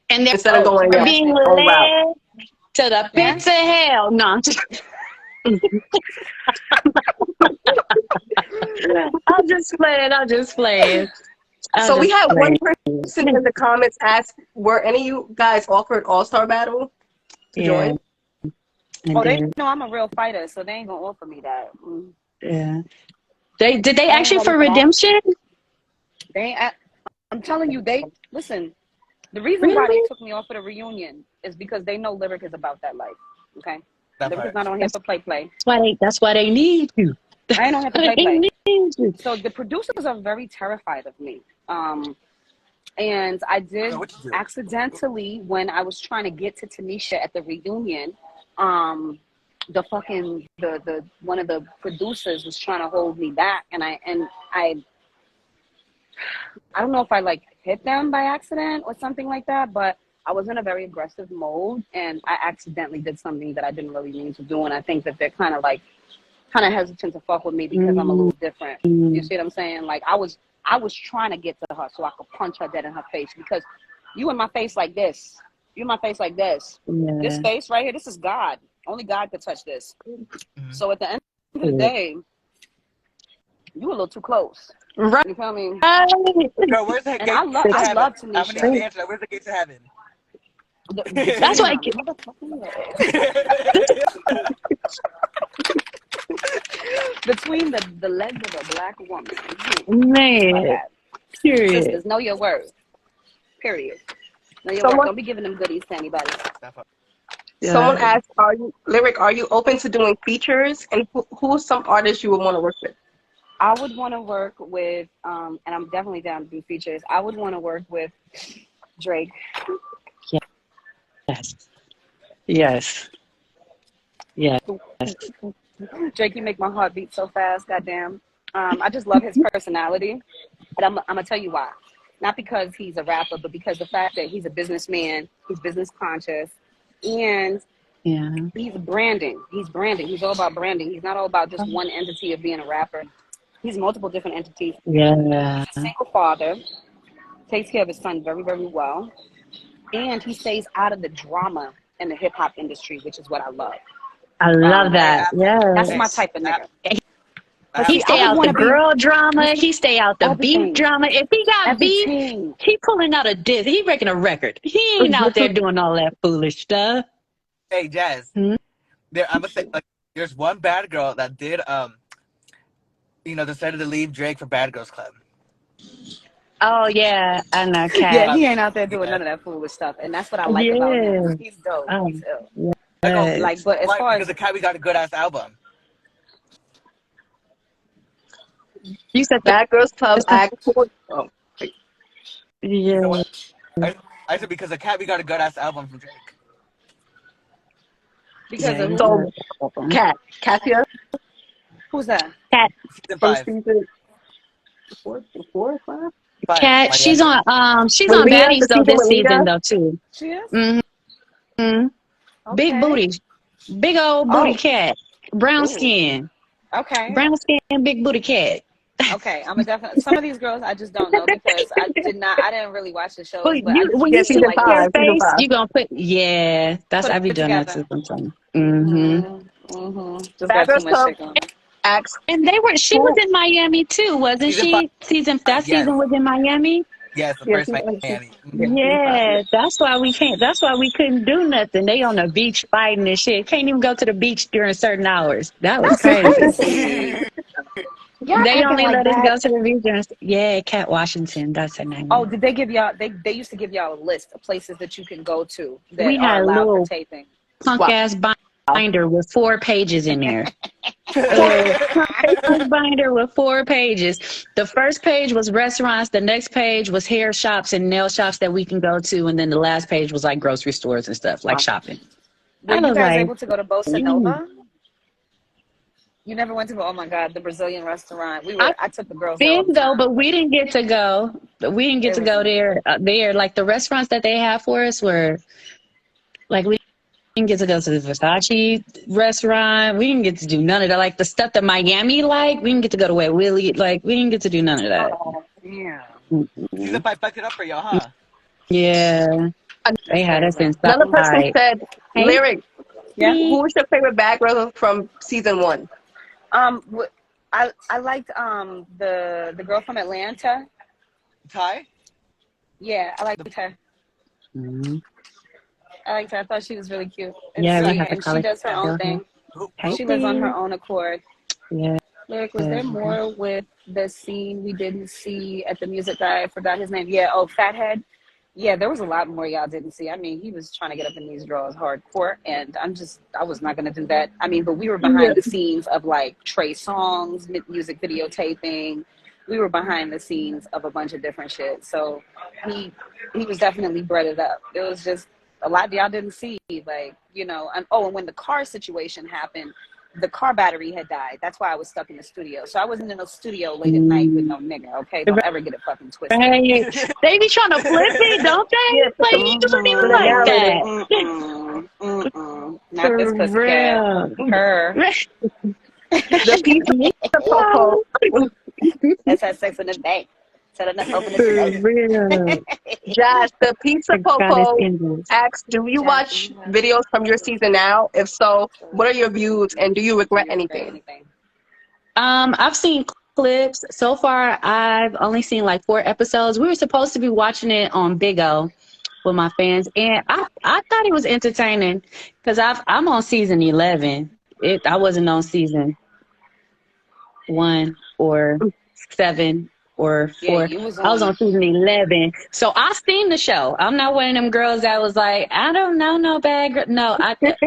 and Instead of going Somebody your they're asked being me. own route. led to the Yeah. pits of hell. No, I'm just playing. I'm just playing. I'm So we just had one playing. person in the comments ask, were any of you guys offered All-Star Battle to Yeah, join? and Oh, they then know I'm a real fighter, so they ain't gonna offer me that. yeah. They did they I ask ain't you ready for for that. redemption? They ain't. I'm telling you, they listen. The reason why they Really? took me off of the reunion is because they know Lyric is about that life. Okay, That Lyric is part. not on here That's for play. that's why they need you. I ain't on here for They play. need you. So the producers are very terrified of me. And I did So what you do? accidentally when I was trying to get to Tanisha at the reunion. The fucking the one of the producers was trying to hold me back, and I don't know if I like hit them by accident or something like that, but I was in a very aggressive mode and I accidentally did something that I didn't really mean to do. And I think that they're kind of hesitant to fuck with me because I'm a Mm, little different. You see what I'm saying? Like I was trying to get to her so I could punch her dead in her face because you in my face like this. You in my face like this. This yeah. face right here, this is God. Only God could touch this. Mhm. So at the end of the Yeah. day, you a little too close. Right. You feel me? Girl, where's the And gate to I heaven? love I'm gonna need Tanisha. the answer. Where's the gate to heaven? That's Between why them, motherfucking between the legs of a black woman. That's what I man. got. Period. Sisters, know your worth. Period. Know your worth. Someone Don't be giving them goodies to anybody. That part. someone Yeah. asked, are you open to doing features? And who are some artists you would want to work with? I would want to work with, and I'm definitely down to do features. I would want to work with Drake. Yes. Yes. Yes. Drake, you make my heart beat so fast. Goddamn. I just love his personality, and I'm gonna tell you why. Not because he's a rapper, but because the fact that he's a businessman, he's business conscious, and Yeah. he's branding. He's branding. He's all about branding. He's not all about just one entity of being a rapper. He's multiple different entities. Yeah. He's a single father, takes care of his son very, very well, and he stays out of the drama in the hip hop industry, which is what I love. I love Um, I that. have that's my Yes. type of nigga. I But have He see, I stay would out want the to be girl drama. He stay out the beef everything, drama. If he got beef, everything. he pulling out a disc. He breaking a record. He ain't out there doing all that foolish stuff. Hey Jazz. Hmm? There I'm gonna say like there's one bad girl that did decided to leave Drake for Bad Girls Club. Oh yeah, I know, Yeah, Cat. he ain't out there doing Yeah. none of that foolish stuff, and that's what I like about him. Yeah. He's dope. Oh He's ill. I go Like, yes. but as why? far Because as the Cat We got a good ass album. You said Bad Girls Club the Act 4. Oh, You know yeah. what? I said because the Cat We got a good ass album from Drake. Because Yeah, of you who? So, got Katia Who's that? Cat. Season from 5. season four or five. 5. Cat. She's Miami. on Malia, Baddies the though season this with season Leah. though too. She is? Mm-hmm. Big Okay. booty, big old booty Oh. cat, brown Ooh. skin, Okay. brown skin, big booty cat. Okay. I'm a definite. Some of these girls I just don't know because I didn't really watch the shows, But but I you, just when used you Yeah, to see season like her five. listen. Season face, five. you gonna put, yeah, that's Put I be it doing that together. too sometimes. Just Bad got too Girls much Club shit going on. asks And she was who. in Miami too, wasn't Season 5. she? That Yes. season was in Miami. Yes, the Yeah, first Miami. season five. Yeah. Yeah, that's why we can't. That's why we couldn't do nothing. They on the beach fighting and shit. Can't even go to the beach during certain hours. That was That's crazy. crazy. Y'all They acting only like let us that. go to the beach during. Yeah, Cat Washington. That's her Oh, name. did they give y'all? They used to give y'all a list of places that you can go to that We are had a allowed for little taping. punk Wow. ass binder with 4 pages in there. A little punk binder with 4 pages. The first page was restaurants. The next page was hair shops and nail shops that we can go to, and then the last page was like grocery stores and stuff, like shopping. Were I you was guys like, able to go to Bossa mm. Nova? You never went to? Oh my God, the Brazilian restaurant. I've I took the girls there all been the though, time. but we didn't get to go. We didn't get It to was go there. There, like the restaurants that they have for us were like we didn't get to go to the Versace restaurant. We didn't get to do none of that. Like the stuff that Miami like, we didn't get to go to Wet Willie. Like we didn't get to do none of that. yeah. Season Mm-mm. 5 fucked it up for y'all, huh? Yeah, they That's had us crazy. Another person inside. said, Hey, Lyric, Yeah. me. who's your favorite bad girl from season one? I liked the girl from Atlanta. Ty? Yeah, I liked her. Mhm. I liked her. I thought she was really cute and Yeah, we sweet, have to and she college does her own girl here. thing. Hey, Who? She lives on her Steve. own accord. Yeah. Lyric, was there more with the scene we didn't see at the music guy? I forgot his name. Yeah, oh, Fathead. Yeah, there was a lot more y'all didn't see. I mean, he was trying to get up in these draws hardcore, and I was not going to do that. I mean, but we were Yeah. behind the scenes of like Trey Songz, music video taping. We were behind the scenes of a bunch of different shit. So he he was definitely breaded up. It was just a lot y'all didn't see, like, and when the car situation happened, the car battery had died. That's why I was stuck in the studio. So I wasn't in the studio late at night with no nigga, okay? Don't ever get it fucking twisted. Right. They be trying to flip it, don't Yeah, they? for Like you don't even the like narrator. Mm-mm. Not this that. For pussycat. real. Her. The pizza popo. Let's have sex in the bank. Tell her to open the For safe. real. Josh, the pizza The goddess popo angels. asks, do you Jazz, do watch you have videos from your season now? If so, what are your views and do you do regret you regret anything? anything? I've seen clips. So far, I've only seen like 4 episodes. We were supposed to be watching it on Big O with my fans, and I thought it was entertaining because I'm on season 11. I wasn't on season 1 or 7 or Yeah, 4. you was I was on. on season 11. So I've seen the show. I'm not one of them girls that was like, I don't know, no bad girl. No,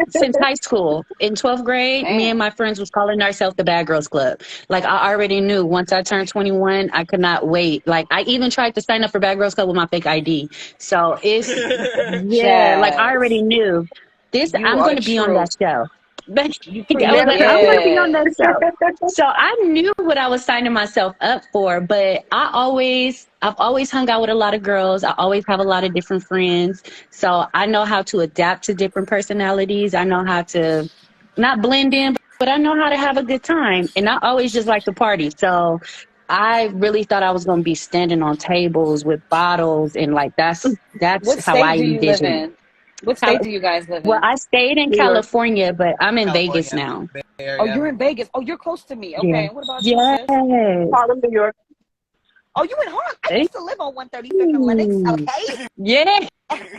since high school in 12th grade, me and Damn. my friends was calling ourselves the Bad Girls Club. Like I already knew once I turned 21, I could not wait. Like I even tried to sign up for Bad Girls Club with my fake ID. So yeah, like I Jazz, already knew this, you I'm are going to be on that true. show. But You I was like, pre I'm going to be on yeah. that show. So I knew what I was signing myself up for, but I've always hung out with a lot of girls. I always have a lot of different friends. So I know how to adapt to different personalities. I know how to not blend in, but I know how to have a good time. And I always just like to party. So I really thought I was going to be standing on tables with bottles and like that's What how I state do you live envisioned in? What it. state do you guys live Well, in? I stayed in New York. California, but I'm in Vegas California. now. Bay Oh, Area. you're in Vegas. Oh, you're close to me. Yeah. Okay. And what about you, sis? Yes. Harlem, New York. Oh, you in Harlem? I Hey. used to live on 135th and Lenox. Okay. Yeah.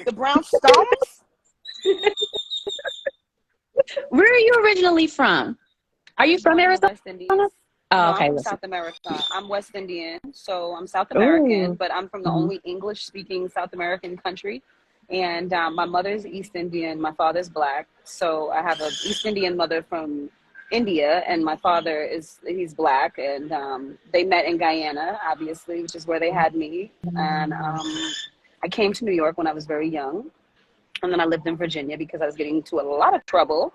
The brownstones. Where are you originally from? Are I you was from born in the Arizona? West Indies. Oh, No, I'm okay. from Listen. South America. I'm West Indian, so I'm South American, Ooh. but I'm from the Mhm. only English-speaking South American country. And my mother's East Indian, my father's Black. So I have an East Indian mother from India, and my father he's Black, and they met in Guyana, obviously, which is where they had me. And I came to New York when I was very young, And then I lived in Virginia because I was getting into a lot of trouble.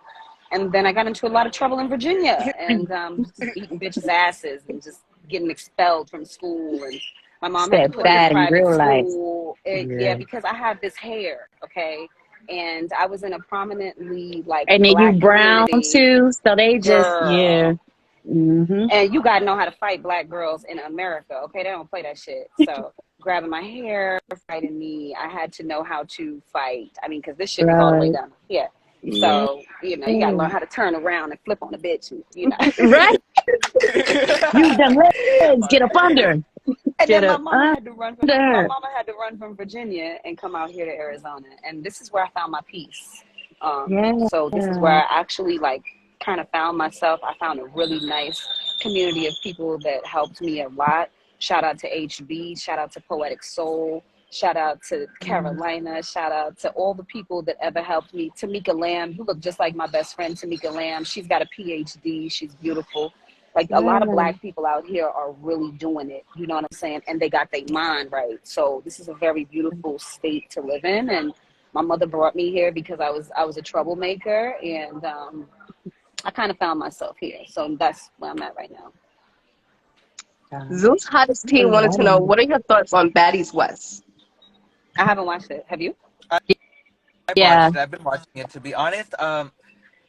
And then I got into a lot of trouble in Virginia and just beating bitches' asses and just getting expelled from school. And my mom had to Said put me in bad in private real life. school. Yeah, because I had this hair, okay? And I was in a prominently like And then you black brown community. too, so they just yeah. Girl. And you gotta know how to fight black girls in America, okay? They don't play that shit. So grabbing my hair, fighting me, I had to know how to fight. I mean, because this shit was all the way Right. down here. Yeah. So, you know, you gotta learn how to turn around and flip on a bitch, and, you know. Right. Use them legs. Get up under. And Get then my up mama had to run from under. Virginia and come out here to Arizona. And this is where I found my peace. Yeah. So this is where I actually like kind of found myself. I found a really nice community of people that helped me a lot. Shout out to HB, shout out to Poetic Soul, shout out to Carolina, shout out to all the people that ever helped me. Tamika Lamb, you look just like my best friend, Tamika Lamb. She's got a PhD, she's beautiful. Like a lot of black people out here are really doing it, you know what I'm saying? And they got their mind right. So this is a very beautiful state to live in. And my mother brought me here because I was a troublemaker, and I kind of found myself here. So that's where I'm at right now. Zeus Hottest Tea wanted to know, what are your thoughts on Baddies West? I haven't watched it. Have you? Yeah. I've been watching it. To be honest,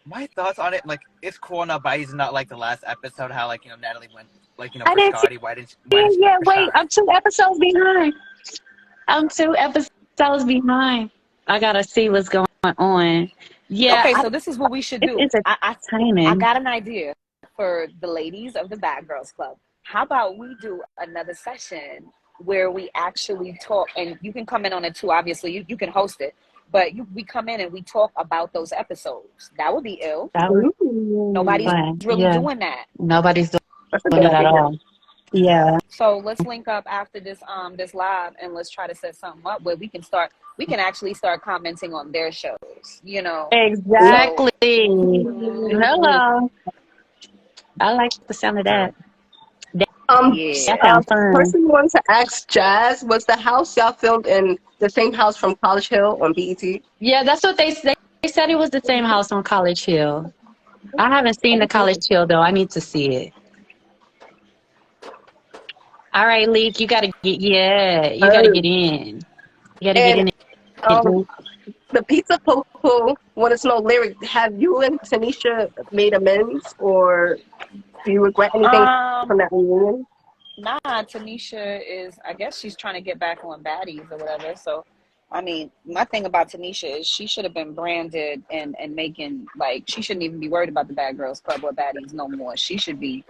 my thoughts on it, like, it's cool enough, but it's not like the last episode. How like Natalie went, like I for didn't see Scotty. Why didn't she yeah, for wait, Scotty? I'm 2 episodes behind. I'm 2 episodes behind. I gotta see what's going on. Yeah. Okay, so this is what we should do. It's I entertaining. got an idea for the ladies of the Bad Girls Club. How about we do another session where we actually talk, and you can come in on it too. Obviously, you can host it, but we come in and we talk about those episodes. That would be ill. That was Nobody's fun. really Yeah. doing that. Nobody's That's a doing good it at idea. all. Yeah. So let's link up after this this live, and let's try to set something up where we can actually start commenting on their shows, you know. Exactly. Hello. I like the sound of that. That sounds fun. Person wants to ask Jazz, was the house y'all filmed in the same house from College Hill on BET? Yeah, that's what they said. They said it was the same house on College Hill. I haven't seen the College Hill though. I need to see it. All right, Leek, you gotta get you gotta get in. You gotta get in. The Pizza Popo wanted to know, Lyric, have you and Tanisha made amends, or do you regret anything from that reunion? Nah, Tanisha is, I guess she's trying to get back on Baddies or whatever. So, I mean, my thing about Tanisha is she should have been branded and making, like, she shouldn't even be worried about the Bad Girls Club or Baddies no more. She should be.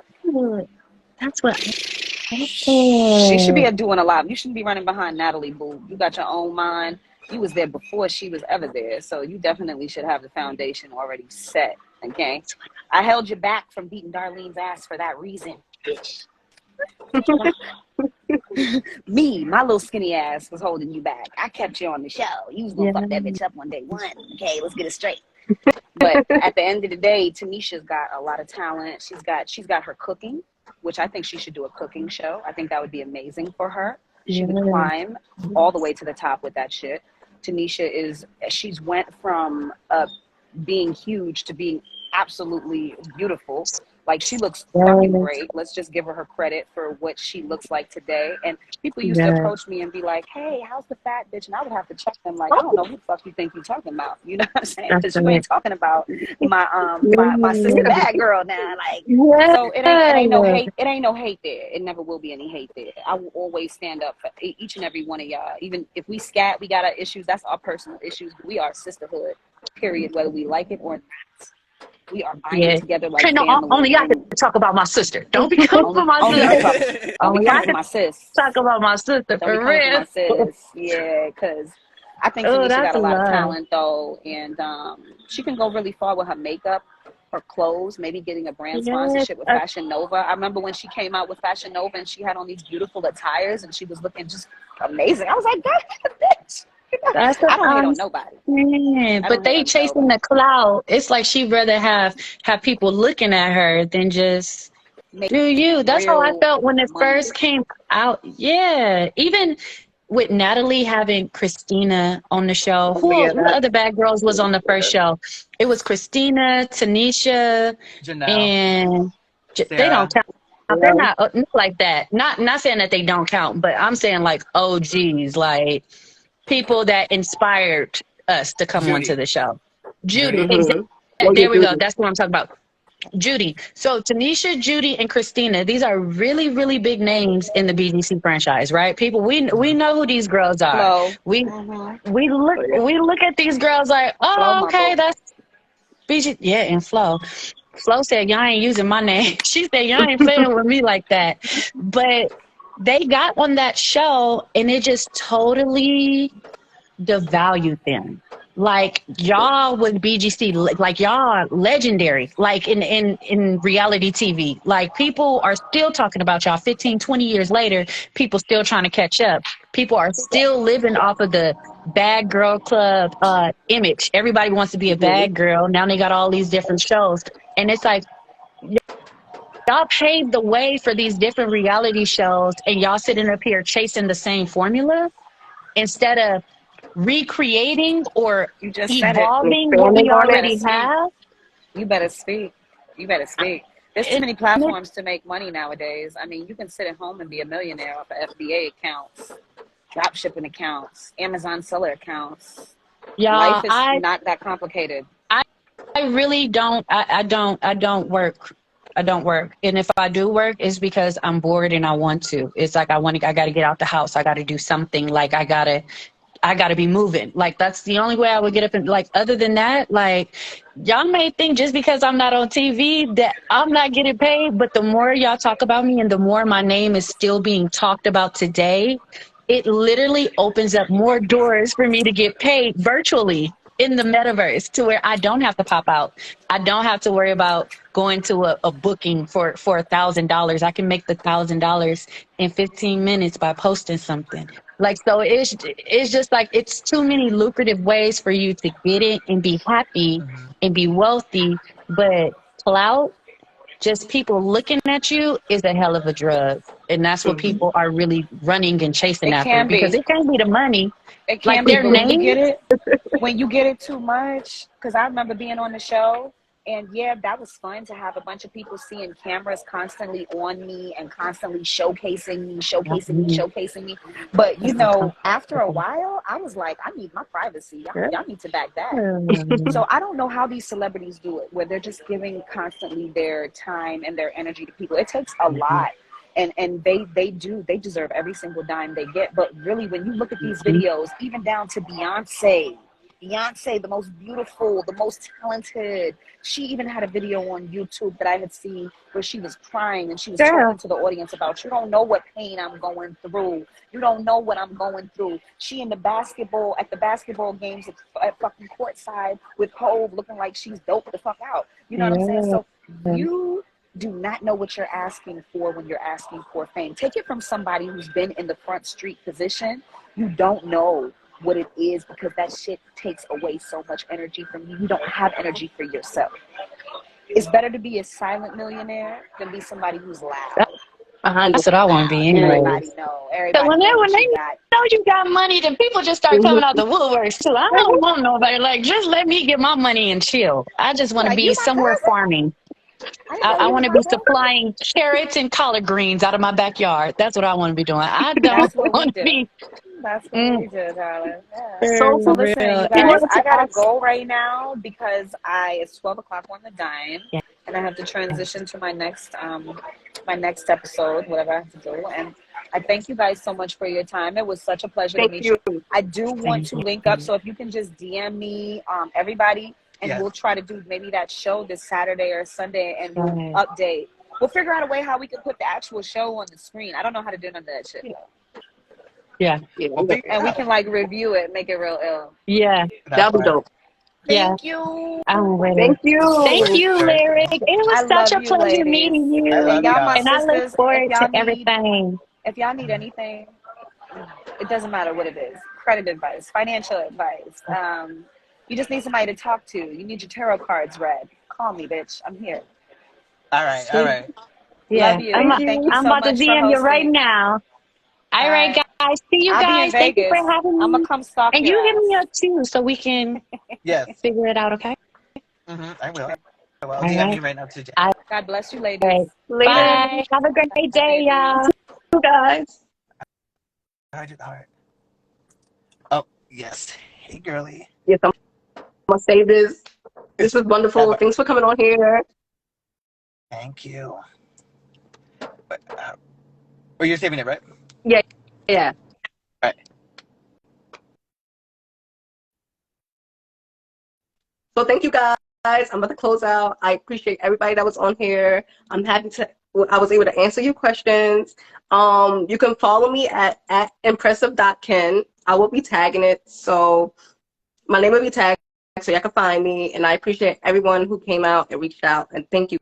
That's what. She should be doing a lot. You shouldn't be running behind Natalie, boo. You got your own mind. You was there before she was ever there. So you definitely should have the foundation already set, okay? I held you back from beating Darlene's ass for that reason, bitch. Me, my little skinny ass was holding you back. I kept you on the show. You was gonna fuck that bitch up on day 1. Okay, let's get it straight. But at the end of the day, Tanisha's got a lot of talent. She's got her cooking, which I think she should do a cooking show. I think that would be amazing for her. She would climb all the way to the top with that shit. Tanisha she's went from being huge to being absolutely beautiful. Like, she looks fucking great. Let's just give her credit for what she looks like today. And people used to approach me and be like, hey, how's the fat bitch? And I would have to check them like, I don't know who the fuck you think you're talking about. You know what I'm saying? Because you ain't talking about my sister bad girl now. Like, so it ain't no hate. It ain't no hate there. It never will be any hate there. I will always stand up for each and every one of y'all. Even if we scat, we got our issues. That's our personal issues. We are sisterhood, period, whether we like it or not. We are binding together like family. Only I can talk about my sister. Don't be coming for my sister. Only I can my sis. Talk about my sister for real. My sis. Yeah, because I think Tanisha got a lot of talent though, and she can go really far with her makeup, her clothes, maybe getting a brand sponsorship with Fashion Nova. I remember when she came out with Fashion Nova and she had on these beautiful attires and she was looking just amazing. I was like, God, bitch. I don't hate on nobody. Man, but they chasing the clout. It's like she'd rather have people looking at her than just do you. That's how I felt when it first came out. Yeah, even with Natalie having Christina on the show, Oh, yeah, who other bad girls was on the first show? It was Christina, Tanisha, Janelle, and they don't Sarah. count. They're not like that. Not saying that they don't count, but I'm saying like OGs, like people that inspired us to come onto Judy. the show. Judy, Judy. exactly. Oh, yeah, There we go. Judy. That's what I'm talking about. Judy. So Tanisha, Judy, and Christina, these are really, really big names in the BGC franchise, right? People, we know who these girls are. Flow. We Mm-hmm. we look at these girls like, Flow oh, my okay, boo. that's BG. Yeah, and Flo. Flo said, y'all ain't using my name. She said, y'all ain't playing with me like that. But they got on that show and it just totally devalued them. Like y'all was BGC, like y'all legendary, like in reality TV. Like people are still talking about y'all 15, 20 years later, people still trying to catch up. People are still living off of the bad girl club image. Everybody wants to be a bad girl. Now they got all these different shows. And it's like y'all paved the way for these different reality shows and y'all sitting up here chasing the same formula instead of recreating or You just said it. evolving what Expanding we on You it. better already speak. have. You better speak. You better speak. There's too And many it, platforms to make money nowadays. I mean, you can sit at home and be a millionaire off of FBA accounts, drop shipping accounts, Amazon seller accounts. Life y'all, is not that complicated. I, I really don't, I don't work. I don't work. And if I do work, it's because I'm bored and I want to. It's like I got to get out the house. I got to do something. Like I gotta be moving. Like that's the only way I would get up and like other than that, like y'all may think just because I'm not on TV that I'm not getting paid, but the more y'all talk about me and the more my name is still being talked about today, it literally opens up more doors for me to get paid virtually in the metaverse to where I don't have to pop out. I don't have to worry about going to a booking for $1,000. I can make the $1,000 in 15 minutes by posting something. Like so it's just like it's too many lucrative ways for you to get it and be happy Mm-hmm. and be wealthy, but clout, just people looking at you is a hell of a drug. And that's what people are really running and chasing It after can because be. it can't be the money. It Like can be, their but name, when you get it too much, because I remember being on the show, and yeah, that was fun to have a bunch of people seeing cameras constantly on me and constantly showcasing me. But after a while, I was like, I need my privacy. Y'all need to back that. So I don't know how these celebrities do it, where they're just giving constantly their time and their energy to people. It takes a lot. And they deserve every single dime they get. But really, when you look at these videos, even down to Beyonce, the most beautiful, the most talented, she even had a video on YouTube that I had seen where she was crying and she was talking girl, to the audience about, you don't know what pain I'm going through. You don't know what I'm going through. She at the basketball games at fucking courtside with Hove looking like she's dope the fuck out. You know what I'm saying? So you do not know what you're asking for when you're asking for fame. Take it from somebody who's been in the front street position. You don't know what it is because that shit takes away so much energy from you. You don't have energy for yourself. It's better to be a silent millionaire than be somebody who's loud. that's what I want to be Everybody anyways. know. So Everybody know when what they you got. know you got money, then people just start coming out the woodworks too. I don't want nobody like just let me get my money and chill. I just want to Like, be you my somewhere cousin? farming. I didn't know I you was want to my be cousin. supplying carrots and collard greens out of my backyard. That's what I want to be doing. I don't That's what we want to do. be That's what mm, we do, darling. Yeah. So So for listen, real. you And guys, then I to gotta ask, go right now because it's 12 o'clock on the dime, yeah, and I have to transition to my next episode, whatever I have to do. And I thank you guys so much for your time. It was such a pleasure to thank meet you. you. I do want thank to link up, so if you can just DM me, everybody, and Yes. we'll try to do maybe that show this Saturday or Sunday, and we'll you. update. We'll figure out a way how we can put the actual show on the screen. I don't know how to do none of that shit though. Yeah, Yeah, We'll figure it And we out. can like review it, make it real ill. yeah, That that'll be part. dope. yeah. Thank you. I'm Thank ready. Thank you. you, Very Lyric. cool. It was I such love a you, pleasure ladies. meeting I And love you, y'all, my and y'all. I look sisters, forward to everything. if y'all need anything, it doesn't matter what it is. Credit advice, financial advice. You just need somebody to talk to. You need your tarot cards read. Call me, bitch. I'm here. All right. All Sweet. right. Yeah, Love you. Thank And thank you you. I'm so about to much for DM you right hosting. now. All right, Bye. guys. See you I'll be in guys. Thank you Vegas. for having I'm me. gonna come stalk And your you hit ass. me up too so we can Yes. figure it out, okay? I will. I will. All DM right. me right now too, Jen. All God bless you, ladies. right. Later, Bye. Have a great Bye, day, babies. y'all. you guys. All right. Oh, yes. Hey, girly. Yes, I'm gonna say this. This was wonderful. Bye. Thanks for coming on here. Thank you. But, oh, you're saving it, right? Yeah, yeah. All right. So thank you guys. I'm about to close out. I appreciate everybody that was on here. I'm happy I was able to answer your questions. You can follow me at impressive.ken. I will be tagging it. So my name will be tagged so y'all can find me. And I appreciate everyone who came out and reached out. And thank you.